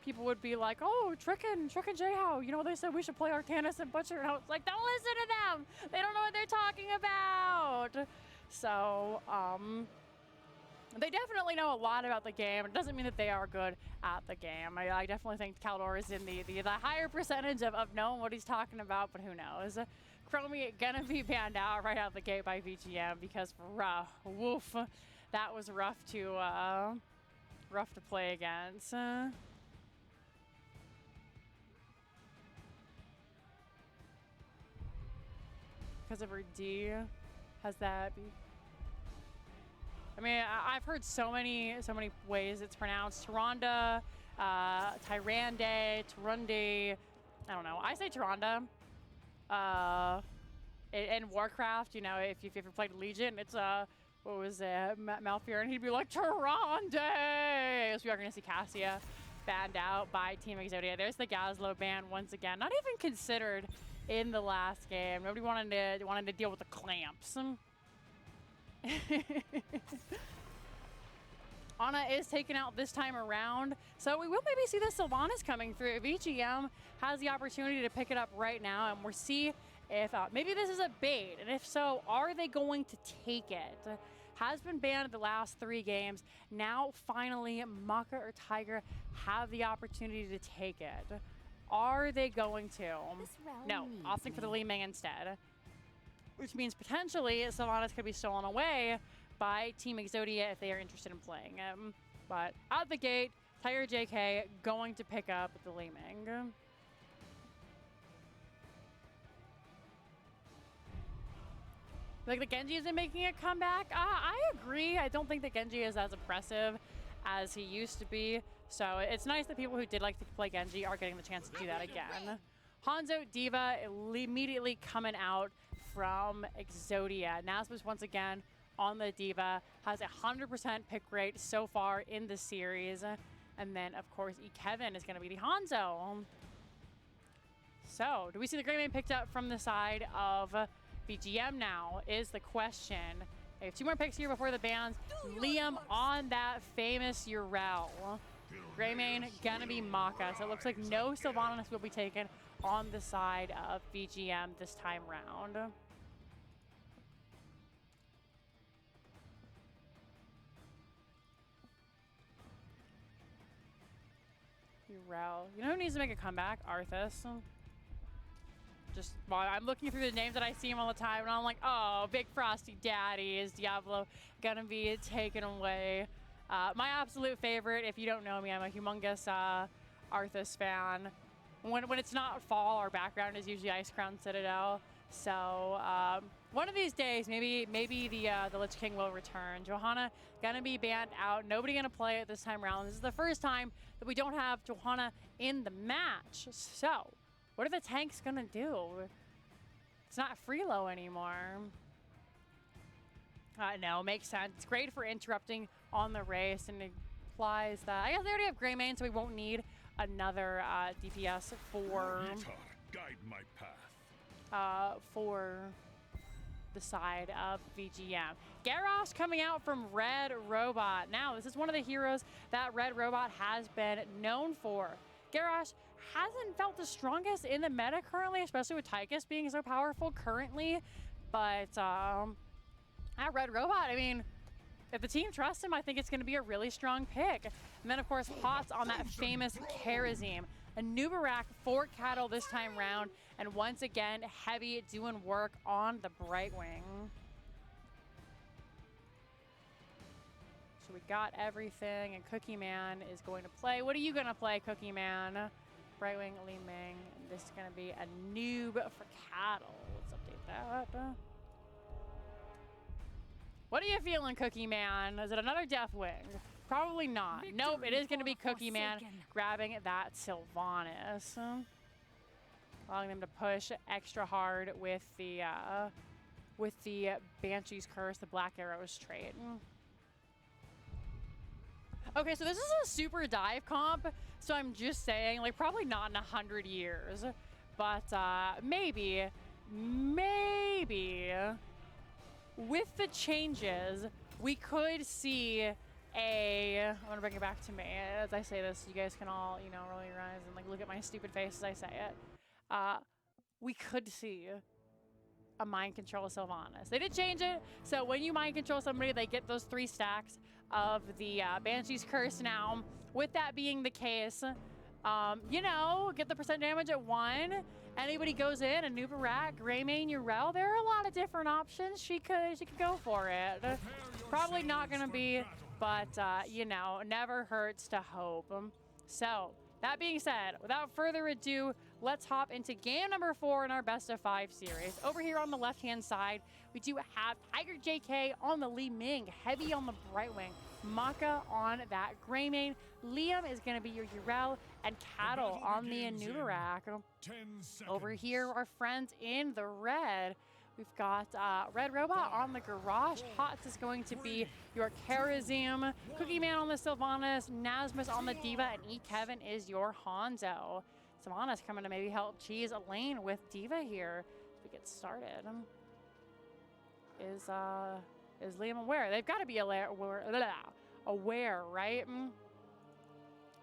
people would be like, oh, Trick and Jay How, you know, they said we should play Artanis and Butcher, and I was like, don't listen to them! They don't know what they're talking about! So, they definitely know a lot about the game. It doesn't mean that they are good at the game. I definitely think Caldor is in the higher percentage of knowing what he's talking about, but who knows? Chromie gonna be banned out right out the gate by VGM because woof, that was rough to play against. Because of her D, has that be? I mean, I've heard so many ways it's pronounced. Tyrande, Tyrande, Tyrande. I don't know. I say Tyrande. In Warcraft, you know, if you've ever played Legion, it's what was it, Malfear, and he'd be like Tyrande. So we are going to see Cassia banned out by Team Exodia. There's the Gazlo ban once again. Not even considered in the last game. Nobody wanted to deal with the clamps. Ana is taken out this time around, so we will maybe see the Sylvanas coming through. VGM has the opportunity to pick it up right now, and we'll see if maybe this is a bait, and if so, are they going to take it? Has been banned the last 3 games. Now, finally, Maka or Tiger have the opportunity to take it. Are they going to? No, opting for the Li Ming instead. Which means potentially Sylvanas could be stolen away by Team Exodia if they are interested in playing him. But out the gate, Tiger JK going to pick up the Li Ming. Like the Genji isn't making a comeback. I agree. I don't think that Genji is as oppressive as he used to be. So it's nice that people who did like to play Genji are getting the chance to do that again. Hanzo Diva immediately coming out from Exodia. Nasmus once again on the Diva, has a 100% pick rate so far in the series. And then, of course, Kevin is going to be the Hanzo. So, do we see the Grey Mane picked up from the side of VGM now is the question. They have 2 more picks here before the bans. Liam on that famous Urel. Grey Mane gonna be Maka. So it looks like no Sylvanas will be taken on the side of VGM this time round. Urel. You know who needs to make a comeback? Arthas. Just, well, I'm looking through the names that I see him all the time, and I'm like, oh, Big Frosty Daddy is Diablo gonna be taken away. My absolute favorite, if you don't know me, I'm a humongous Arthas fan. When it's not fall, our background is usually Ice Crown Citadel. So one of these days, maybe the Lich King will return. Johanna gonna be banned out. Nobody gonna play it this time around. This is the first time that we don't have Johanna in the match. So what are the tanks gonna do? It's not Freelo anymore. No, makes sense. It's great for interrupting on the race, and it implies that I guess they already have Grey Mane, so we won't need another DPS for guide my path. For the side of VGM. Garrosh coming out from Red Robot. Now, this is one of the heroes that Red Robot has been known for. Garrosh hasn't felt the strongest in the meta currently, especially with Tychus being so powerful currently. But at Red Robot, I mean, if the team trusts him, I think it's going to be a really strong pick. And then, of course, Hots on that famous Karazim. A Nubarak for Cattle this time round. And once again, Heavy doing work on the Brightwing. So we got everything, and Cookie Man is going to play. What are you going to play, Cookie Man? Brightwing, Li Ming. And this is going to be a noob for Cattle. Let's update that. What are you feeling, Cookie Man? Is it another Deathwing? Probably not. Nope, it is going to be Cookie Man grabbing that Sylvanas. Allowing them to push extra hard with the Banshee's Curse, the Black Arrows trait. Okay, so this is a super dive comp, so I'm just saying, like, probably not in 100 years, but maybe with the changes, we could see I'm gonna bring it back to me as I say this, so you guys can all, you know, roll your eyes and like look at my stupid face as I say it. We could see a mind control Sylvanas. They did change it, so when you mind control somebody, they get those 3 stacks of the Banshee's Curse now. With that being the case, you know, get the percent damage at 1. Anybody goes in, a Nubarak, Greymane, Urel, there are a lot of different options. She could go for it. Probably not gonna be, but you know, never hurts to hope. So, that being said, without further ado, let's hop into game number 4 in our best of 5 series. Over here on the left-hand side, we do have Tiger JK on the Li Ming, Heavy on the Brightwing, Maka on that Greymane, Liam is going to be your Urel, and Cattle on the Anubarak. Over here, our friends in the red, we've got Red Robot on the Garage, Hots is going to be your Karazim, Cookie Man on the Sylvanas, Nasmus on the Diva, and E. Kevin is your Hanzo. Sylvanas coming to maybe help cheese a lane with Diva here as we get started. Is Liam aware? They've got to be aware, right?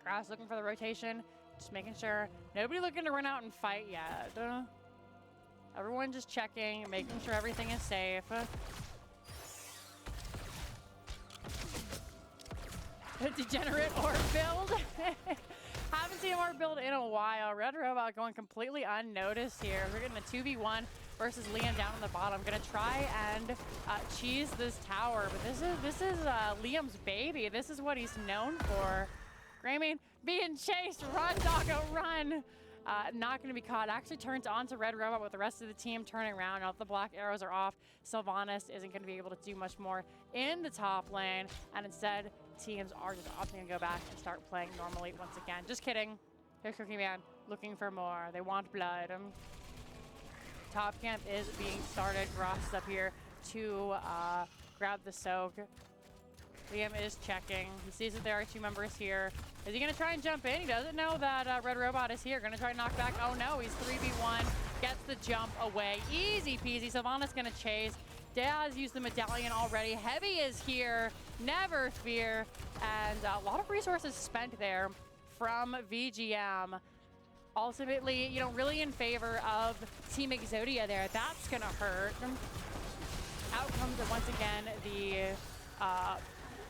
Grass looking for the rotation, just making sure nobody looking to run out and fight yet. Everyone just checking, making sure everything is safe. Degenerate orb build. Haven't seen an orb build in a while. Red Robot going completely unnoticed here. We're getting a 2v1 versus Liam down on the bottom. Gonna try and cheese this tower, but this is Liam's baby. This is what he's known for. Greymane being chased. Run, doggo, run. Not going to be caught. Actually turns onto Red Robot with the rest of the team turning around. Now the black arrows are off, Sylvanas isn't going to be able to do much more in the top lane. And instead, teams are just opting to go back and start playing normally once again. Just kidding. Here's Cookie Man looking for more. They want blood. Top camp is being started. Gross is up here to grab the soak. Liam is checking. He sees that there are 2 members here. Is he going to try and jump in? He doesn't know that Red Robot is here. Going to try and knock back. Oh no, he's 3v1. Gets the jump away. Easy peasy. Sylvanas going to chase. Daz used the medallion already. Heavy is here. Never fear. And a lot of resources spent there from VGM. Ultimately, you know, really in favor of Team Exodia there. That's going to hurt. Out comes once again the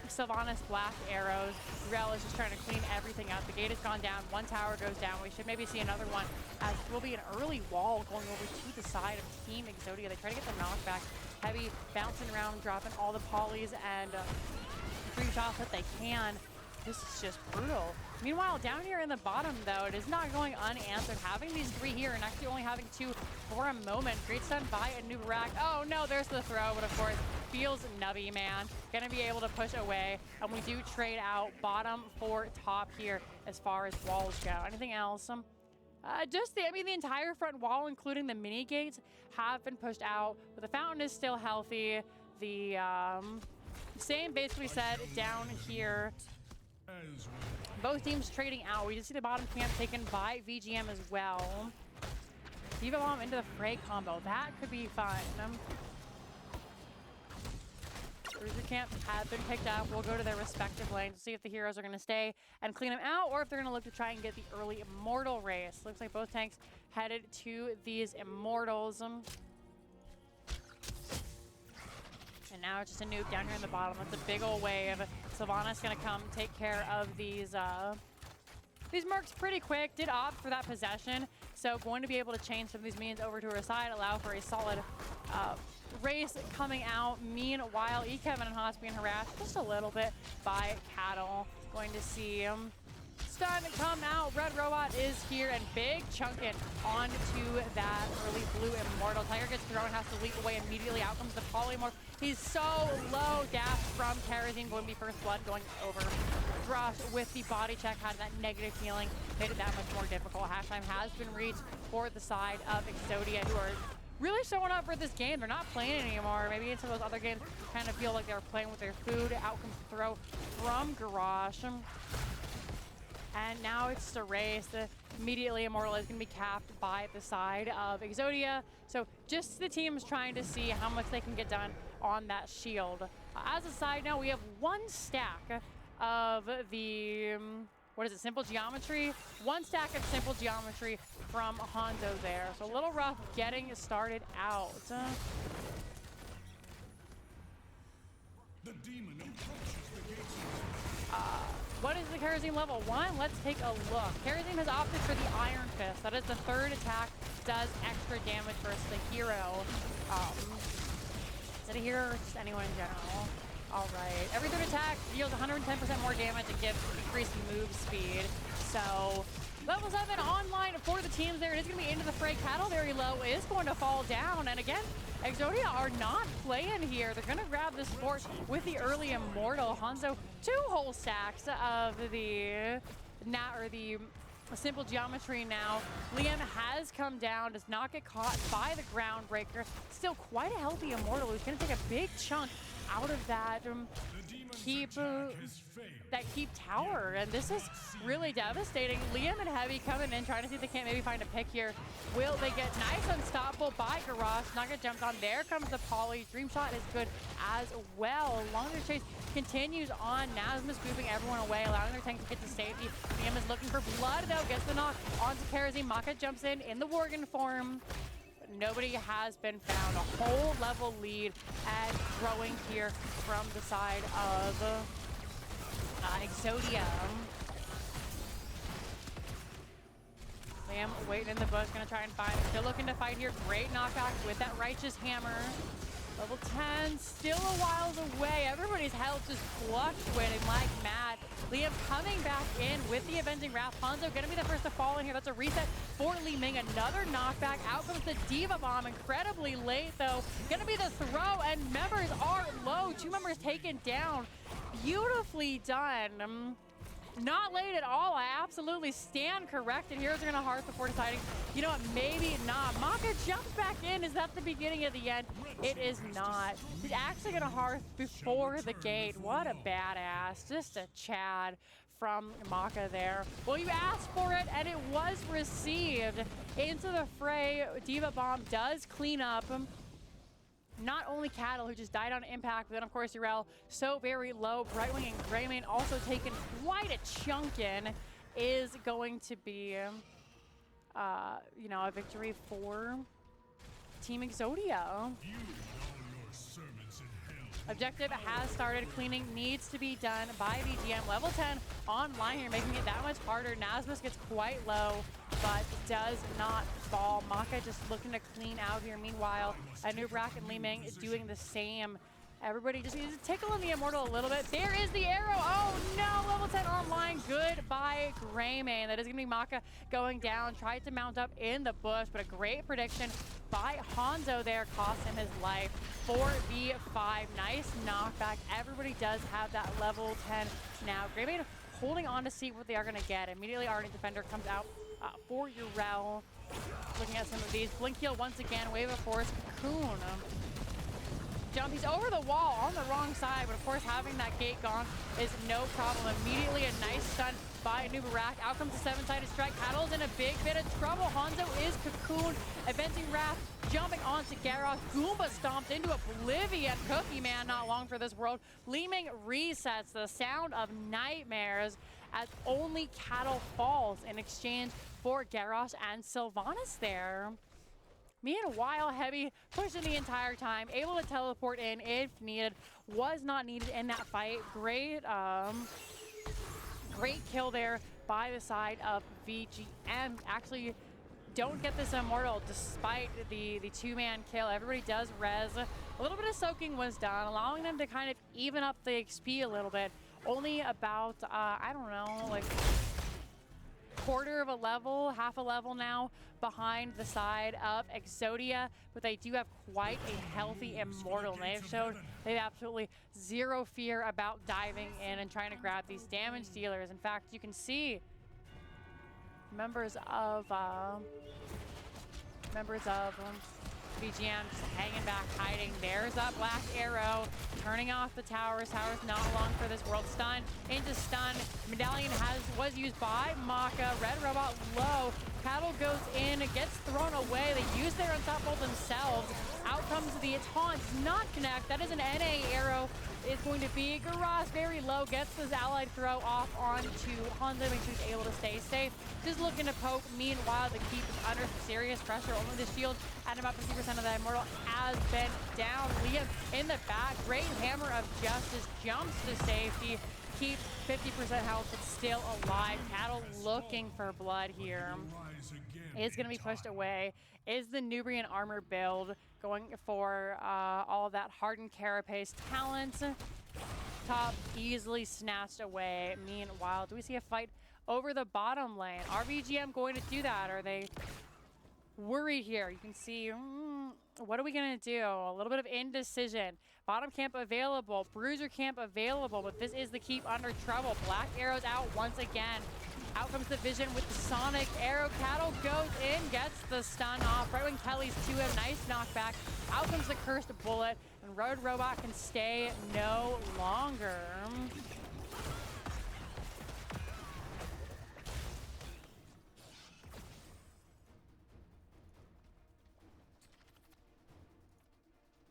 Sylvanas black arrows. Rel is just trying to clean everything up. The gate has gone down. 1 tower goes down. We should maybe see another one as will be an early wall going over to the side of Team Exodia. They try to get the knockback. Heavy bouncing around, dropping all the polys and free shots that they can. This is just brutal. Meanwhile, down here in the bottom, though, it is not going unanswered. Having these 3 here and actually only having 2 for a moment. Great stun by Anubarak. Oh, no, there's the throw, but of course, feels nubby, man. Gonna be able to push away, and we do trade out bottom for top here as far as walls go. Anything else? The entire front wall, including the mini gates, have been pushed out, but the fountain is still healthy. The same basically said down here. Both teams trading out. We did see the bottom camp taken by VGM as well. Diva Bomb into the Fray combo. That could be fun. Cruiser camp have been picked up. We'll go to their respective lanes to see if the heroes are going to stay and clean them out or if they're going to look to try and get the early Immortal race. Looks like both tanks headed to these Immortals. And now it's just a nuke down here in the bottom. That's a big old wave. Sylvanas gonna come take care of these mercs pretty quick. Did opt for that possession, so going to be able to change some of these minions over to her side, allow for a solid race coming out. Meanwhile, E. Kevin and Haas being harassed just a little bit by Cattle. Going to see Stun come out. Red Robot is here and big chunking onto that early blue Immortal. Tiger gets thrown, has to leap away immediately. Out comes the Polymorph. He's so low. Dash from Kerosene going to be first blood going over. Thrush with the body check had that negative feeling, made it that much more difficult. Half time has been reached for the side of Exodia, who are really showing up for this game. They're not playing anymore. Maybe in some of those other games, kind of feel like they were playing with their food. Out comes the throw from Garage. And now it's the race. Immediately Immortal is going to be capped by the side of Exodia. So just the teams trying to see how much they can get done on that shield. As a side note, we have one stack of the, what is it, Simple Geometry? One stack of Simple Geometry from Hanzo there. So a little rough getting started out. The demon approaches the gates. What is the Kerosene level 1? Let's take a look. Kerosene has opted for the Iron Fist. That is the third attack, does extra damage versus the hero. Is it a hero or just anyone in general? All right. Every third attack deals 110% more damage and gives increased move speed. So level 7 online for the teams there. It is going to be into the fray. Cattle very low is going to fall down. And again, Exodia are not playing here. They're going to grab this fort with the early Immortal. Hanzo, 2 whole stacks of the Simple Geometry now. Liam has come down, does not get caught by the Groundbreaker. Still quite a healthy Immortal who's going to take a big chunk out of that keep tower, and this is really devastating. Liam and Heavy coming in, trying to see if they can't maybe find a pick here. Will they get nice unstoppable by Garage? Not gonna jump on. There comes the Poly. Dream Shot is good as well. Longer chase continues on. Nazma's moving everyone away, allowing their tank to get to safety. Liam is looking for blood though, gets the knock onto Kerosene. Maka jumps in the Worgen form. Nobody has been found. A whole level lead and growing here from the side of Exodia. Liam waiting in the bush, gonna try and find him. Still looking to fight here. Great knockback with that Righteous Hammer. Level 10, still a while away. Everybody's health just fluctuating like mad. Liam coming back in with the Avenging Wrath. Hanzo gonna be the first to fall in here. That's a reset for Li Ming. Another knockback. Out comes the Diva Bomb. Incredibly late though. Gonna be the throw, and members are low. 2 members taken down. Beautifully done. Not late at all. I absolutely stand corrected. Heroes are gonna hearth before deciding, you know what, maybe not. Maka jumps back in. Is that the beginning of the end? It is not. He's actually gonna hearth before the gate. What a badass. Just a Chad from Maka there. Well, you asked for it, and it was received. Into the fray, Diva Bomb does clean up not only Cattle, who just died on impact, but then of course Urel, so very low. Brightwing and Greymane also taken quite a chunk in, is going to be, you know, a victory for Team Exodia. Objective has started. Cleaning needs to be done by VGM. Level 10 online here, making it that much harder. Nazmus gets quite low, but does not fall. Maka just looking to clean out here. Meanwhile, Nubrak and Li Ming is doing the same. Everybody just needs to tickle in the Immortal a little bit. There is the arrow. Oh no, level 10 online. Goodbye, Greymane. That is going to be Maka going down. Tried to mount up in the bush, but a great prediction by Hanzo there cost him his life. 4v5. Nice knockback. Everybody does have that level 10 now. Greymane holding on to see what they are going to get. Immediately, Ardent Defender comes out for Urel. Looking at some of these. Blink Heal once again. Wave of Force. Cocoon. Jump. He's over the wall on the wrong side, but of course having that gate gone is no problem. Immediately a nice stun by Nubarak. Out comes the 7-sided strike. Cattle's in a big bit of trouble. Hanzo is Cocoon. Avenging Wrath jumping onto Garrosh. Goomba stomped into oblivion. Cookie Man not long for this world. Li Ming resets. The sound of nightmares as only Cattle falls in exchange for Garrosh and Sylvanas there. Meanwhile, Heavy pushing the entire time, able to teleport in if needed, was not needed in that fight. Great kill there by the side of VGM. Actually, don't get this Immortal despite the 2-man kill. Everybody does res. A little bit of soaking was done, allowing them to kind of even up the XP a little bit. Only about, I don't know, like quarter of a level, half a level now behind the side of Exodia, but they do have quite a healthy Immortal. And they've shown they have absolutely zero fear about diving in and trying to grab these damage dealers. In fact, you can see members of VGM just hanging back, hiding. There's that Black Arrow, turning off the towers. Towers not long for this world. Stun into stun. Medallion was used by Maka. Red Robot low. Cattle goes in, gets thrown away. They use their unstoppable themselves. Out comes the taunt, does not connect. That is an NA arrow. It's going to be Garas very low, gets this allied throw off onto Hanzo, make sure he's able to stay safe. Just looking to poke. Meanwhile, the keep is under some serious pressure. Only the shield at about 50% of the Immortal has been down. Liam in the back, great hammer of justice, jumps to safety. Keep 50% health, but still alive. Cattle looking for blood here. Is going to be pushed away. Is the Nubrian armor build going for all of that hardened carapace talent? Top easily snatched away. Meanwhile, do we see a fight over the bottom lane? Are VGM going to do that? Are they worried here? You can see, what are we going to do? A little bit of indecision. Bottom camp available, bruiser camp available, but this is the keep under trouble. Black Arrow's out once again. Out comes the Vision with the Sonic Arrow. Cattle goes in, gets the stun off. Right when Kelly's to him, nice knockback. Out comes the Cursed Bullet, and Road Robot can stay no longer.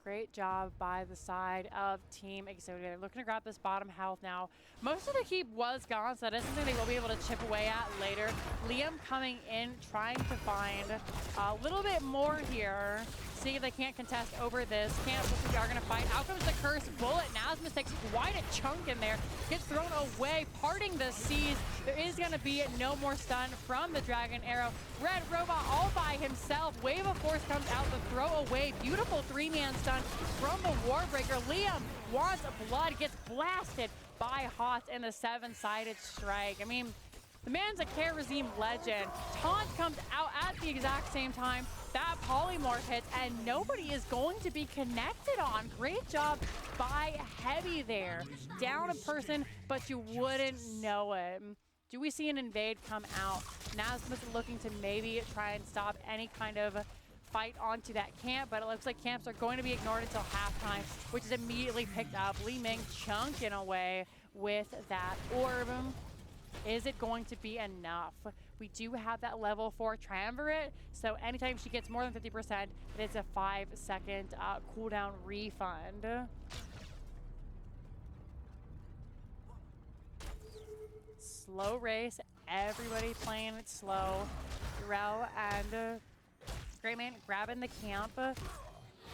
Great job by the side of Team Exodia. They're looking to grab this bottom health now. Most of the keep was gone, so that is something they will be able to chip away at later. Liam coming in, trying to find a little bit more here. See if they can't contest over this. Can't, looks like they are going to fight. Out comes the Cursed Bullet. Nazmus takes quite a chunk in there. Gets thrown away, parting the seas. There is going to be no more stun from the Dragon Arrow. Red Robot all by himself. Wave of Force comes out to throw away. Beautiful three-man stun from the Warbreaker. Liam wants blood, gets blasted by Hots in the seven-sided strike. I mean, the man's a Kerosene legend. Taunt comes out at the exact same time. That polymorph hits, and nobody is going to be connected on. Great job by Heavy there. Down a person, but you wouldn't know it. Do we see an invade come out? Nazmus looking to maybe try and stop any kind of fight onto that camp, but it looks like camps are going to be ignored until halftime, which is immediately picked up. Li Ming chunking away with that orb. Is it going to be enough? We do have that level 4 triumvirate, so anytime she gets more than 50%, it's a 5-second cooldown refund. Slow race, everybody playing it slow. Durell and Great Man grabbing the camp. The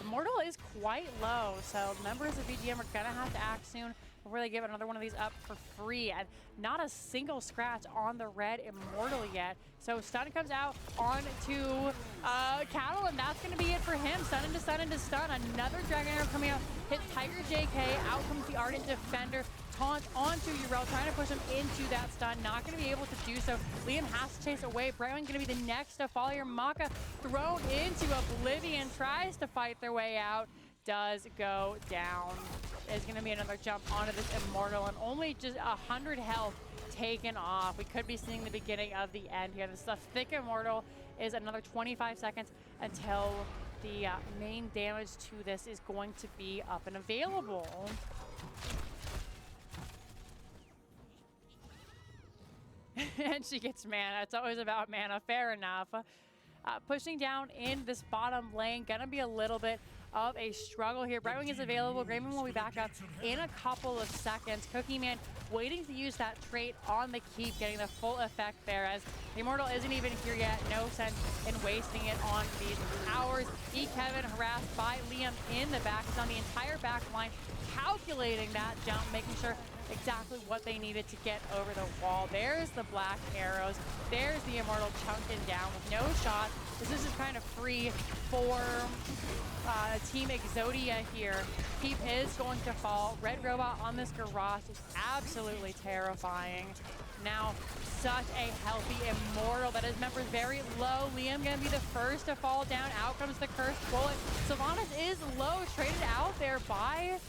Mortal is quite low, so members of VGM are gonna have to act soon before they give another one of these up for free. And not a single scratch on the Red Immortal yet. So stun comes out onto Cattle, and that's gonna be it for him. Stun into stun into stun. Another Dragon Arrow coming out, hits Tiger JK. Out comes the Ardent Defender. Taunt onto Urel, trying to push him into that stun. Not going to be able to do so. Liam has to chase away. Brightwing going to be the next to follow here. Maka thrown into Oblivion, tries to fight their way out. Does go down. There's going to be another jump onto this Immortal, and only just 100 health taken off. We could be seeing the beginning of the end here. This thick Immortal is another 25 seconds until the main damage to this is going to be up and available. And she gets mana. It's always about mana. Fair enough. Pushing down in this bottom lane. Gonna be a little bit of a struggle here. Brightwing is available. Grayman will be back up in a couple of seconds. Cookie Man waiting to use that trait on the keep, getting the full effect there as the Immortal isn't even here yet. No sense in wasting it on these towers. Kevin harassed by Liam in the back. He's on the entire back line, calculating that jump, making sure exactly what they needed to get over the wall. There's the Black Arrows. There's the Immortal chunking down with no shot This is just kind of free for Team Exodia here. Keep is going to fall. Red Robot on this garage is absolutely terrifying. Now, such a healthy Immortal that his members very low. Liam gonna be the first to fall down. Out comes the cursed bullet. Sylvanas is low, traded out there by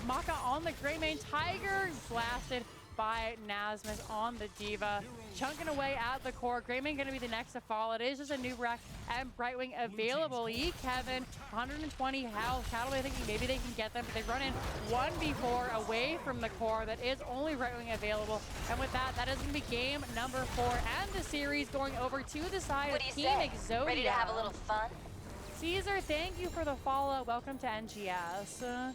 Maka on the Greymane. Tiger blasted by Nasmus on the Diva. Chunking away at the core. Greymane gonna be the next to fall. It is just a new Brack and Brightwing available. Kevin, 120 health. Catalay thinking maybe they can get them, but they run in 1v4 away from the core. That is only Brightwing available. And with that, that is gonna be game number 4 and the series going over to the side What of do you Team say? Exodia. Ready to have a little fun? Caesar, thank you for the follow. Welcome to NGS.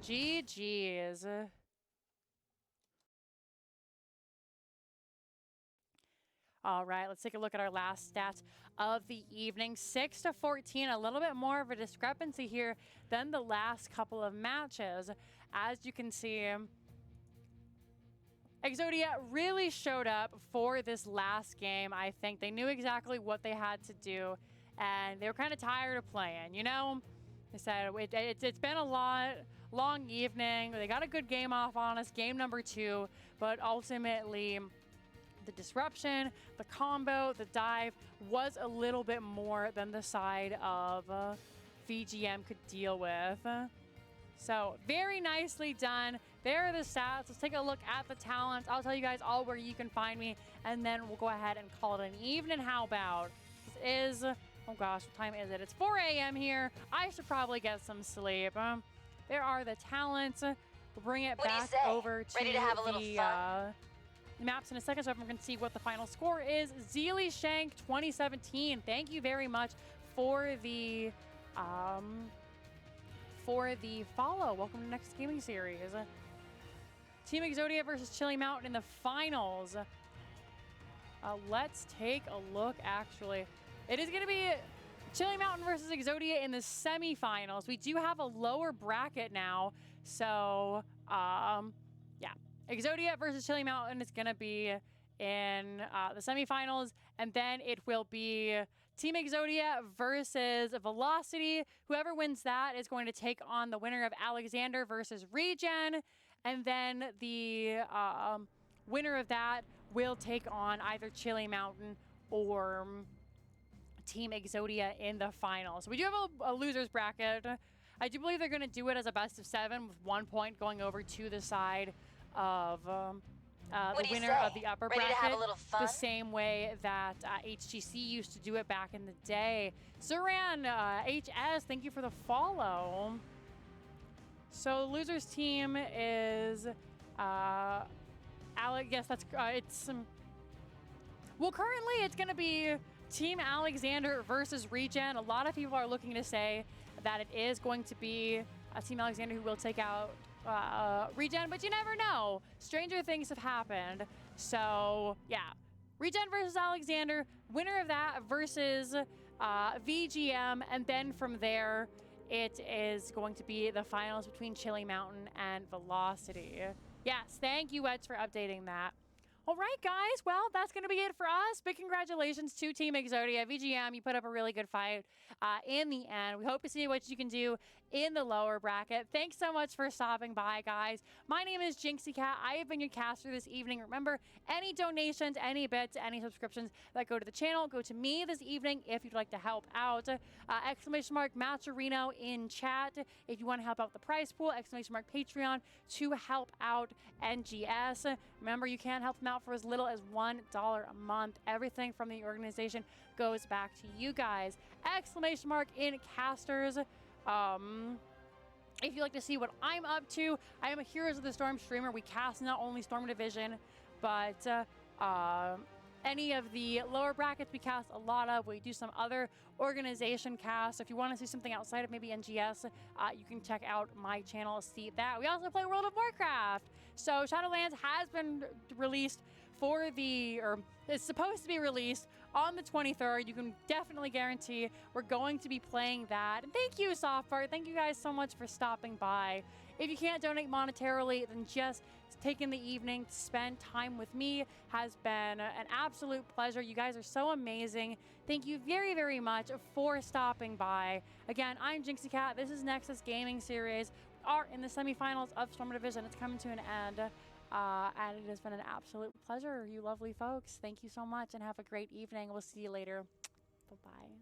GG's. All right, let's take a look at our last stats of the evening. 6-14, a little bit more of a discrepancy here than the last couple of matches. As you can see, Exodia really showed up for this last game. I think they knew exactly what they had to do, and they were kind of tired of playing, you know? They said it's been a long evening. They got a good game off on us, game number 2, but ultimately the disruption, the combo, the dive was a little bit more than the side of VGM could deal with. So very nicely done. There are the stats. Let's take a look at the talents. I'll tell you guys all where you can find me, and then we'll go ahead and call it an evening. How about? This is, oh gosh, what time is it? It's 4 a.m. here. I should probably get some sleep. There are the talents. We'll bring it back over to Ready to have a little fun? Maps in a second, so everyone can see what the final score is. Zeely Shank 2017. Thank you very much for the follow. Welcome to Next Gaming Series. Team Exodia versus Chili Mountain in the finals. Let's take a look, actually. It is going to be Chili Mountain versus Exodia in the semifinals. We do have a lower bracket now, so yeah. Exodia versus Chili Mountain is going to be in the semifinals, and then it will be Team Exodia versus Velocity. Whoever wins that is going to take on the winner of Alexander versus Regen, and then the winner of that will take on either Chili Mountain or Team Exodia in the finals. So we do have a loser's bracket. I do believe they're going to do it as a best of 7 with 1 point going over to the side of the winner of the upper Ready bracket, to have a little fun? the same way that HGC used to do it back in the day. Zuran, HS, thank you for the follow. So the losers team is yes, that's it's well, currently it's going to be Team Alexander versus Regen. A lot of people are looking to say that it is going to be Team Alexander who will take out Regen, but you never know. Stranger things have happened. So yeah, Regen versus Alexander, winner of that versus VGM, and then from there it is going to be the finals between Chili Mountain and Velocity. Yes, thank you, Wedge, for updating that. All right, guys. Well, that's going to be it for us. Big congratulations to Team Exodia. VGM, you put up a really good fight in the end. We hope to see what you can do in the lower bracket. Thanks so much for stopping by, guys. My name is Jinxie Cat. I have been your caster this evening. Remember, any donations, any bits, any subscriptions that go to the channel go to me this evening if you'd like to help out. Exclamation mark Maturino in chat if you want to help out the prize pool. Exclamation mark Patreon to help out NGS. Remember, you can help them out for as little as $1 a month. Everything from the organization goes back to you guys. Exclamation mark in casters. If you'd like to see what I'm up to, I am a Heroes of the Storm streamer. We cast not only Storm Division, but any of the lower brackets we cast a lot of. We do some other organization casts. If you want to see something outside of maybe NGS, you can check out my channel, see that. We also play World of Warcraft. So Shadowlands has been released for the, or it's supposed to be released on the 23rd. You can definitely guarantee we're going to be playing that. And thank you, Softbart. Thank you guys so much for stopping by. If you can't donate monetarily, then just taking the evening to spend time with me has been an absolute pleasure. You guys are so amazing. Thank you very, very much for stopping by. Again, I'm Jinxie Cat. This is Nexus Gaming Series. We are in the semifinals of Storm Division. It's coming to an end. And it has been an absolute pleasure, you lovely folks. Thank you so much and have a great evening. We'll see you later. Bye-bye.